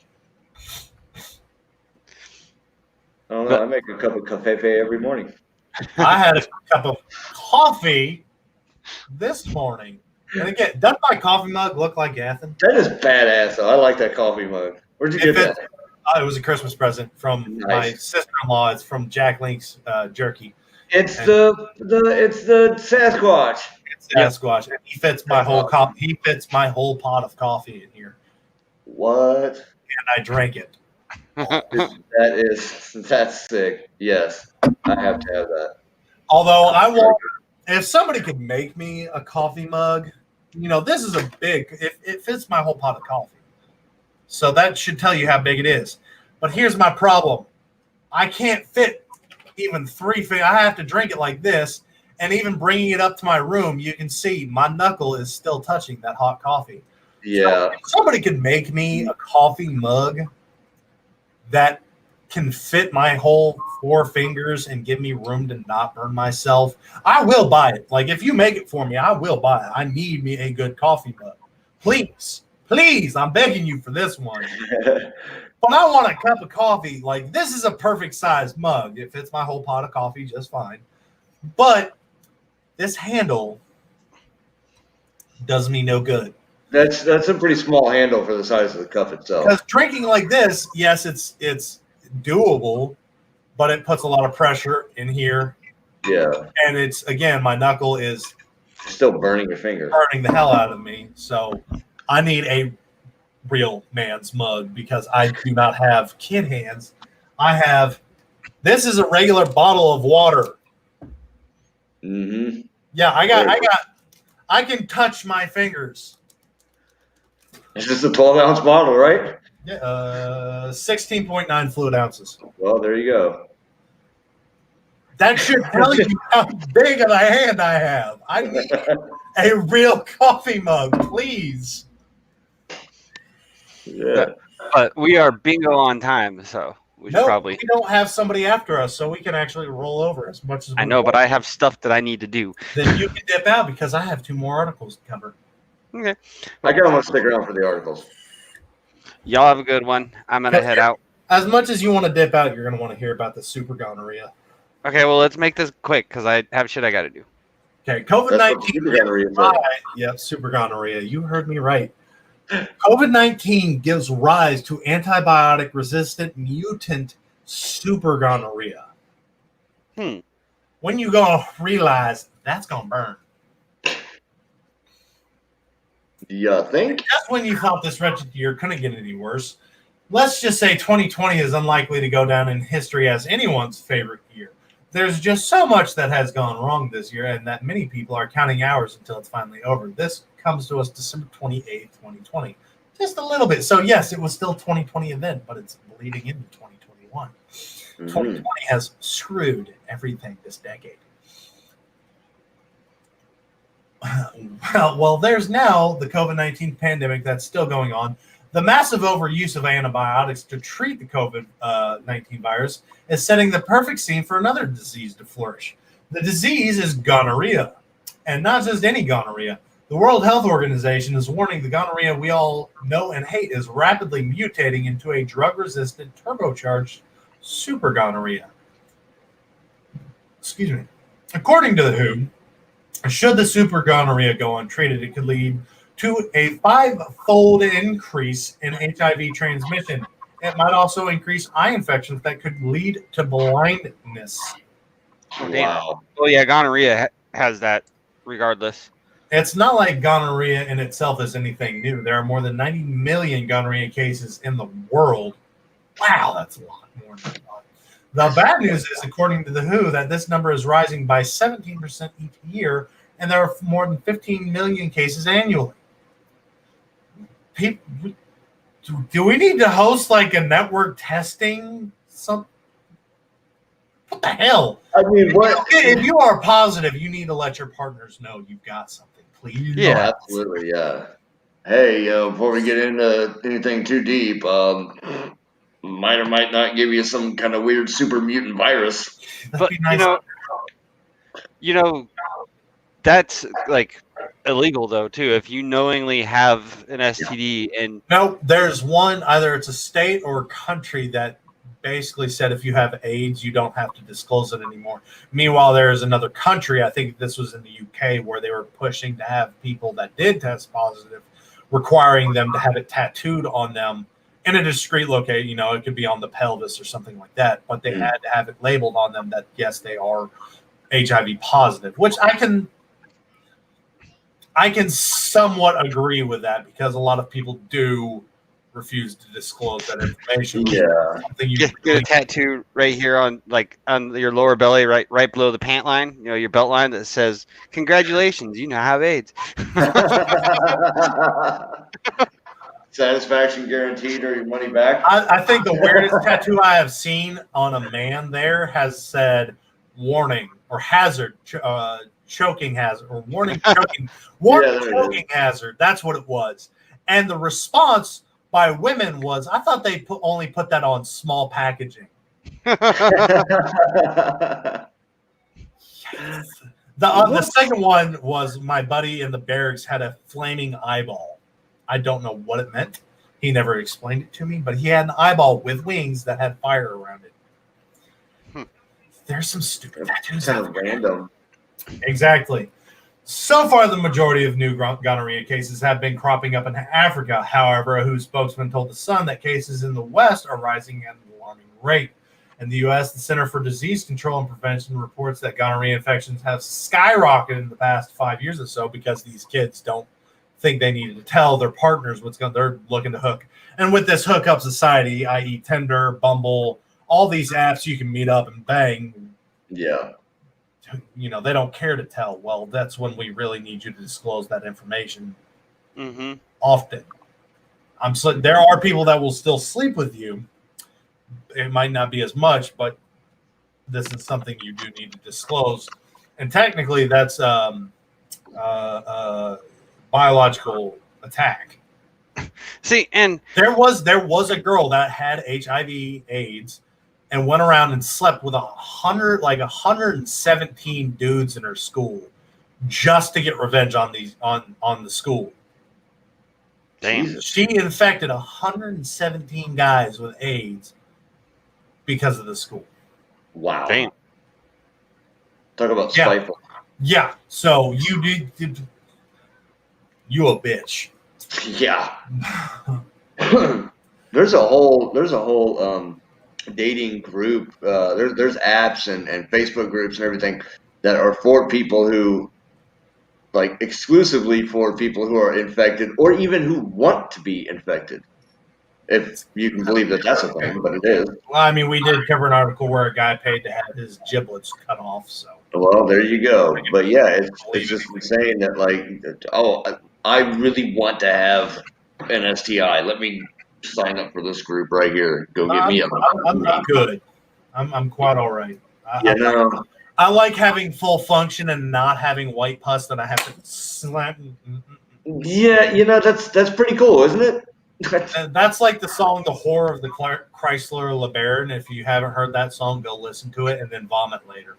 I don't know. I make a cup of cafe every morning. I had a cup of coffee this morning. And again, doesn't my coffee mug look like Athen? That is badass, though. I like that coffee mug. Where'd you get that? It was a Christmas present from my sister-in-law. It's from Jack Link's Jerky. It's the Sasquatch. It's Sasquatch. And he fits my whole He fits my whole pot of coffee in here. What? And I drank it. That's sick. Yes, I have to have that. Although I want, if somebody could make me a coffee mug, this is a big. It fits my whole pot of coffee. So that should tell you how big it is. But here's my problem. I can't fit even 3 fingers. I have to drink it like this. And even bringing it up to my room, you can see my knuckle is still touching that hot coffee. Yeah. So if somebody could make me a coffee mug that can fit my whole 4 fingers and give me room to not burn myself, I will buy it. Like, if you make it for me, I will buy it. I need me a good coffee mug. Please, I'm begging you for this one. But I want a cup of coffee. Like, this is a perfect size mug. It fits my whole pot of coffee just fine. But this handle does me no good. That's a pretty small handle for the size of the cup itself. Because drinking like this, yes, it's doable, but it puts a lot of pressure in here. Yeah. And it's, again, my knuckle is still burning your finger. Burning the hell out of me. So I need a real man's mug because I do not have kid hands. This is a regular bottle of water. Mm-hmm. Yeah, I can touch my fingers. It's just a 12-ounce bottle, right? Yeah, 16.9 fluid ounces. Well, there you go. That should tell you how big of a hand I have. I need a real coffee mug, please. Yeah. But we are bingo on time, so we should probably. We don't have somebody after us, so we can actually roll over as much as we I know, want. but I have stuff that I need to do. Then you can dip out because I have 2 more articles to cover. Okay. I kind of want to stick around for the articles. Y'all have a good one. I'm going to head out. As much as you want to dip out, you're going to want to hear about the super gonorrhea. Okay, well, let's make this quick because I have shit I got to do. Okay, COVID-19. Yeah, super gonorrhea. You heard me right. COVID-19 gives rise to antibiotic-resistant mutant super gonorrhea. When you going to realize that's going to burn? You think? Just when you thought this wretched year couldn't get any worse, let's just say 2020 is unlikely to go down in history as anyone's favorite year. There's just so much that has gone wrong this year, and that many people are counting hours until it's finally over. This comes to us December 28th, 2020. Just a little bit. So, yes, it was still a 2020 event, but it's bleeding into 2021. 2020 has screwed everything this decade. Well, there's now the COVID-19 pandemic that's still going on. The massive overuse of antibiotics to treat the COVID-19 virus is setting the perfect scene for another disease to flourish. The disease is gonorrhea, and not just any gonorrhea. The World Health Organization is warning the gonorrhea we all know and hate is rapidly mutating into a drug-resistant, turbocharged super gonorrhea. Excuse me. According to the WHO, should the super gonorrhea go untreated, it could lead to a 5-fold increase in HIV transmission. It might also increase eye infections that could lead to blindness. Wow. Well, yeah, gonorrhea has that regardless. It's not like gonorrhea in itself is anything new. There are more than 90 million gonorrhea cases in the world. Wow, that's a lot more than I thought. The bad news is, according to the WHO, that this number is rising by 17% each year, and there are more than 15 million cases annually. Do we need to host like a network testing? What the hell? I mean, If you are positive, you need to let your partners know you've got something, please. Yeah. Absolutely, yeah. Hey, before we get into anything too deep, might or might not give you some kind of weird super mutant virus. But you know, that's like illegal though too. If you knowingly have an STD and no, there's one, either it's a state or a country that basically said if you have AIDS, you don't have to disclose it anymore. Meanwhile, there is another country, I think this was in the UK, where they were pushing to have people that did test positive, requiring them to have it tattooed on them in a discreet location. You know, it could be on the pelvis or something like that, but they had to have it labeled on them that yes, they are HIV positive, which I can somewhat agree with that, because a lot of people do refuse to disclose that information. Yeah. get a tattoo right here on your lower belly, right below the pant line, your belt line, that says, "Congratulations, you now have AIDS." Satisfaction guaranteed or your money back. I think the weirdest tattoo I have seen on a man there has said "warning" or "hazard," choking hazard, or "warning choking," choking hazard. That's what it was. And the response by women was, I thought they only put that on small packaging. The second one was my buddy in the barracks had a flaming eyeball. I don't know what it meant. He never explained it to me, but he had an eyeball with wings that had fire around it. There's some stupid tattoos out there. Random. Exactly. So far, the majority of new gonorrhea cases have been cropping up in Africa. However, a WHO spokesman told The Sun that cases in the West are rising at an alarming rate. In the U.S., the Center for Disease Control and Prevention reports that gonorrhea infections have skyrocketed in the past 5 years or so, because these kids don't think they needed to tell their partners what's going. They're looking to hook. And with this hookup society, i.e. Tinder, Bumble, all these apps you can meet up and bang. Yeah. They don't care to tell. Well, that's when we really need you to disclose that information. Often. There are people that will still sleep with you. It might not be as much, but this is something you do need to disclose. And technically, that's biological attack. See, and there was a girl that had HIV/AIDS and went around and slept with 117 dudes in her school just to get revenge on the school. Damn. She infected 117 guys with AIDS because of the school. Wow. Damn. Talk about spiteful. Yeah. So you a bitch. Yeah. There's a whole dating group. There's apps and Facebook groups and everything that are for people who, like, exclusively for people who are infected or even who want to be infected. If you can believe that that's a thing, but it is. Well, I mean, we did cover an article where a guy paid to have his giblets cut off. So. Well, there you go. But yeah, it's just insane that, like, I really want to have an STI. Let me sign up for this group right here. Go get me a. I'm good. I'm quite all right. I like having full function and not having white pus that I have to slap. Yeah, that's pretty cool, isn't it? That's like the song "The Whore of the Chrysler LeBaron." If you haven't heard that song, go listen to it and then vomit later.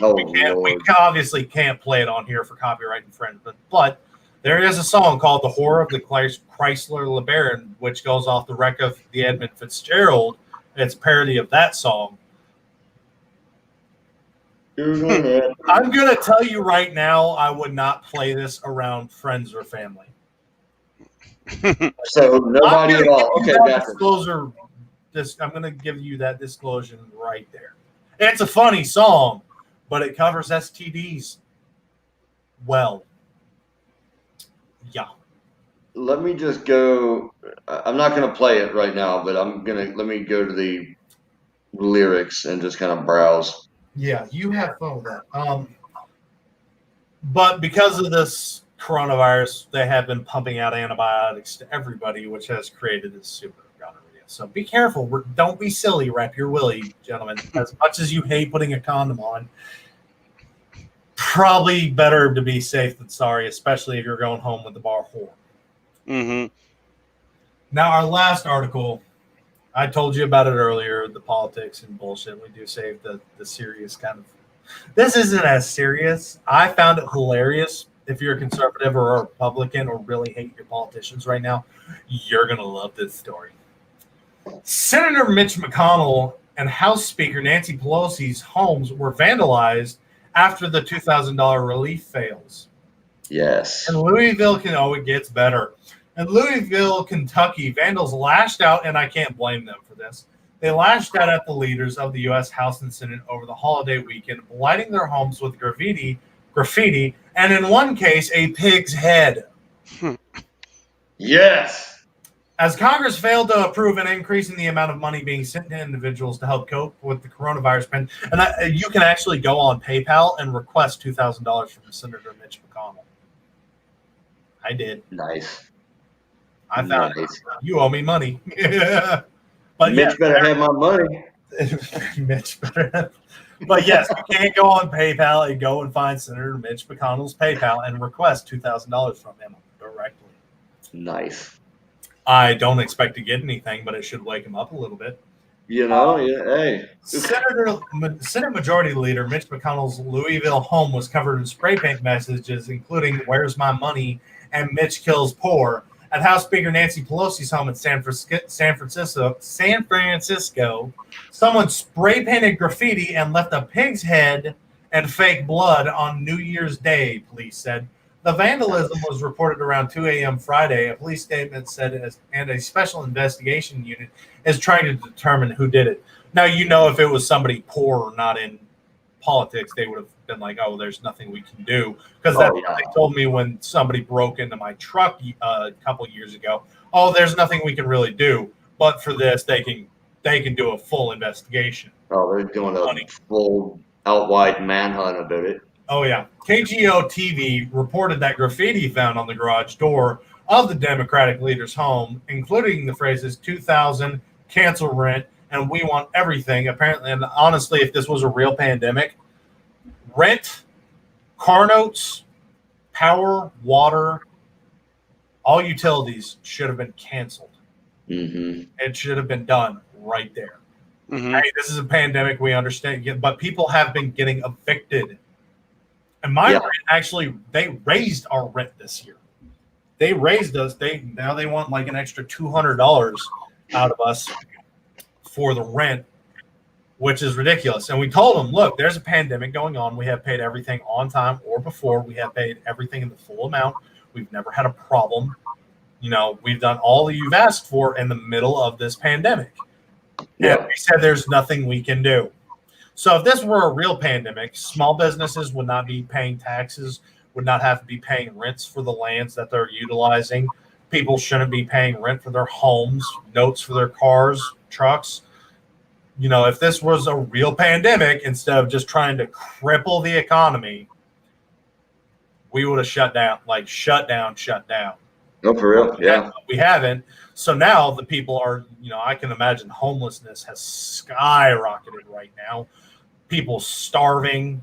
Oh, we obviously can't play it on here for copyright infringement, but there is a song called "The Whore of the Chrysler LeBaron," which goes off the wreck of the Edmund Fitzgerald. It's a parody of that song. I'm going to tell you right now, I would not play this around friends or family. So nobody at all. Okay, disclosure. I'm going to give you that disclosure right there. It's a funny song, but it covers STDs well. Yeah. Let me just go. I'm not going to play it right now, but let me go to the lyrics and just kind of browse. Yeah, you have fun with that. But because of this coronavirus, they have been pumping out antibiotics to everybody, which has created this super gonorrhea. So be careful. Don't be silly. Wrap your willy, gentlemen. As much as you hate putting a condom on, probably better to be safe than sorry, especially if you're going home with the bar whore. Mm-hmm. Now, our last article, I told you about it earlier, the politics and bullshit. We do save the serious kind of. This isn't as serious. I found it hilarious. If you're a conservative or a Republican or really hate your politicians right now, you're going to love this story. Senator Mitch McConnell and House Speaker Nancy Pelosi's homes were vandalized after the $2,000 relief fails. Yes. In Louisville, it gets better. In Louisville, Kentucky, vandals lashed out, and I can't blame them for this. They lashed out at the leaders of the U.S. House and Senate over the holiday weekend, lighting their homes with graffiti, and in one case, a pig's head. Yes. As Congress failed to approve an increase in the amount of money being sent to individuals to help cope with the coronavirus pandemic, and you can actually go on PayPal and request $2,000 from Senator Mitch McConnell. I did. Nice. I found it. You owe me money. But Mitch better have my money. Mitch better. But yes, you can't go on PayPal and go and find Senator Mitch McConnell's PayPal and request $2,000 from him directly. Nice. I don't expect to get anything, but it should wake him up a little bit. You know, hey. Senate Majority Leader Mitch McConnell's Louisville home was covered in spray paint messages, including "Where's my money?" and "Mitch kills poor." At House Speaker Nancy Pelosi's home in San Francisco, someone spray painted graffiti and left a pig's head and fake blood on New Year's Day, police said. The vandalism was reported around 2 a.m. Friday. A police statement said, and a special investigation unit is trying to determine who did it. Now, if it was somebody poor or not in politics, they would have been like, oh, there's nothing we can do. Because that's what they told me when somebody broke into my truck a couple years ago. Oh, there's nothing we can really do. But for this, they can do a full investigation. Oh, they're doing a full outright manhunt about it. Oh, yeah. KGO TV reported that graffiti found on the garage door of the Democratic leader's home, including the phrases 2000, cancel rent, and we want everything. Apparently, and honestly, if this was a real pandemic, rent, car notes, power, water, all utilities should have been canceled. Mm-hmm. It should have been done right there. Mm-hmm. Hey, this is a pandemic, we understand, but people have been getting evicted. And my rent actually, they raised our rent this year. They raised us. Now they want like an extra $200 out of us for the rent, which is ridiculous. And we told them, look, there's a pandemic going on. We have paid everything on time or before. We have paid everything in the full amount. We've never had a problem. We've done all that you've asked for in the middle of this pandemic. Yeah. And we said there's nothing we can do. So if this were a real pandemic, small businesses would not be paying taxes, would not have to be paying rents for the lands that they're utilizing. People shouldn't be paying rent for their homes, notes for their cars, trucks. If this was a real pandemic, instead of just trying to cripple the economy, we would have shut down. No, for real, yeah. We haven't. So now the people are, I can imagine homelessness has skyrocketed right now. People starving,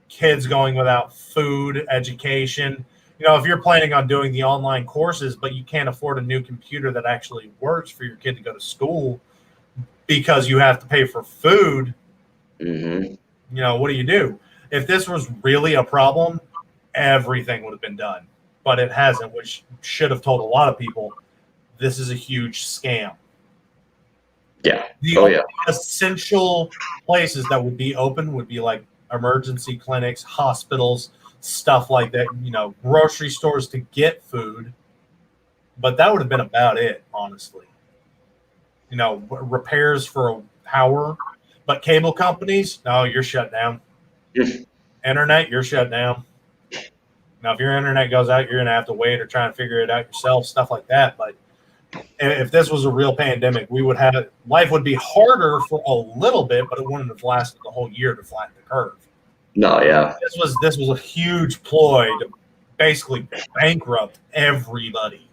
kids going without food, education. If you're planning on doing the online courses, but you can't afford a new computer that actually works for your kid to go to school because you have to pay for food, what do you do? If this was really a problem, everything would have been done. But it hasn't, which should have told a lot of people this is a huge scam. Yeah. The essential places that would be open would be like emergency clinics, hospitals, stuff like that, grocery stores to get food. But that would have been about it, honestly. Repairs for power. But cable companies, no, you're shut down. Internet, you're shut down. Now, if your internet goes out, you're going to have to wait or try and figure it out yourself, stuff like that. But If this was a real pandemic, we would have life would be harder for a little bit, but it wouldn't have lasted the whole year to flatten the curve. No, yeah. This was a huge ploy to basically bankrupt everybody.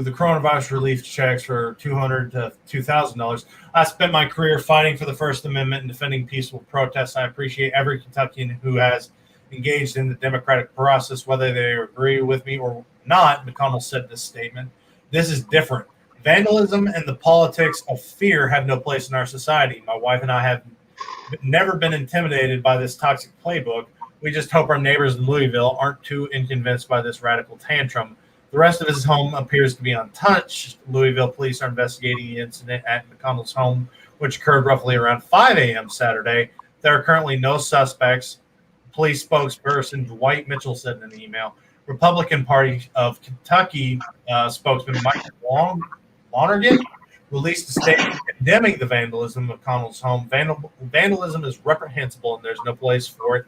The coronavirus relief checks for $200 to $2,000. I spent my career fighting for the First Amendment and defending peaceful protests. I appreciate every Kentuckian who has engaged in the democratic process, whether they agree with me or not, McConnell said in this statement. This is different. Vandalism and the politics of fear have no place in our society. My wife and I have never been intimidated by this toxic playbook. We just hope our neighbors in Louisville aren't too inconvinced by this radical tantrum. The rest of his home appears to be untouched. Louisville police are investigating the incident at McConnell's home, which occurred roughly around 5 a.m. Saturday. There are currently no suspects. Police spokesperson Dwight Mitchell said in an email. Republican Party of Kentucky spokesman Mike Lonergan released a statement condemning the vandalism of McConnell's home. Vandalism is reprehensible and there's no place for it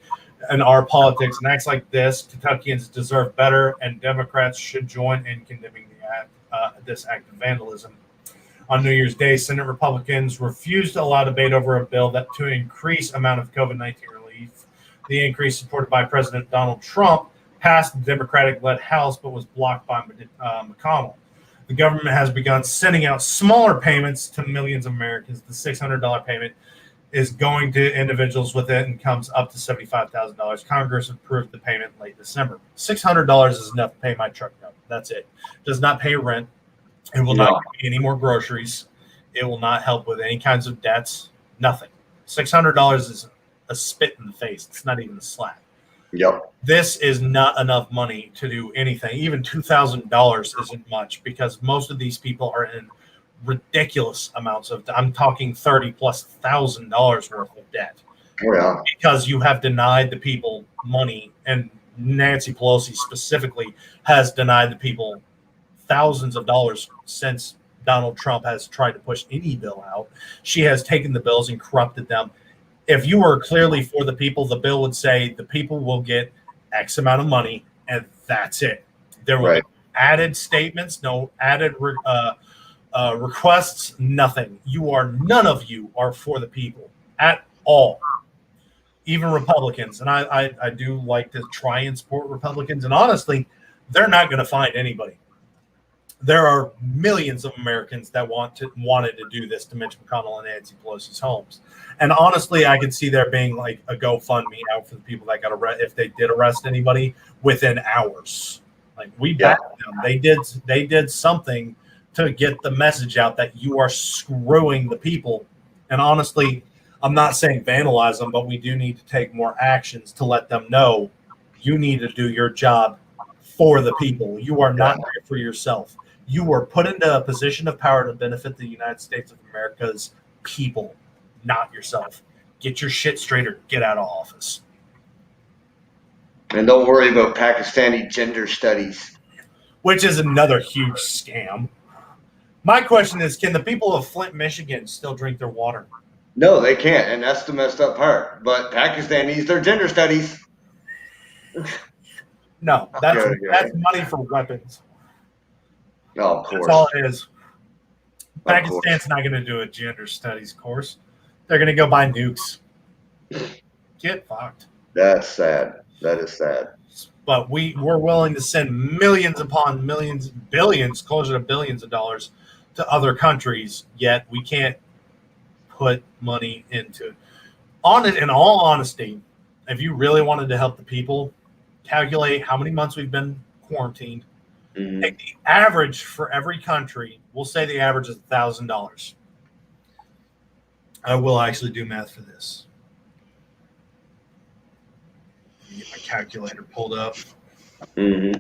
in our politics, and acts like this, Kentuckians deserve better, and Democrats should join in condemning this act of vandalism. On New Year's Day, Senate Republicans refused to allow debate over a bill that to increase amount of COVID-19 relief. The increase, supported by President Donald Trump, passed the Democratic-led House, but was blocked by McConnell. The government has begun sending out smaller payments to millions of Americans. The $600 payment is going to individuals with incomes up to $75,000. Congress approved the payment late December. $600 is enough to pay my truck note. That's it. Does not pay rent. It will not give me any more groceries. It will not help with any kinds of debts. Nothing. $600 is a spit in the face. It's not even a slap. Yep. This is not enough money to do anything. Even $2,000 isn't much because most of these people are in ridiculous amounts of, I'm talking $30,000+ worth of debt. Oh, yeah. Because you have denied the people money, and Nancy Pelosi specifically has denied the people thousands of dollars since Donald Trump has tried to push any bill out. She has taken the bills and corrupted them. If you were clearly for the people, the bill would say the people will get X amount of money, and that's it. There will be added statements, no added requests, nothing. None of you are for the people at all. Even Republicans, and I do like to try and support Republicans, and honestly, they're not going to find anybody. There are millions of Americans that wanted to do this to Mitch McConnell and Nancy Pelosi's homes, and honestly, I could see there being like a GoFundMe out for the people that got arrested if they did arrest anybody within hours. Like we backed them. They did something to get the message out that you are screwing the people. And honestly, I'm not saying vandalize them, but we do need to take more actions to let them know you need to do your job for the people. You are not there for yourself. You were put into a position of power to benefit the United States of America's people, not yourself. Get your shit straight or get out of office. And don't worry about Pakistani gender studies. Which is another huge scam. My question is, can the people of Flint, Michigan still drink their water? No, they can't, and that's the messed up part. But Pakistan needs their gender studies. No, that's money for weapons. Oh, of course. That's all it is. Pakistan's not going to do a gender studies course. They're going to go buy nukes. Get fucked. That's sad. That is sad. But we're willing to send millions upon millions, billions, closer to billions of dollars to other countries, yet we can't put money into it. In all honesty, if you really wanted to help the people, calculate how many months we've been quarantined. Mm-hmm. Take the average for every country. We'll say the average is $1,000. I will actually do math for this. Let me get my calculator pulled up. Mm-hmm.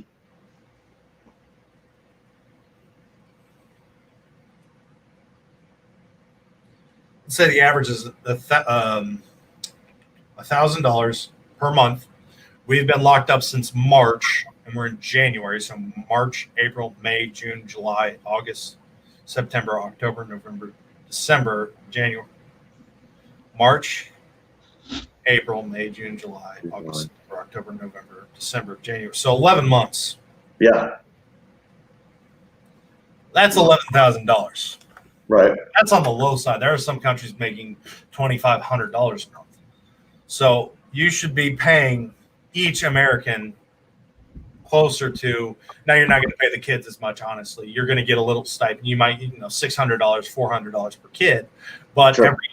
Let's say the average is $1,000 per month. We've been locked up since March, and we're in January. So March, April, May, June, July, August, September, October, November, December, January, March, April, May, June, July, August, September, October, November, December, January. So 11 months. Yeah. That's $11,000. Right. That's on the low side. There are some countries making $2,500 a month. So you should be paying each American closer to, now you're not going to pay the kids as much, honestly. You're going to get a little stipend. You might, $600, $400 per kid, but Sure. every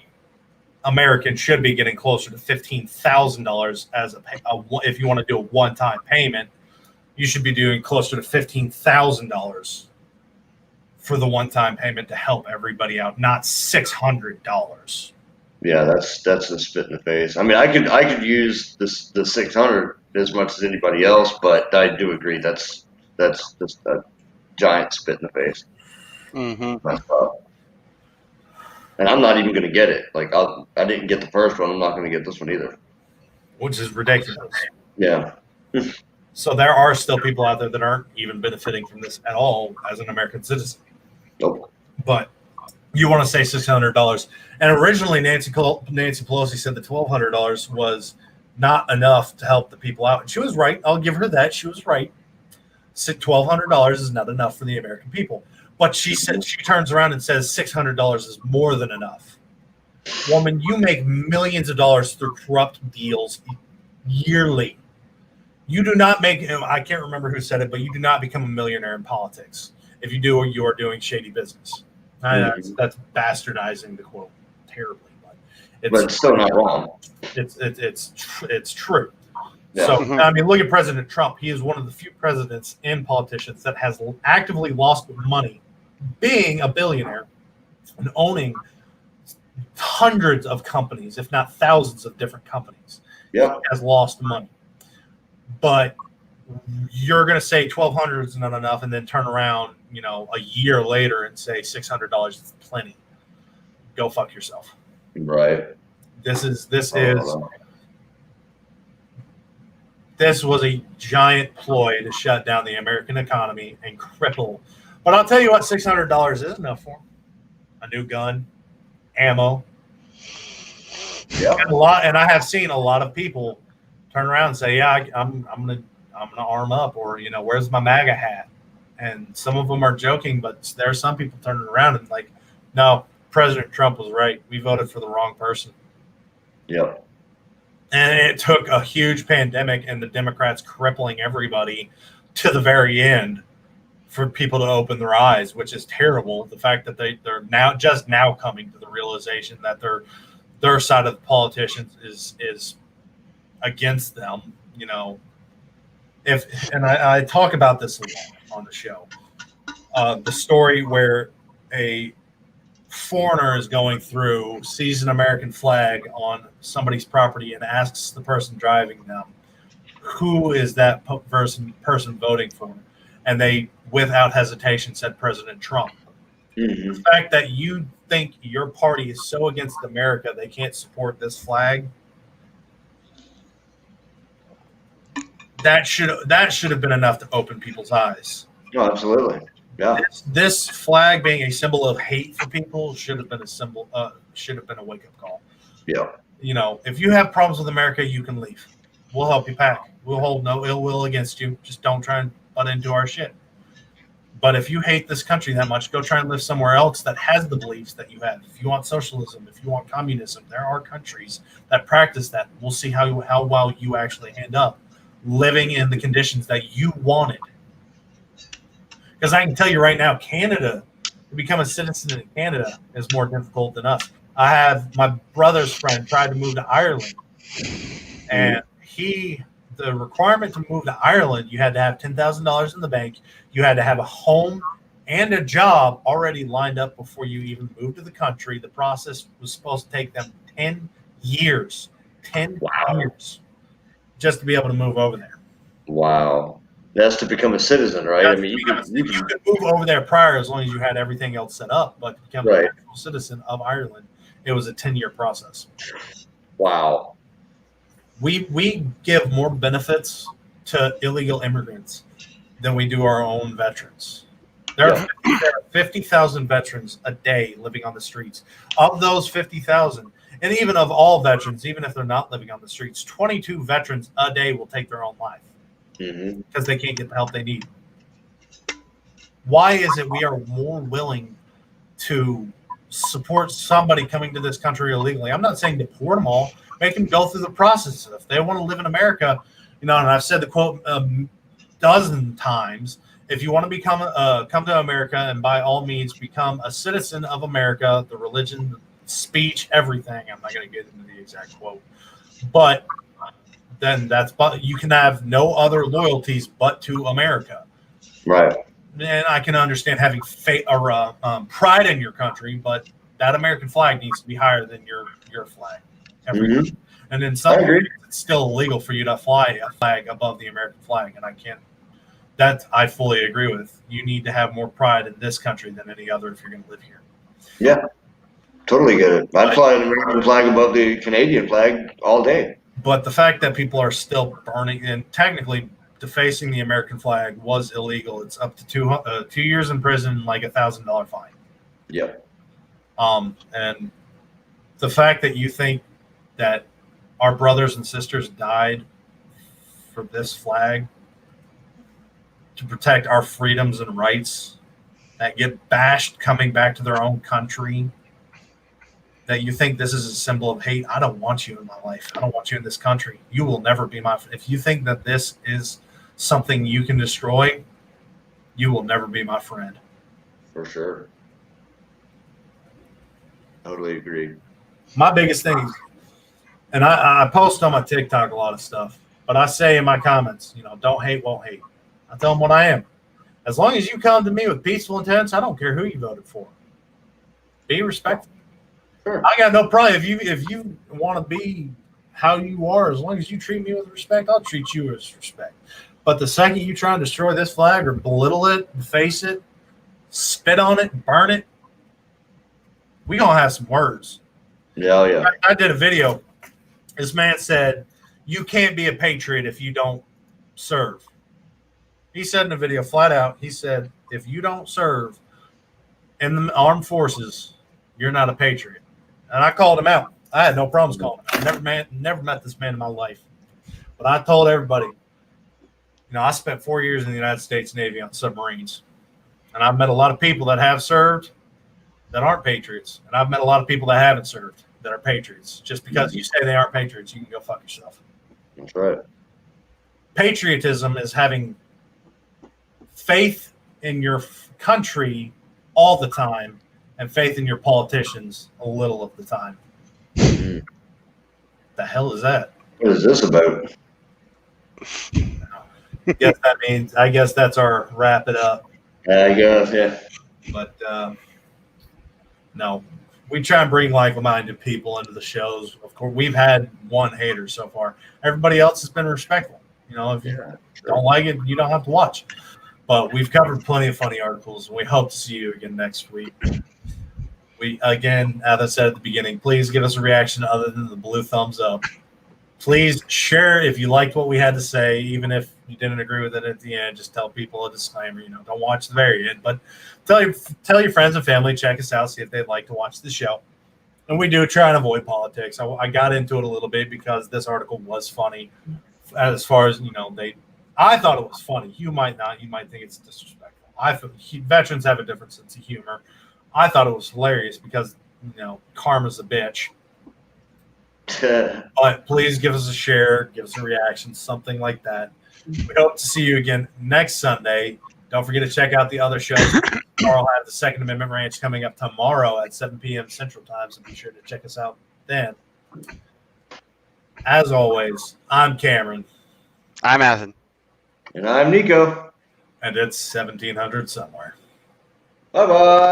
American should be getting closer to $15,000 as if you want to do a one-time payment. You should be doing closer to $15,000 for the one-time payment to help everybody out, not $600. Yeah, that's a spit in the face. I mean, I could use the 600 as much as anybody else, but I do agree that's just a giant spit in the face. Mm-hmm. And I'm not even going to get it. Like I didn't get the first one. I'm not going to get this one either. Which is ridiculous. Yeah. So there are still people out there that aren't even benefiting from this at all as an American citizen. Nope. But you want to say $600. And originally Nancy Pelosi said that $1,200 was not enough to help the people out. And she was right. I'll give her that. She was right. $1,200 is not enough for the American people. But she said, she turns around and says $600 is more than enough. Woman, you make millions of dollars through corrupt deals yearly. You do not make, I can't remember who said it, but you do not become a millionaire in politics. If you do, you are doing shady business. That's bastardizing the quote terribly, but it's still not wrong. It's true. Yeah. So I mean, look at President Trump. He is one of the few presidents and politicians that has actively lost money, being a billionaire and owning hundreds of companies, if not thousands of different companies. Yeah, he has lost money. But you're going to say $1,200 is not enough, and then turn around, a year later and say $600 is plenty. Go fuck yourself. Right. This was a giant ploy to shut down the American economy and cripple. But I'll tell you what, $600 is enough for them. A new gun, ammo. Yeah. And I have seen a lot of people turn around and say, "Yeah, I'm gonna arm up," or "Where's my MAGA hat?" And some of them are joking, but there are some people turning around and like, "No, President Trump was right. We voted for the wrong person." Yep. And it took a huge pandemic and the Democrats crippling everybody to the very end for people to open their eyes, which is terrible. The fact that they're now coming to the realization that their side of the politicians is against them. I talk about this a lot on the show. The story where a foreigner is going through, sees an American flag on somebody's property, and asks the person driving them, who is that person voting for? And they, without hesitation, said President Trump. Mm-hmm. The fact that you think your party is so against America they can't support this flag, that should have been enough to open people's eyes. Oh, absolutely. Yeah. This flag being a symbol of hate for people should have been a wake-up call. Yeah. If you have problems with America, you can leave. We'll help you pack. We'll hold no ill will against you. Just don't try and butt into our shit. But if you hate this country that much, go try and live somewhere else that has the beliefs that you have. If you want socialism, if you want communism, there are countries that practice that. We'll see how well you actually end up living in the conditions that you wanted. Because I can tell you right now, Canada, to become a citizen in Canada is more difficult than us. I have my brother's friend tried to move to Ireland, and the requirement to move to Ireland, you had to have $10,000 in the bank. You had to have a home and a job already lined up before you even moved to the country. The process was supposed to take them 10 years, 10 years, just to be able to move over there. Wow. That's to become a citizen, right? I mean, you could move over there prior as long as you had everything else set up, but to become an actual citizen of Ireland, it was a 10-year process. Wow. We give more benefits to illegal immigrants than we do our own veterans. There are 50,000 veterans a day living on the streets. Of those 50,000, and even of all veterans, even if they're not living on the streets, 22 veterans a day will take their own life because they can't get the help they need. Why is it we are more willing to support somebody coming to this country illegally? I'm not saying deport them all, make them go through the process. If they want to live in America, and I've said the quote a dozen times, if you want to become come to America and by all means become a citizen of America, the religion, speech, everything. I'm not going to get into the exact quote, but then but you can have no other loyalties but to America. Right. And I can understand having pride in your country, but that American flag needs to be higher than your flag. And in some countries, it's still illegal for you to fly a flag above the American flag, and I can't. That I fully agree with. You need to have more pride in this country than any other if you're going to live here. Yeah, totally get it. I'd fly an American flag above the Canadian flag all day. But the fact that people are still burning, and technically defacing the American flag was illegal. It's up to 2 years in prison, like $1,000 fine. Yep. And the fact that you think that our brothers and sisters died for this flag to protect our freedoms and rights that get bashed coming back to their own country, that you think this is a symbol of hate. I don't want you in my life. I don't want you in this country. You will never be my friend. If you think that this is something you can destroy, you will never be my friend. For sure. Totally agree. My biggest thing is, and I post on my TikTok a lot of stuff, but I say in my comments, don't hate, won't hate. I tell them what I am. As long as you come to me with peaceful intents, I don't care who you voted for. Be respectful. Sure. I got no problem. If you want to be how you are, as long as you treat me with respect, I'll treat you with respect. But the second you try and destroy this flag or belittle it, deface it, spit on it, burn it, we gonna have some words. Yeah. I did a video. This man said, "You can't be a patriot if you don't serve." He said in the video flat out, he said, if you don't serve in the armed forces, you're not a patriot. And I called him out. I had no problems calling him out. Never met this man in my life. But I told everybody, I spent 4 years in the United States Navy on submarines. And I've met a lot of people that have served that aren't patriots. And I've met a lot of people that haven't served that are patriots. Just because you say they aren't patriots, you can go fuck yourself. That's right. Patriotism is having faith in your country all the time and faith in your politicians a little of the time. The hell is that? What is this about? I guess that's our wrap it up. I guess, yeah. But no, we try and bring like-minded people into the shows. Of course, we've had one hater so far. Everybody else has been respectful. If you don't like it, you don't have to watch. But we've covered plenty of funny articles, and we hope to see you again next week. We, again, as I said at the beginning, please give us a reaction other than the blue thumbs up. Please share if you liked what we had to say, even if you didn't agree with it at the end. Just tell people a disclaimer. Don't watch the very end, but tell your friends and family, check us out, see if they'd like to watch the show. And we do try and avoid politics. I got into it a little bit because this article was funny. As far as I thought it was funny. You might not. You might think it's disrespectful. Veterans have a different sense of humor. I thought it was hilarious because karma's a bitch. But please give us a share, give us a reaction, something like that. We hope to see you again next Sunday. Don't forget to check out the other shows. Tomorrow I'll have the Second Amendment Ranch coming up tomorrow at 7 p.m. Central Time, so be sure to check us out then. As always, I'm Cameron. I'm Athen. And I'm Nico. And it's 1700 somewhere. Bye-bye.